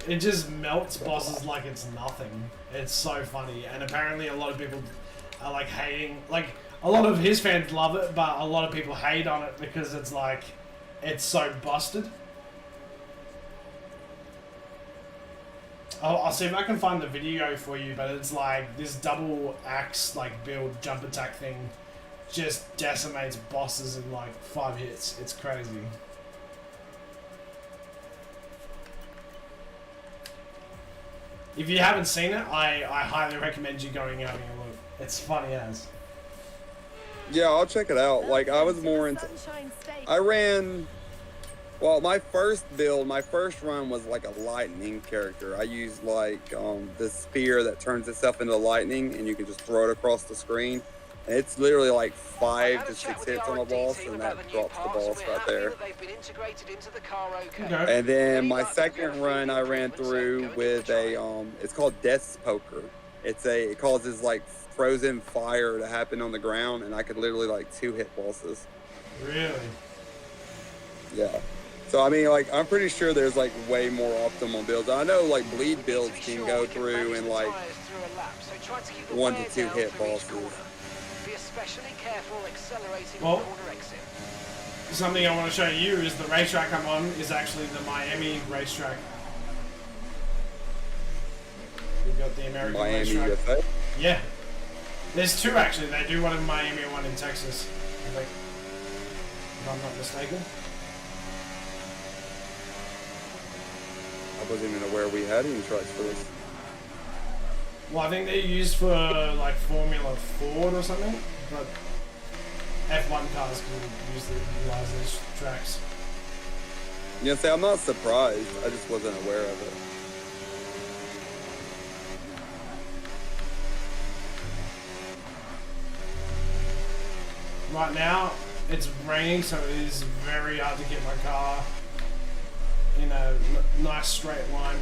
It just melts bosses like it's nothing. It's so funny, and apparently a lot of people are like hating. Like a lot of his fans love it, but a lot of people hate on it because it's like it's so busted. I'll see if I can find the video for you, but it's like this double axe like build jump attack thing just decimates bosses in like 5 hits. It's crazy. If you haven't seen it, I highly recommend you going out and having a look. It's funny as. Yeah, I'll check it out. Like I was more into. I ran. Well, my first run was like a lightning character. I used like this spear that turns itself into lightning, and you can just throw it across the screen. And it's literally like 5 to 6 hits on a boss, and that drops the boss right there. Okay. And then my second run, I ran through with a it's called Death's Poker. It causes like frozen fire to happen on the ground, and I could literally like 2-hit bosses. Really? Yeah. So I mean, like I'm pretty sure there's like way more optimal builds. I know like bleed builds can go through and like 1 to 2 hit bosses. Be especially careful accelerating Well, corner exit. something I want to show you is the racetrack I'm on is actually the Miami racetrack. We've got the American Miami, racetrack. USA? Yeah. There's 2 actually. They do one in Miami and one in Texas. If I'm not mistaken. I wasn't even aware we had any tracks for this. Well, I think they're used for like Formula Ford or something, but F1 cars can utilize these tracks. You know, say I'm not surprised. I just wasn't aware of it. Right now, it's raining, so it is very hard to get my car in a nice straight line.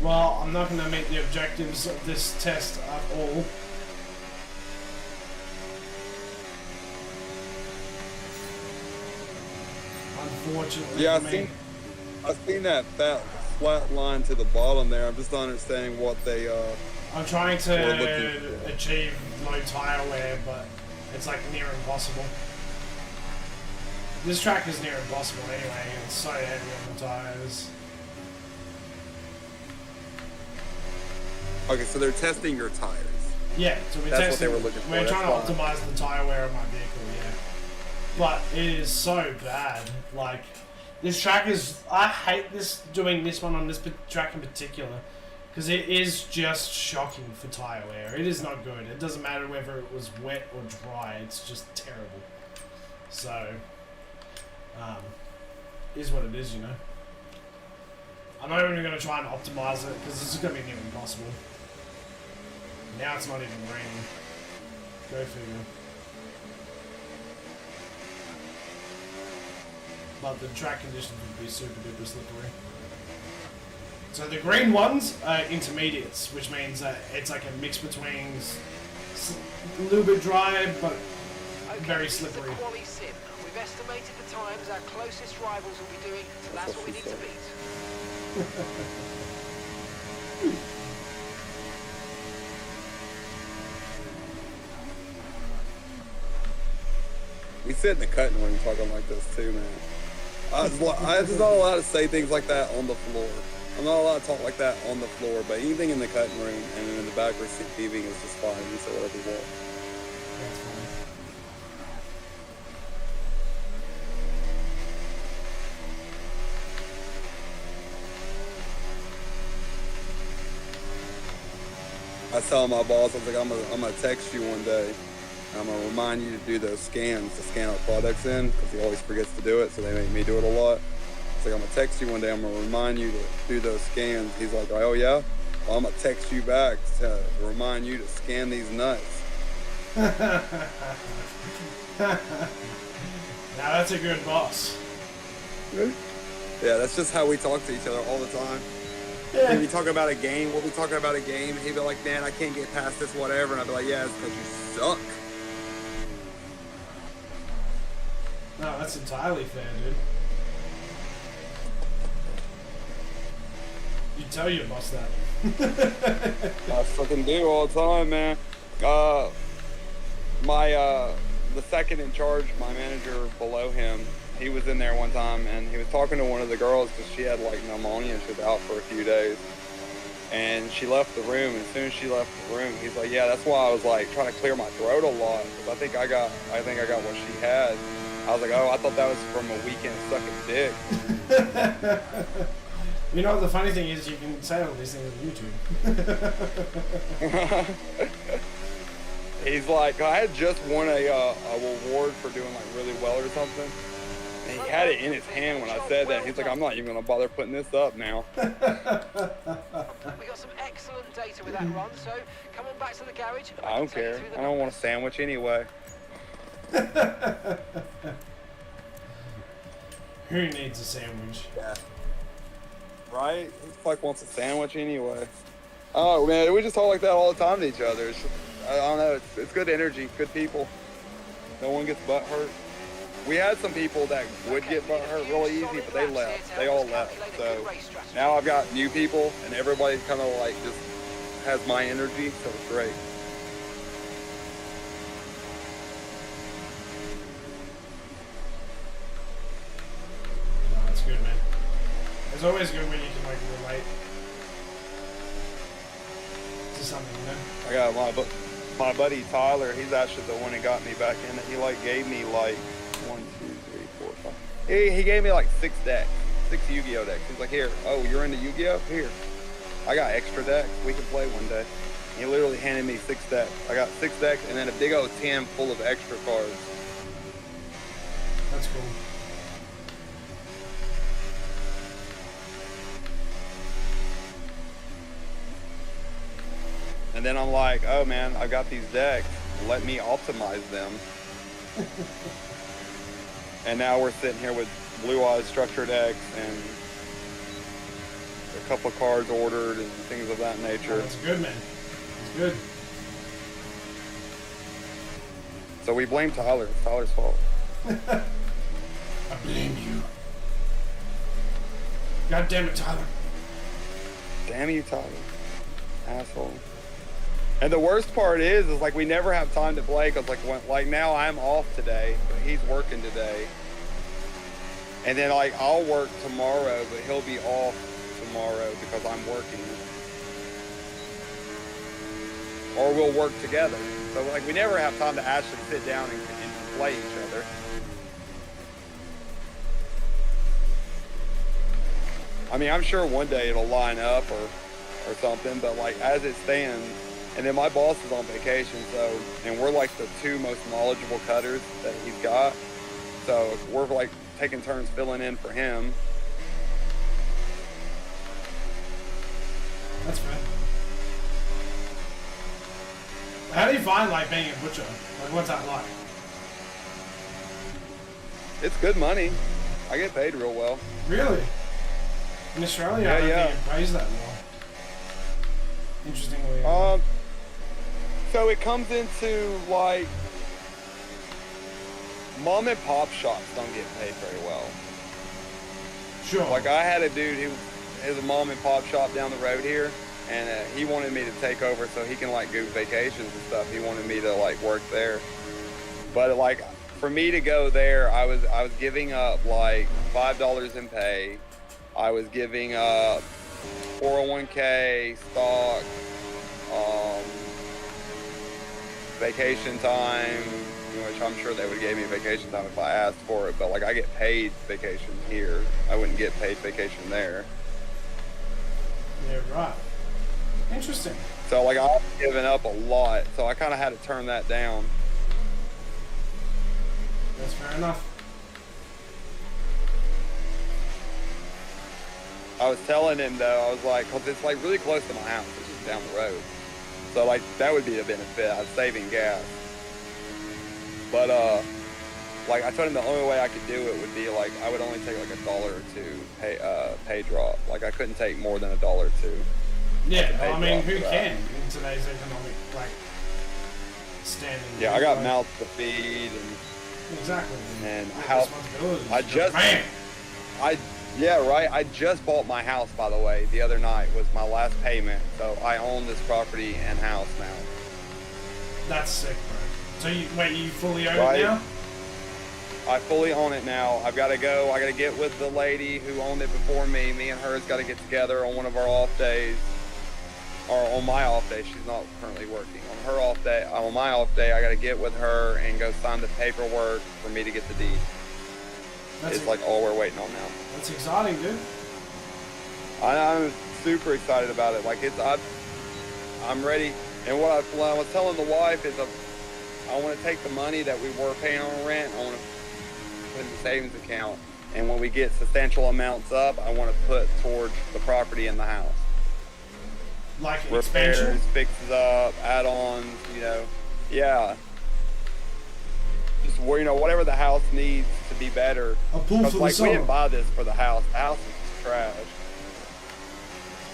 Well, I'm not going to meet the objectives of this test at all. Unfortunately, Yeah, for me. I've seen that flat line to the bottom there. I'm just not understanding what they. I'm trying to achieve low tire wear, but it's like near impossible. This track is near impossible anyway, and it's so heavy on the tires. Okay, so they're testing your tires. Yeah, so we're That's what testing. they were looking for. We're trying That's to fine. optimize the tire wear of my vehicle, yeah. But it is so bad. Like, this track is. I hate doing this one on this track in particular, because it is just shocking for tire wear. It is not good. It doesn't matter whether it was wet or dry. It's just terrible. So, is what it is, you know. I'm not even going to try and optimize it because this is going to be near impossible. Now it's not even raining. Go figure. But the track conditions would be super duper slippery. So the green ones are intermediates, which means that it's like a mix between a little bit dry but very slippery. Quali sim. We've estimated the times our closest rivals will be doing, so that's what we need to beat. We sit in the cutting room talking like this too, man. I'm just not allowed to say things like that on the floor. I'm not allowed to talk like that on the floor, but anything in the cutting room and in the back receiving is just fine. You say whatever you want. That's fine. I tell my boss, I was like, I'm gonna text you one day. I'm gonna remind you to do those scans to scan our products in, because he always forgets to do it, so they make me do it a lot. It's like, I'm gonna text you one day, I'm gonna remind you to do those scans. He's like, oh yeah? Well, I'm gonna text you back to remind you to scan these nuts. Now that's a good boss. Yeah, that's just how we talk to each other all the time. Yeah. When we talk about a game, we'll be talking about a game, he'd be like, man, I can't get past this, whatever. And I'd be like, yeah, it's because you suck. No, that's entirely fair, dude. You tell your boss that. I fucking do all the time, man. The second in charge, my manager below him, he was in there one time and he was talking to one of the girls because she had like pneumonia and she was out for a few days. And she left the room, and as soon as she left the room, he's like, yeah, that's why I was like trying to clear my throat a lot, because I think I got what she had. I was like, oh, I thought that was from a weekend sucking dick. You know, the funny thing is you can say all these things on YouTube. He's like, I had just won a award for doing like really well or something. And he had it in his hand when I said that. He's like, I'm not even gonna bother putting this up now. We got some excellent data with that run, so come on back to the garage. I don't care. I don't want a sandwich anyway. Who needs a sandwich? Yeah. Right? Who the fuck wants a sandwich anyway? Oh man, we just talk like that all the time to each other. It's just, I don't know. It's good energy, good people. No one gets butt hurt. We had some people that would get butt hurt really easy, but they left. They all left. So now I've got new people, and everybody kind of like just has my energy, so it's great. No, that's good, man. It's always good when you can like relate to something, you know? I got my buddy Tyler. He's actually the one that got me back in it. He like gave me like 1, 2, 3, 4, 5. He gave me like 6 decks, 6 Yu-Gi-Oh decks. He's like, here, oh, you're into Yu-Gi-Oh? Here, I got extra decks. We can play one day. He literally handed me 6 decks. I got 6 decks and then a big old tin full of extra cards. That's cool. And then I'm like, oh man, I've got these decks. Let me optimize them. And now we're sitting here with Blue Eyes Structure decks and couple of cars ordered and things of that nature. Oh, that's good, man. That's good. So we blame Tyler. It's Tyler's fault. I blame you. God damn it, Tyler. Damn you, Tyler. Asshole. And the worst part is like we never have time to play because like now I'm off today, but he's working today. And then like I'll work tomorrow, but he'll be off tomorrow because I'm working. Or we'll work together. So like we never have time to actually sit down and play each other. I mean, I'm sure one day it'll line up or something, but like as it stands, and then my boss is on vacation, so, and we're like the two most knowledgeable cutters that he's got. So we're like taking turns filling in for him. That's fair. How do you find like being a butcher? Like what's that like? It's good money. I get paid real well. Really? In Australia, I don't think it pays that well. Interestingly. So it comes into like mom and pop shops don't get paid very well. Sure. Like I had a dude who has a mom and pop shop down the road here, and he wanted me to take over so he can like go vacations and stuff. He wanted me to like work there, but like for me to go there, I was giving up like $5 in pay. I was giving up 401k, stock, vacation time, which I'm sure they would give me vacation time if I asked for it, but like I get paid vacation here. I wouldn't get paid vacation there. Yeah, right. Interesting. So like I've given up a lot, so I kind of had to turn that down. That's fair enough. I was telling him though, I was like, because it's like really close to my house, it's just down the road. So like that would be a benefit. I was saving gas. But like I told him the only way I could do it would be like I would only take like $1 or $2 pay drop. Like I couldn't take more than $1 or $2. Yeah, I mean, who can in today's economic like standing? Yeah, I got mouths to feed and exactly. And house. Yeah, right. I just bought my house, by the way, the other night was my last payment. So I own this property and house now. That's sick, bro. So you fully own it now? I fully own it now. I've got to go. I got to get with the lady who owned it before me. Me and her's got to get together on one of our off days. Or on my off day. She's not currently working. On her off day, on my off day, I got to get with her and go sign the paperwork for me to get the deed. It's like all we're waiting on now. That's exciting, dude. I'm super excited about it. Like I'm ready. And what I was telling the wife is I want to take the money that we were paying on rent. I want to put in the savings account. And when we get substantial amounts up, I want to put towards the property in the house. Like repairs, expansion? Fixes up, add-ons, yeah. Just whatever the house needs to be better. A pool for the summer. We didn't buy this for the house. The house is trash.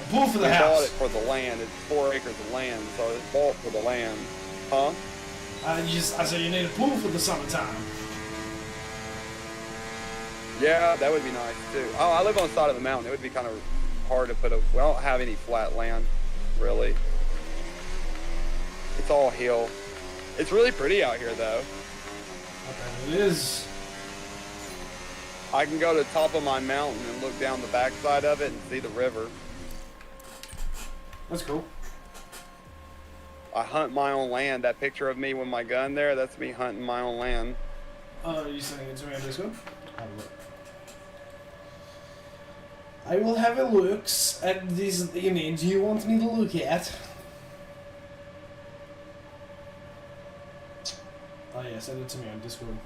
A pool for the house. We bought it for the land. It's 4 acres of land, so it's bought for the land. Huh? I said you need a pool for the summertime. Yeah, that would be nice too. Oh, I live on the side of the mountain. It would be kind of hard to we don't have any flat land, really. It's all hill. It's really pretty out here though. Okay, it is. I can go to the top of my mountain and look down the backside of it and see the river. That's cool. I hunt my own land. That picture of me with my gun there, that's me hunting my own land. Are you saying it to me on Discord? Have a look. I will have a look at this image you want me to look at. Oh yeah, send it to me on Discord.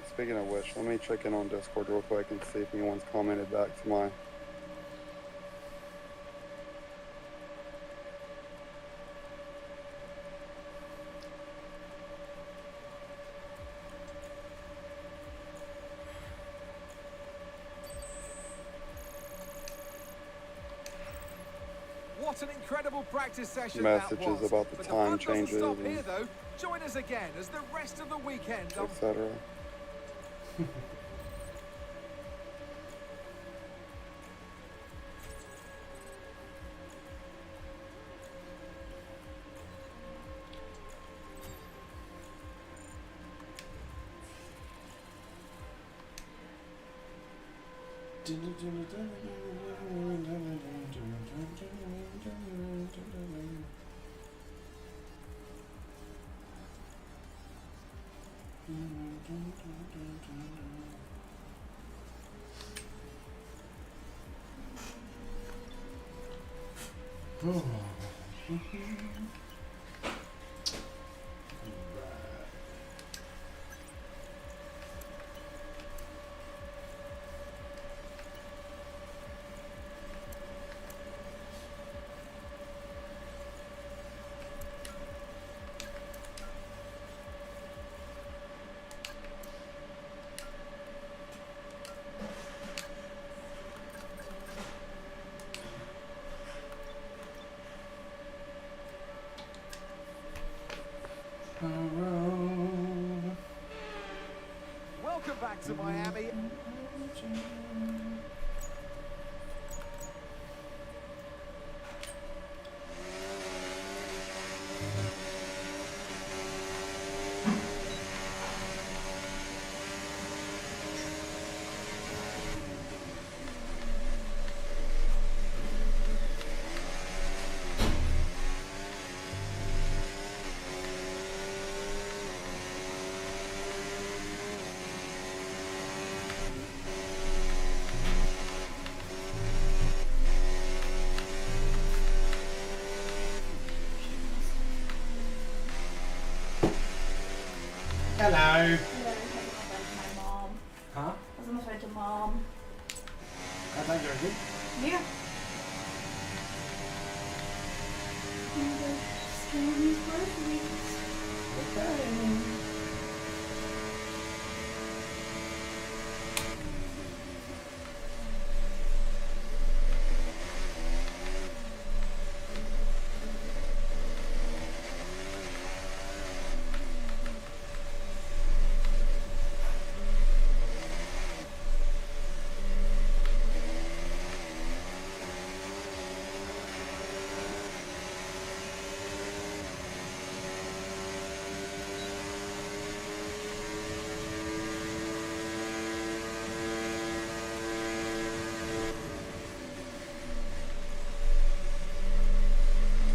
Speaking of which, let me check in on Discord real quick and see if anyone's commented back to my... an incredible practice session messages that was. about the But time fun doesn't changes stop and here, though. Join us again as the rest of the weekend etc. Welcome back to Miami. Hello. Yeah, I was my mom. Huh? I was on the phone to mom. I think you're good. Yeah. And scanning these groceries. Okay.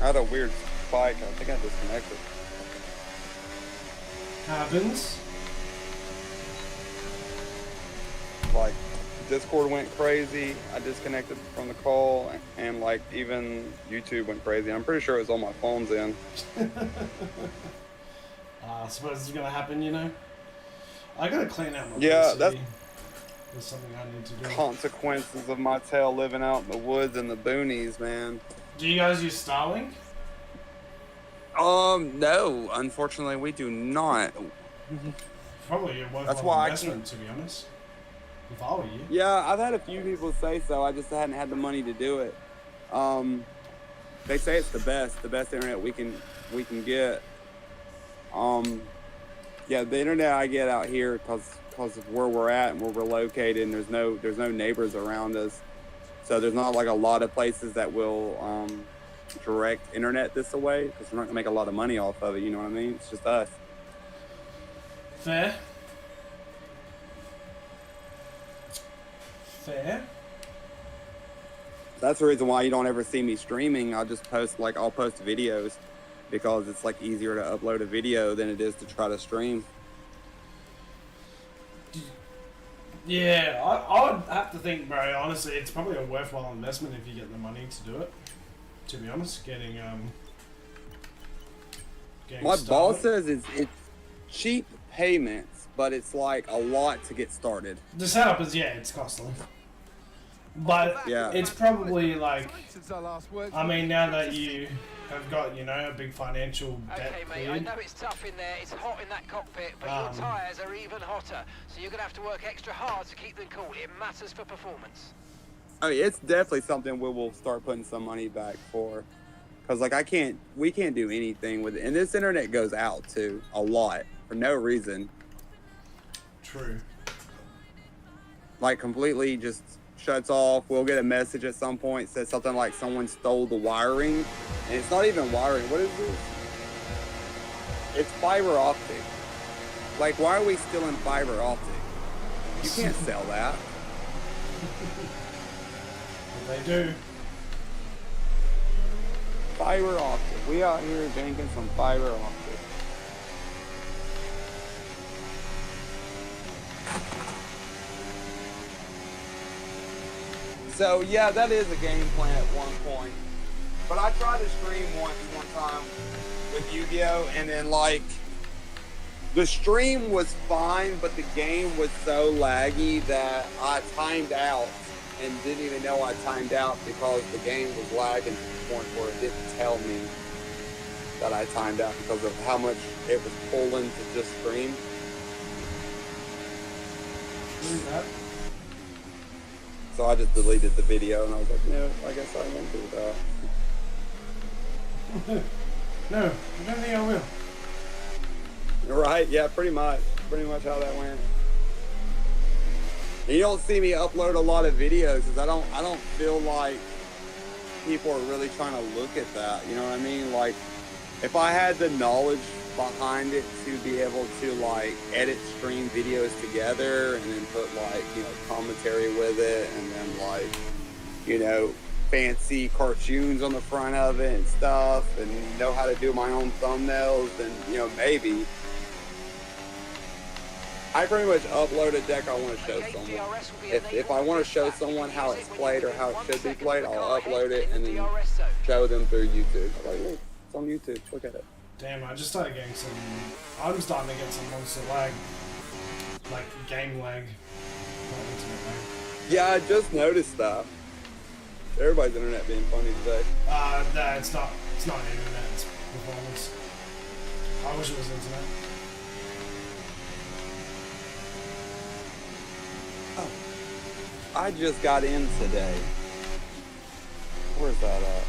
I had a weird spike. I think I disconnected. Happens. Like, Discord went crazy. I disconnected from the call, and like even YouTube went crazy. I'm pretty sure it was on my phone's end. I suppose it's gonna happen, you know. I gotta clean out my Yeah, PC. that's There's something I need to do. consequences of my tail living out in the woods and the boonies, man. Do you guys use Starlink? No, unfortunately, we do not. Probably a That's worthwhile why I investment, to be honest. If I were you. Yeah, I've had a few people say so. I just hadn't had the money to do it. They say it's the best internet we can get. Yeah, the internet I get out here because of where we're at and where we're located, and there's no neighbors around us, so there's not like a lot of places that will direct internet this way because we're not gonna make a lot of money off of it. You know what I mean? It's just us. Fair. Fair. That's the reason why you don't ever see me streaming. I'll post videos because it's like easier to upload a video than it is to try to stream. Yeah, I would have to think, bro. Honestly, it's probably a worthwhile investment if you get the money to do it. To be honest, getting My started. boss says it's cheap payments, but it's like a lot to get started. The setup is it's costly, but Yeah. it's probably like, Since our last work, I mean, now that you have got a big financial debt Okay, mate, I cleared, know it's tough in there, it's hot in that cockpit, but your tyres are even hotter, so you're going to have to work extra hard to keep them cool. It matters for performance. I mean, it's definitely something we will start putting some money back for. Because like we can't do anything with it, and this internet goes out too a lot for no reason. True. Like completely just shuts off. We'll get a message at some point says something like someone stole the wiring, and it's not even wiring. What is this? It's fiber optic. Like, why are we still in fiber optic? You can't sell that. They do. Fiber optic. We out here drinking some fiber optic. So yeah, that is a game plan at one point. But I tried to stream one time with Yu-Gi-Oh! And then like the stream was fine, but the game was so laggy that I timed out and didn't even know I timed out because the game was lagging to the point where it didn't tell me that I timed out because of how much it was pulling to just stream. So I just deleted the video and I was like, no, I guess I won't do that. No, I don't think I will. Right, yeah, pretty much how that went. And you don't see me upload a lot of videos because I don't feel like people are really trying to look at that, you know what I mean? Like, if I had the knowledge behind it to be able to like edit stream videos together and then put like, you know, commentary with it and then like, you know, fancy cartoons on the front of it and stuff and know how to do my own thumbnails, then, you know, maybe. I pretty much upload a deck I want to show someone. If I want to show someone how it's played or how it should be played, I'll upload it and then show them through YouTube. Like, look, it's on YouTube. Look at it. Damn, I just started getting some... I'm starting to get some monster lag. Like, game lag. Not internet lag. Yeah, I just noticed that. Everybody's internet being funny today. No, it's not internet, it's performance. I wish it was internet. Oh, I just got in today. Where's that at?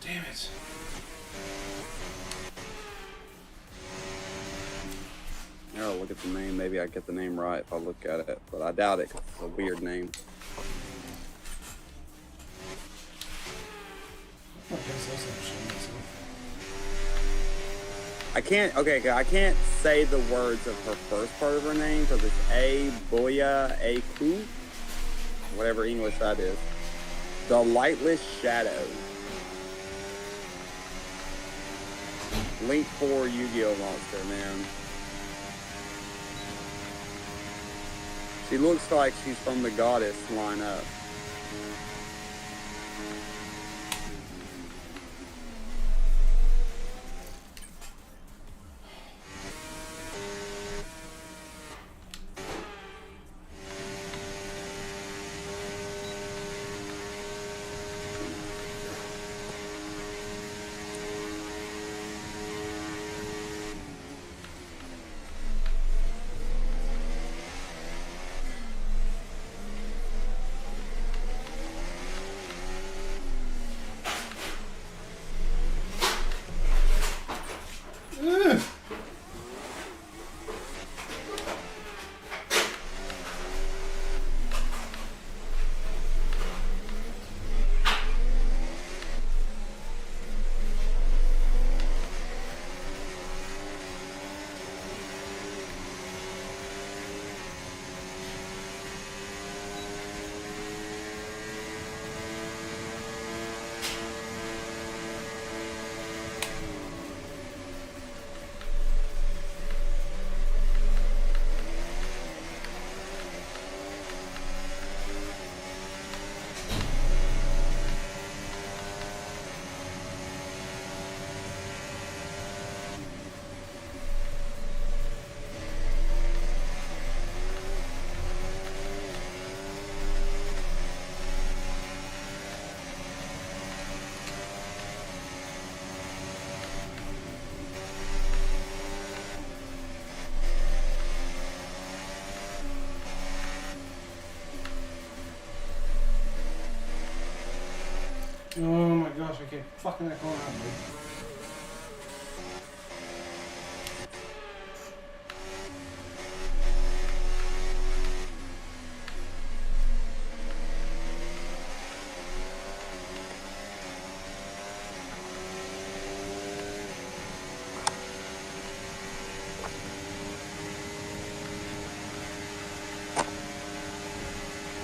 Damn it. Here, I'll look at the name. Maybe I get the name right if I look at it, but I doubt it because it's a weird name. I can't say the words of her first part of her name because it's Boya Ku, whatever English that is. The Lightless Shadow. Link 4 Yu-Gi-Oh! Monster, man. She looks like she's from the Goddess lineup. Oh my gosh, I keep fucking that corner up, dude.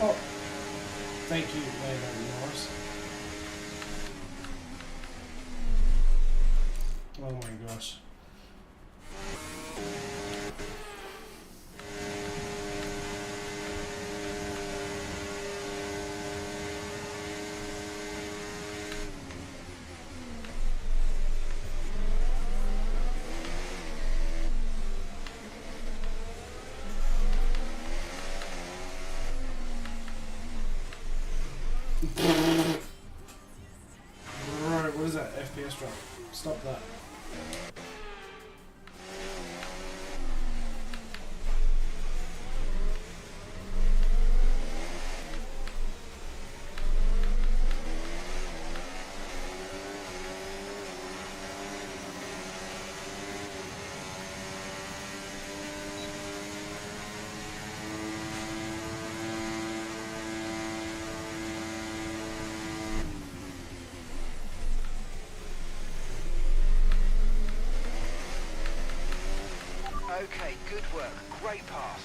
Oh, thank you, Lando Norris. Oh my gosh. Right, what is that? FPS drop. Stop that. Okay, good work. Great pass.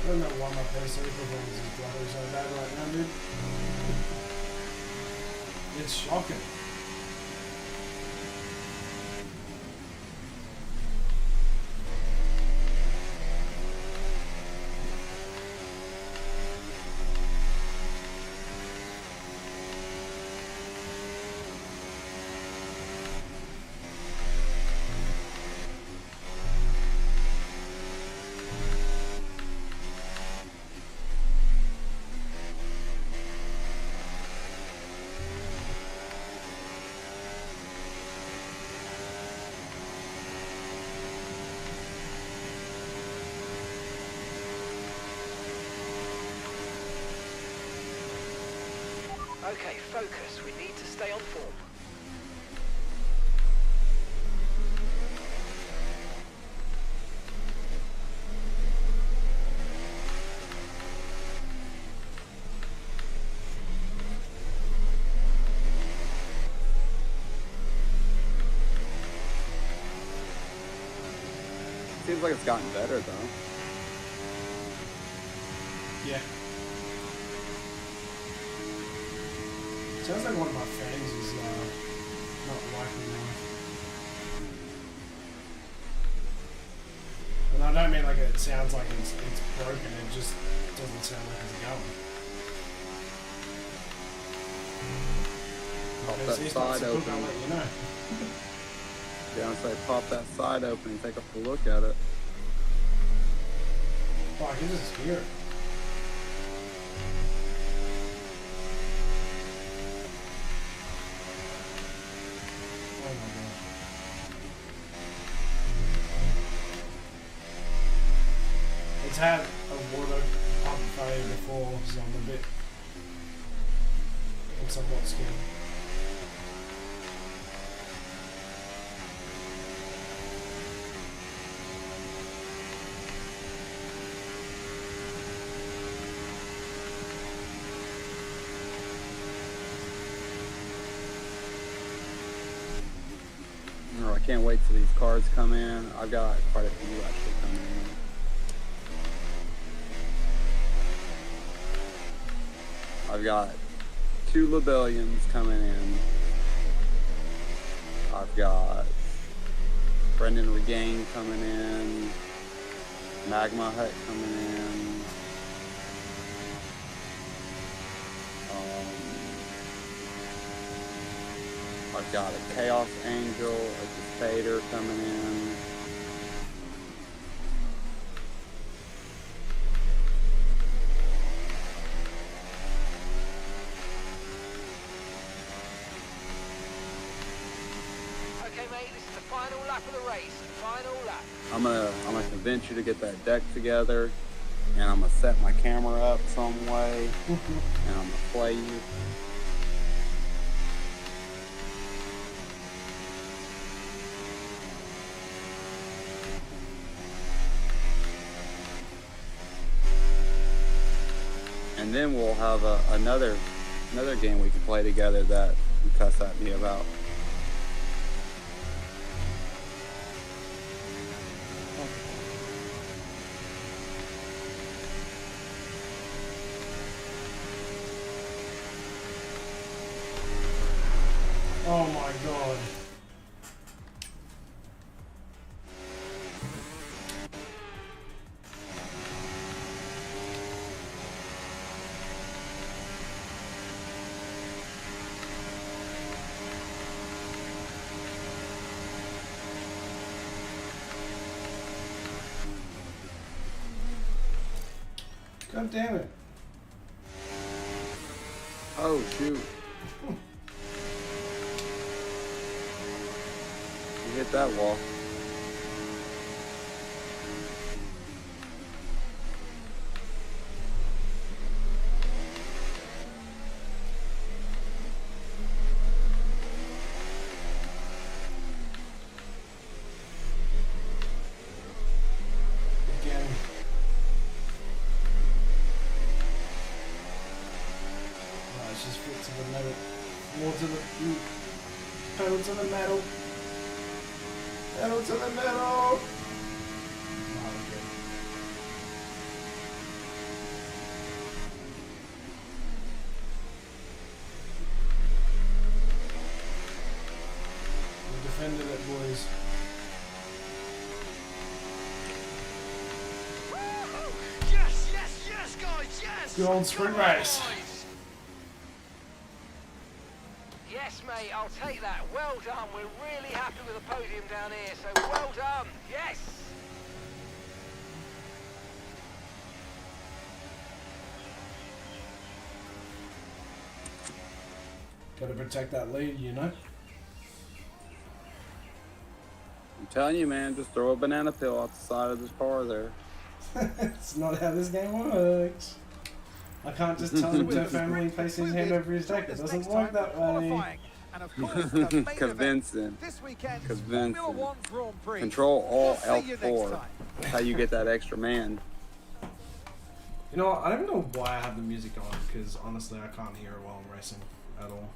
I don't know why my PS3 performance is bloody so bad right now, dude. It's shocking. Okay, focus. We need to stay on form. Seems like it's gotten better though. Yeah. Sounds like one of my fans is not liking me. And I don't mean like it sounds like it's broken, it just doesn't sound like it's going. Pop Because that he's not side so quick, open. I'll let you know. Yeah, so pop that side open and take a full look at it. Oh, I can just hear it. had a water pump failure before, so I'm a bit... I'm somewhat scared. Oh, I can't wait till these cards come in. I've got quite a few actually coming in. I've got 2 Lebellions coming in. I've got Brendan Regain coming in. Magma Hut coming in. I've got a Chaos Angel, a Despater coming in. Okay, mate, this is the final lap of the race. Final lap. I'm gonna convince you to get that deck together, and I'm gonna set my camera up some way, and I'm gonna play you. And then we'll have another game we can play together that you cuss at me about. Oh my god. God damn it. Oh shoot. You hit that wall. Again. Let's just flip to the metal. More to the pedal to the metal. Pedal to the metal. Oh, okay. We defended it, boys. Yes, yes, yes, guys, yes! Good old sprint race. Yes, mate, I'll take that. Well done. We're really happy with the podium down here, so well done. Yes! Gotta protect that lead, you know? I'm telling you, man, just throw a banana peel off the side of this car there. It's not how this game works. I can't just tell him to firmly place his hand over his deck. It doesn't work that way. And of course, the main Convincing. event this weekend, Convincing. Formula One Grand Prix. Control all We'll see you next L4. time. That's how you get that extra man. You know what? I don't know why I have the music on, because honestly I can't hear it while I'm racing at all.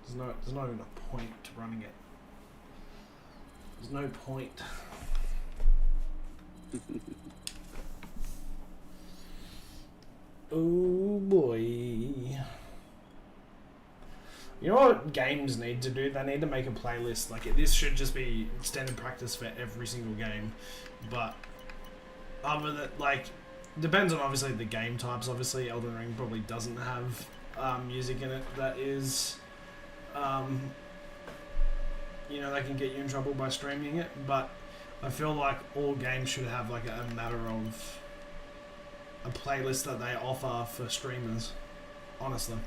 There's not even a point to running it. There's no point. Oh boy. You know what games need to do? They need to make a playlist. Like, this should just be standard practice for every single game. But other than, like, depends on obviously the game types. Obviously Elden Ring probably doesn't have music in it that is you know, they can get you in trouble by streaming it, but I feel like all games should have like a matter of a playlist that they offer for streamers, honestly.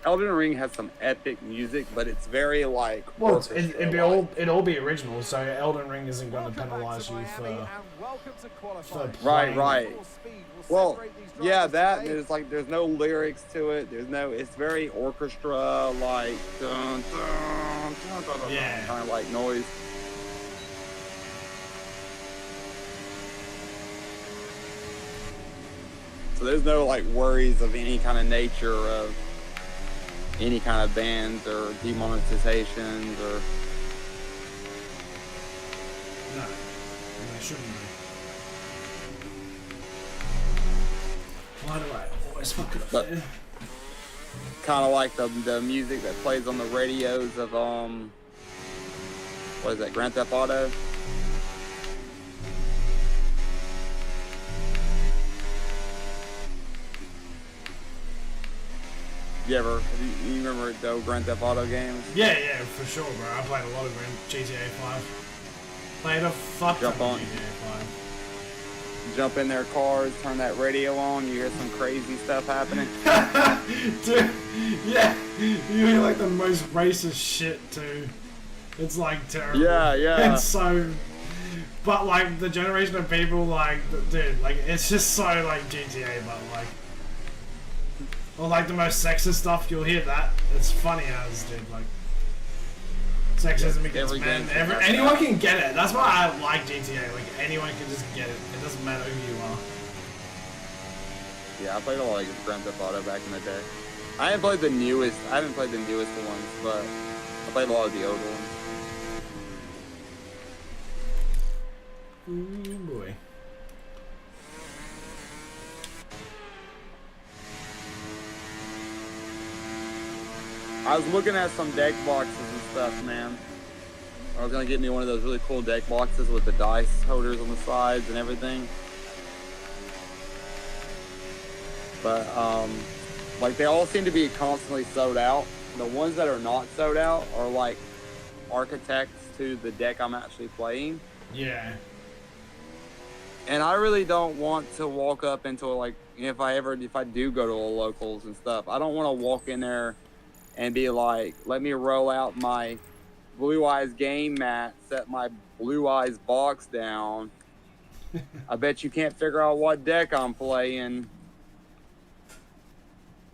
Elden Ring has some epic music, but it's very like. Well, it'd all be original, so Elden Ring isn't going to penalise you for playing. Right. Well, yeah, there's no lyrics to it. It's very orchestra like dun, dun, dun, dun, dun, yeah, kind of like noise. So there's no like worries of any kind of nature of any kind of bans or demonetizations or. No, they shouldn't be. Why do I always fuck it up there? Kind of like the music that plays on the radios of what is that, Grand Theft Auto? You remember the old Grand Theft Auto games? Yeah, for sure, bro. I played a lot of GTA 5. Played a fuck ton of GTA 5. Jump in their cars, turn that radio on, you hear some crazy stuff happening. Dude, yeah, you hear like the most racist shit too. It's like terrible. Yeah. It's so, but like the generation of people like, dude, like it's just so like GTA, but like, or like the most sexist stuff, you'll hear that. It's funny as, dude, like, sexism against men. Anyone can get it. That's why I like GTA. Like, anyone can just get it. It doesn't matter who you are. Yeah, I played a lot of Grand Theft Auto back in the day. I haven't played the newest ones, but I played a lot of the old ones. Ooh, boy. I was looking at some deck boxes and stuff, man. I was gonna get me one of those really cool deck boxes with the dice holders on the sides and everything. But like they all seem to be constantly sold out. The ones that are not sold out are like architects to the deck I'm actually playing. Yeah. And I really don't want to walk up into like if I do go to a locals and stuff, I don't want to walk in there and be like, let me roll out my Blue Eyes game mat, set my Blue Eyes box down. I bet you can't figure out what deck I'm playing.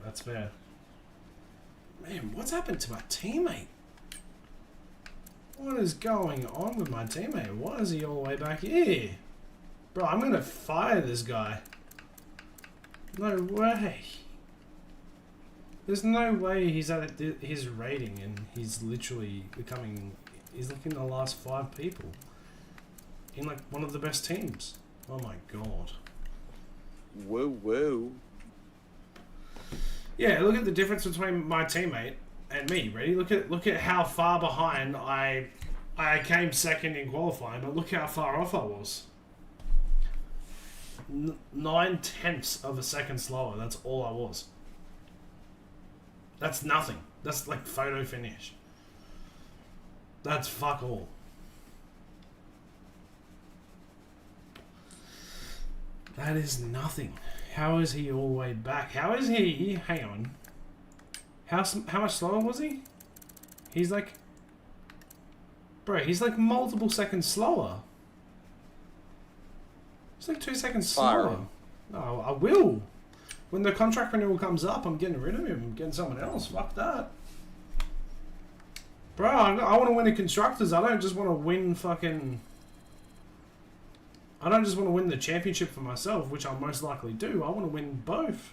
That's fair. Man, what's happened to my teammate? What is going on with my teammate? Why is he all the way back here? Bro, I'm gonna fire this guy. No way. There's no way he's at his rating and he's literally he's like in the last 5 people. In like one of the best teams. Oh my god. Whoa. Yeah, look at the difference between my teammate and me. Ready? Look at how far behind I came second in qualifying, but look how far off I was. 9/10 of a second slower. That's all I was. That's nothing. That's like photo finish. That's fuck all. That is nothing. How is he all the way back? How is he? Hang on. How much slower was he? He's like... Bro, he's like multiple seconds slower. He's like 2 seconds slower. No, I will. When the contract renewal comes up, I'm getting rid of him. I'm getting someone else. Fuck that. Bro, I want to win the Constructors. I don't just want to win fucking... I don't just want to win the championship for myself, which I'll most likely do. I want to win both.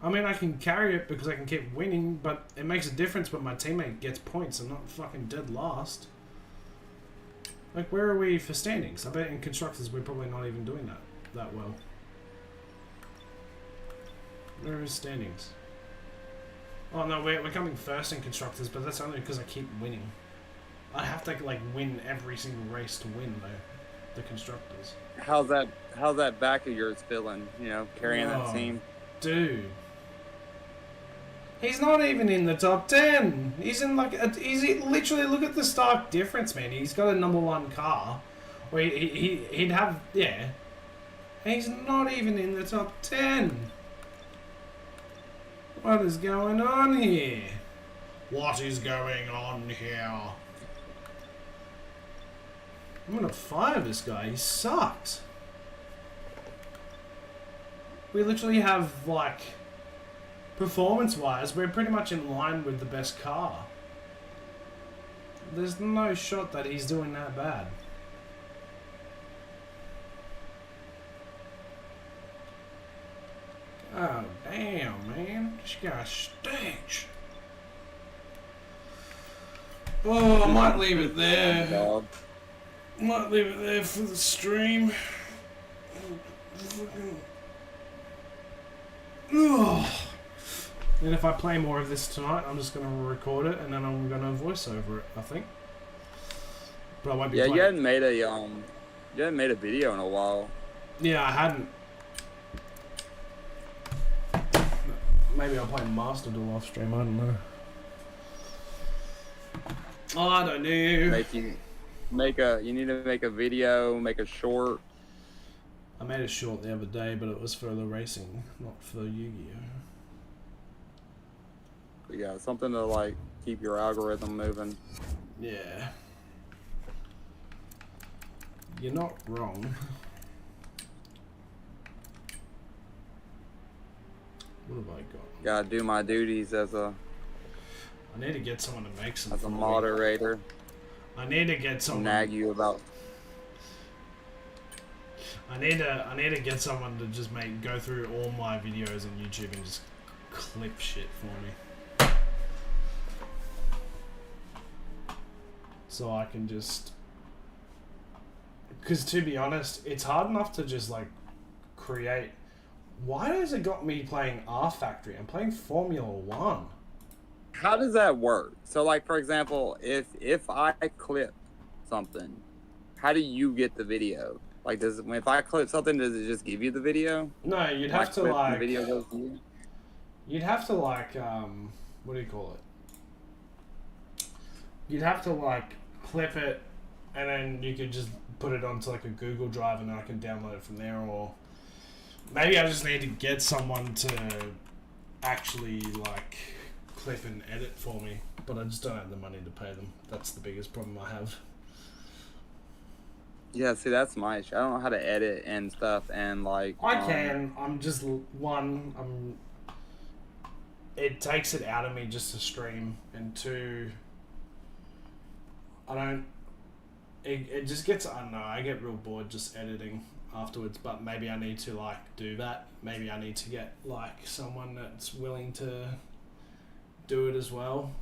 I mean, I can carry it because I can keep winning, but it makes a difference when my teammate gets points and not fucking dead last. Like, where are we for standings? I bet in Constructors we're probably not even doing that well. Where is standings? Oh no, we're coming first in Constructors, but that's only because I keep winning. I have to like win every single race to win though. The Constructors. How's that back of yours feeling? You know, carrying that team. Dude, he's not even in the top 10. He's in like literally look at the stark difference, man. He's got a #1 car, or he'd have yeah. He's not even in the top 10. What is going on here? What is going on here? I'm gonna fire this guy. He sucks. We literally have, like, performance-wise, we're pretty much in line with the best car. There's no shot that he's doing that bad. Oh, damn, man. This guy stinks. Oh, I might leave it there. Might leave it there for the stream. Ugh. And if I play more of this tonight, I'm just going to record it and then I'm going to voice over it, I think. But I won't be playing. you hadn't made a video in a while. Yeah, I hadn't. Maybe I'll play Master Duel off stream, I don't know. I don't know. You need to make a video, make a short. I made a short the other day, but it was for the racing, not for Yu-Gi-Oh. Yeah, something to like keep your algorithm moving. Yeah. You're not wrong. What have I got? Gotta do my duties as a. I need to get someone to make some. As a moderator. I need to get someone. Nag you about. I need to get someone to just go through all my videos on YouTube and just clip shit for me. So I can just, because to be honest, it's hard enough to just like create. Why has it got me playing R Factory? I'm playing Formula 1. How does that work? So like, for example, if I clip something, how do you get the video? Like, if I clip something, does it just give you the video? No, you'd have to like. The video goes to you? You'd have to like, what do you call it? You'd have to like clip it, and then you could just put it onto like a Google Drive, and then I can download it from there. Or maybe I just need to get someone to actually like clip and edit for me, but I just don't have the money to pay them. That's the biggest problem I have. Yeah, see, that's my issue. I don't know how to edit and stuff, and like. I can. I'm just it takes it out of me just to stream, and two, I don't. It just gets. I don't know. I get real bored just editing afterwards. But maybe I need to like do that. Maybe I need to get like someone that's willing to do it as well.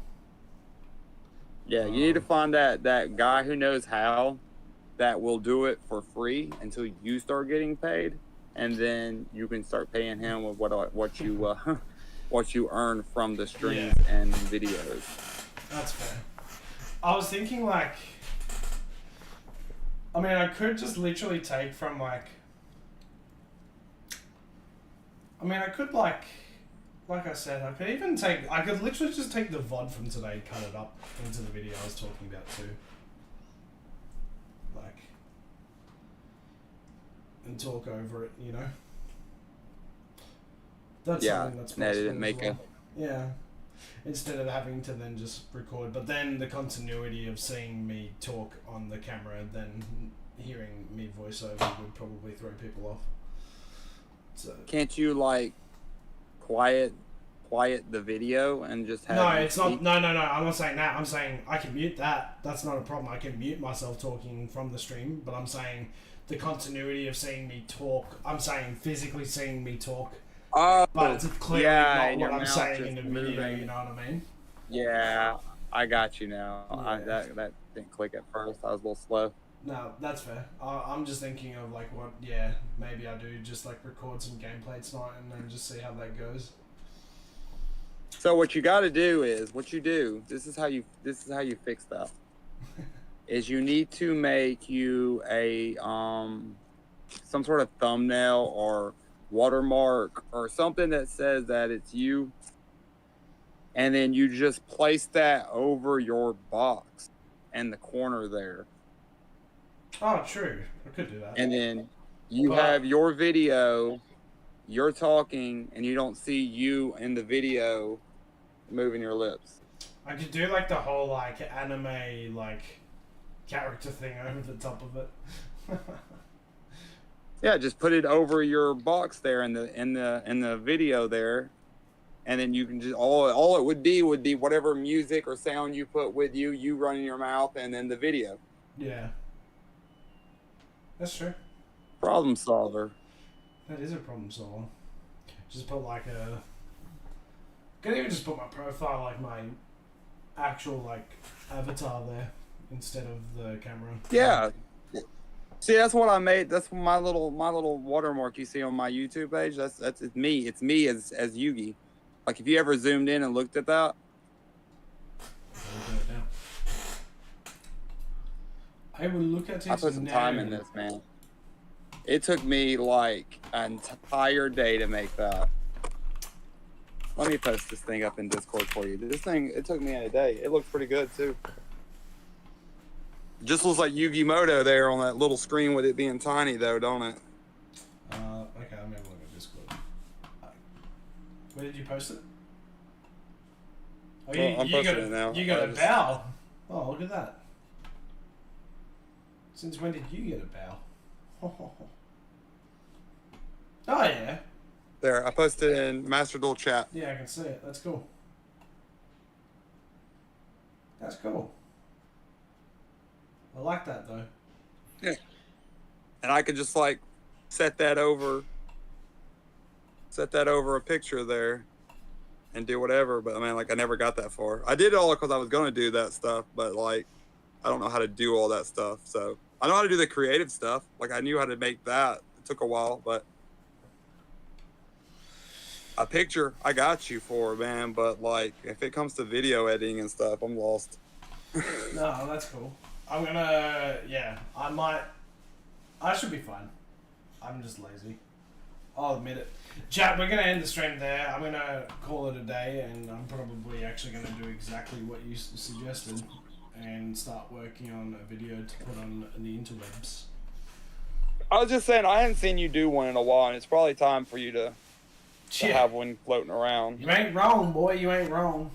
Yeah, you need to find that guy who knows how, that will do it for free until you start getting paid, and then you can start paying him with what you what you earn from the streams and videos. That's fair. I was thinking like, I mean, I could just literally take from like, I mean, I could like I said, I could literally just take the VOD from today, cut it up into the video I was talking about too. Like, and talk over it, you know? That's something that's possible as well. Yeah. Instead of having to then just record. But then the continuity of seeing me talk on the camera and then hearing me voice over would probably throw people off. So can't you like quiet the video and just have No, it's not. No, I'm not saying that. I'm saying I can mute that. That's not a problem. I can mute myself talking from the stream, but I'm saying the continuity of seeing me talk. I'm saying physically seeing me talk. Oh, but it's clearly not what I'm saying in the video, moving. you know what I mean? Yeah, I got you now. Yeah. That didn't click at first. I was a little slow. No, that's fair. I'm just thinking of like maybe I do just like record some gameplay tonight and then just see how that goes. So what you got to do is this is how you fix that. Is you need to make you a some sort of thumbnail or watermark or something that says that it's you, and then you just place that over your box in the corner there. Oh, true. I could do that. And then you have your video you're talking and you don't see you in the video moving your lips. I could do like the whole like anime like character thing over the top of it. Yeah, just put it over your box there in the video there, and then you can just all it would be whatever music or sound you put with you running your mouth, and then the video. Yeah, that's true. Problem solver. That is a problem solver. Just put like a. Could even just put my profile, like my actual like avatar there instead of the camera. Yeah. See, that's what I made. That's my little watermark you see on my YouTube page. That's it's me. It's me as Yugi. Like if you ever zoomed in and looked at that. I will look at it. I put some time in this, man. It took me like an entire day to make that. Let me post this thing up in Discord for you. This thing, it took me a day. It looks pretty good too. Just looks like Yu-Gi-Moto there on that little screen with it being tiny though, don't it? Okay, I'm gonna look at Discord. Where did you post it? Oh, I'm posting it now. You got a bow. Oh, look at that. Since when did you get a bow? Oh yeah. There, I posted it in Master Duel chat. Yeah, I can see it. That's cool. That's cool. I like that though. Yeah. And I could just like set that over a picture there and do whatever. But I mean, like I never got that far. I did it all because I was going to do that stuff, but like I don't know how to do all that stuff. So I know how to do the creative stuff. Like I knew how to make that. It took a while, but a picture I got you for, man. But like if it comes to video editing and stuff, I'm lost. No, that's cool. I'm gonna, yeah, I should be fine. I'm just lazy. I'll admit it. Chat, we're gonna end the stream there. I'm gonna call it a day, and I'm probably actually gonna do exactly what you suggested and start working on a video to put on the interwebs. I was just saying, I hadn't seen you do one in a while, and it's probably time for you to have one floating around. You ain't wrong, boy. You ain't wrong.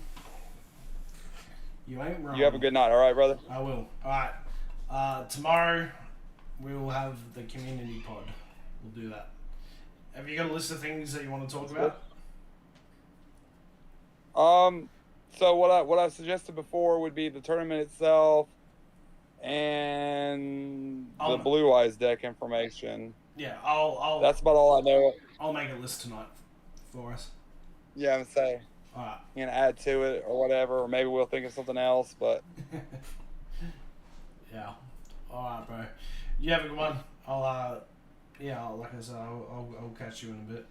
You ain't wrong. You have a good night, all right, brother? I will. All right. Tomorrow, we will have the community pod. We'll do that. Have you got a list of things that you want to talk about? So what I've suggested before would be the tournament itself and the Blue Eyes deck information. Yeah, I'll. That's about all I know. I'll make a list tonight for us. Yeah, I'm saying. All right. You know, add to it or whatever, or maybe we'll think of something else. But yeah. All right, bro. You have a good one. Like I said, I'll catch you in a bit.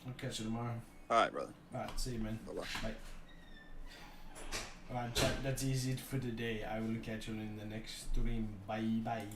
I'll catch you tomorrow. All right, brother. All right, see you, man. Bye-bye. Bye. All right, chat. That's it for today. I will catch you in the next stream. Bye, bye.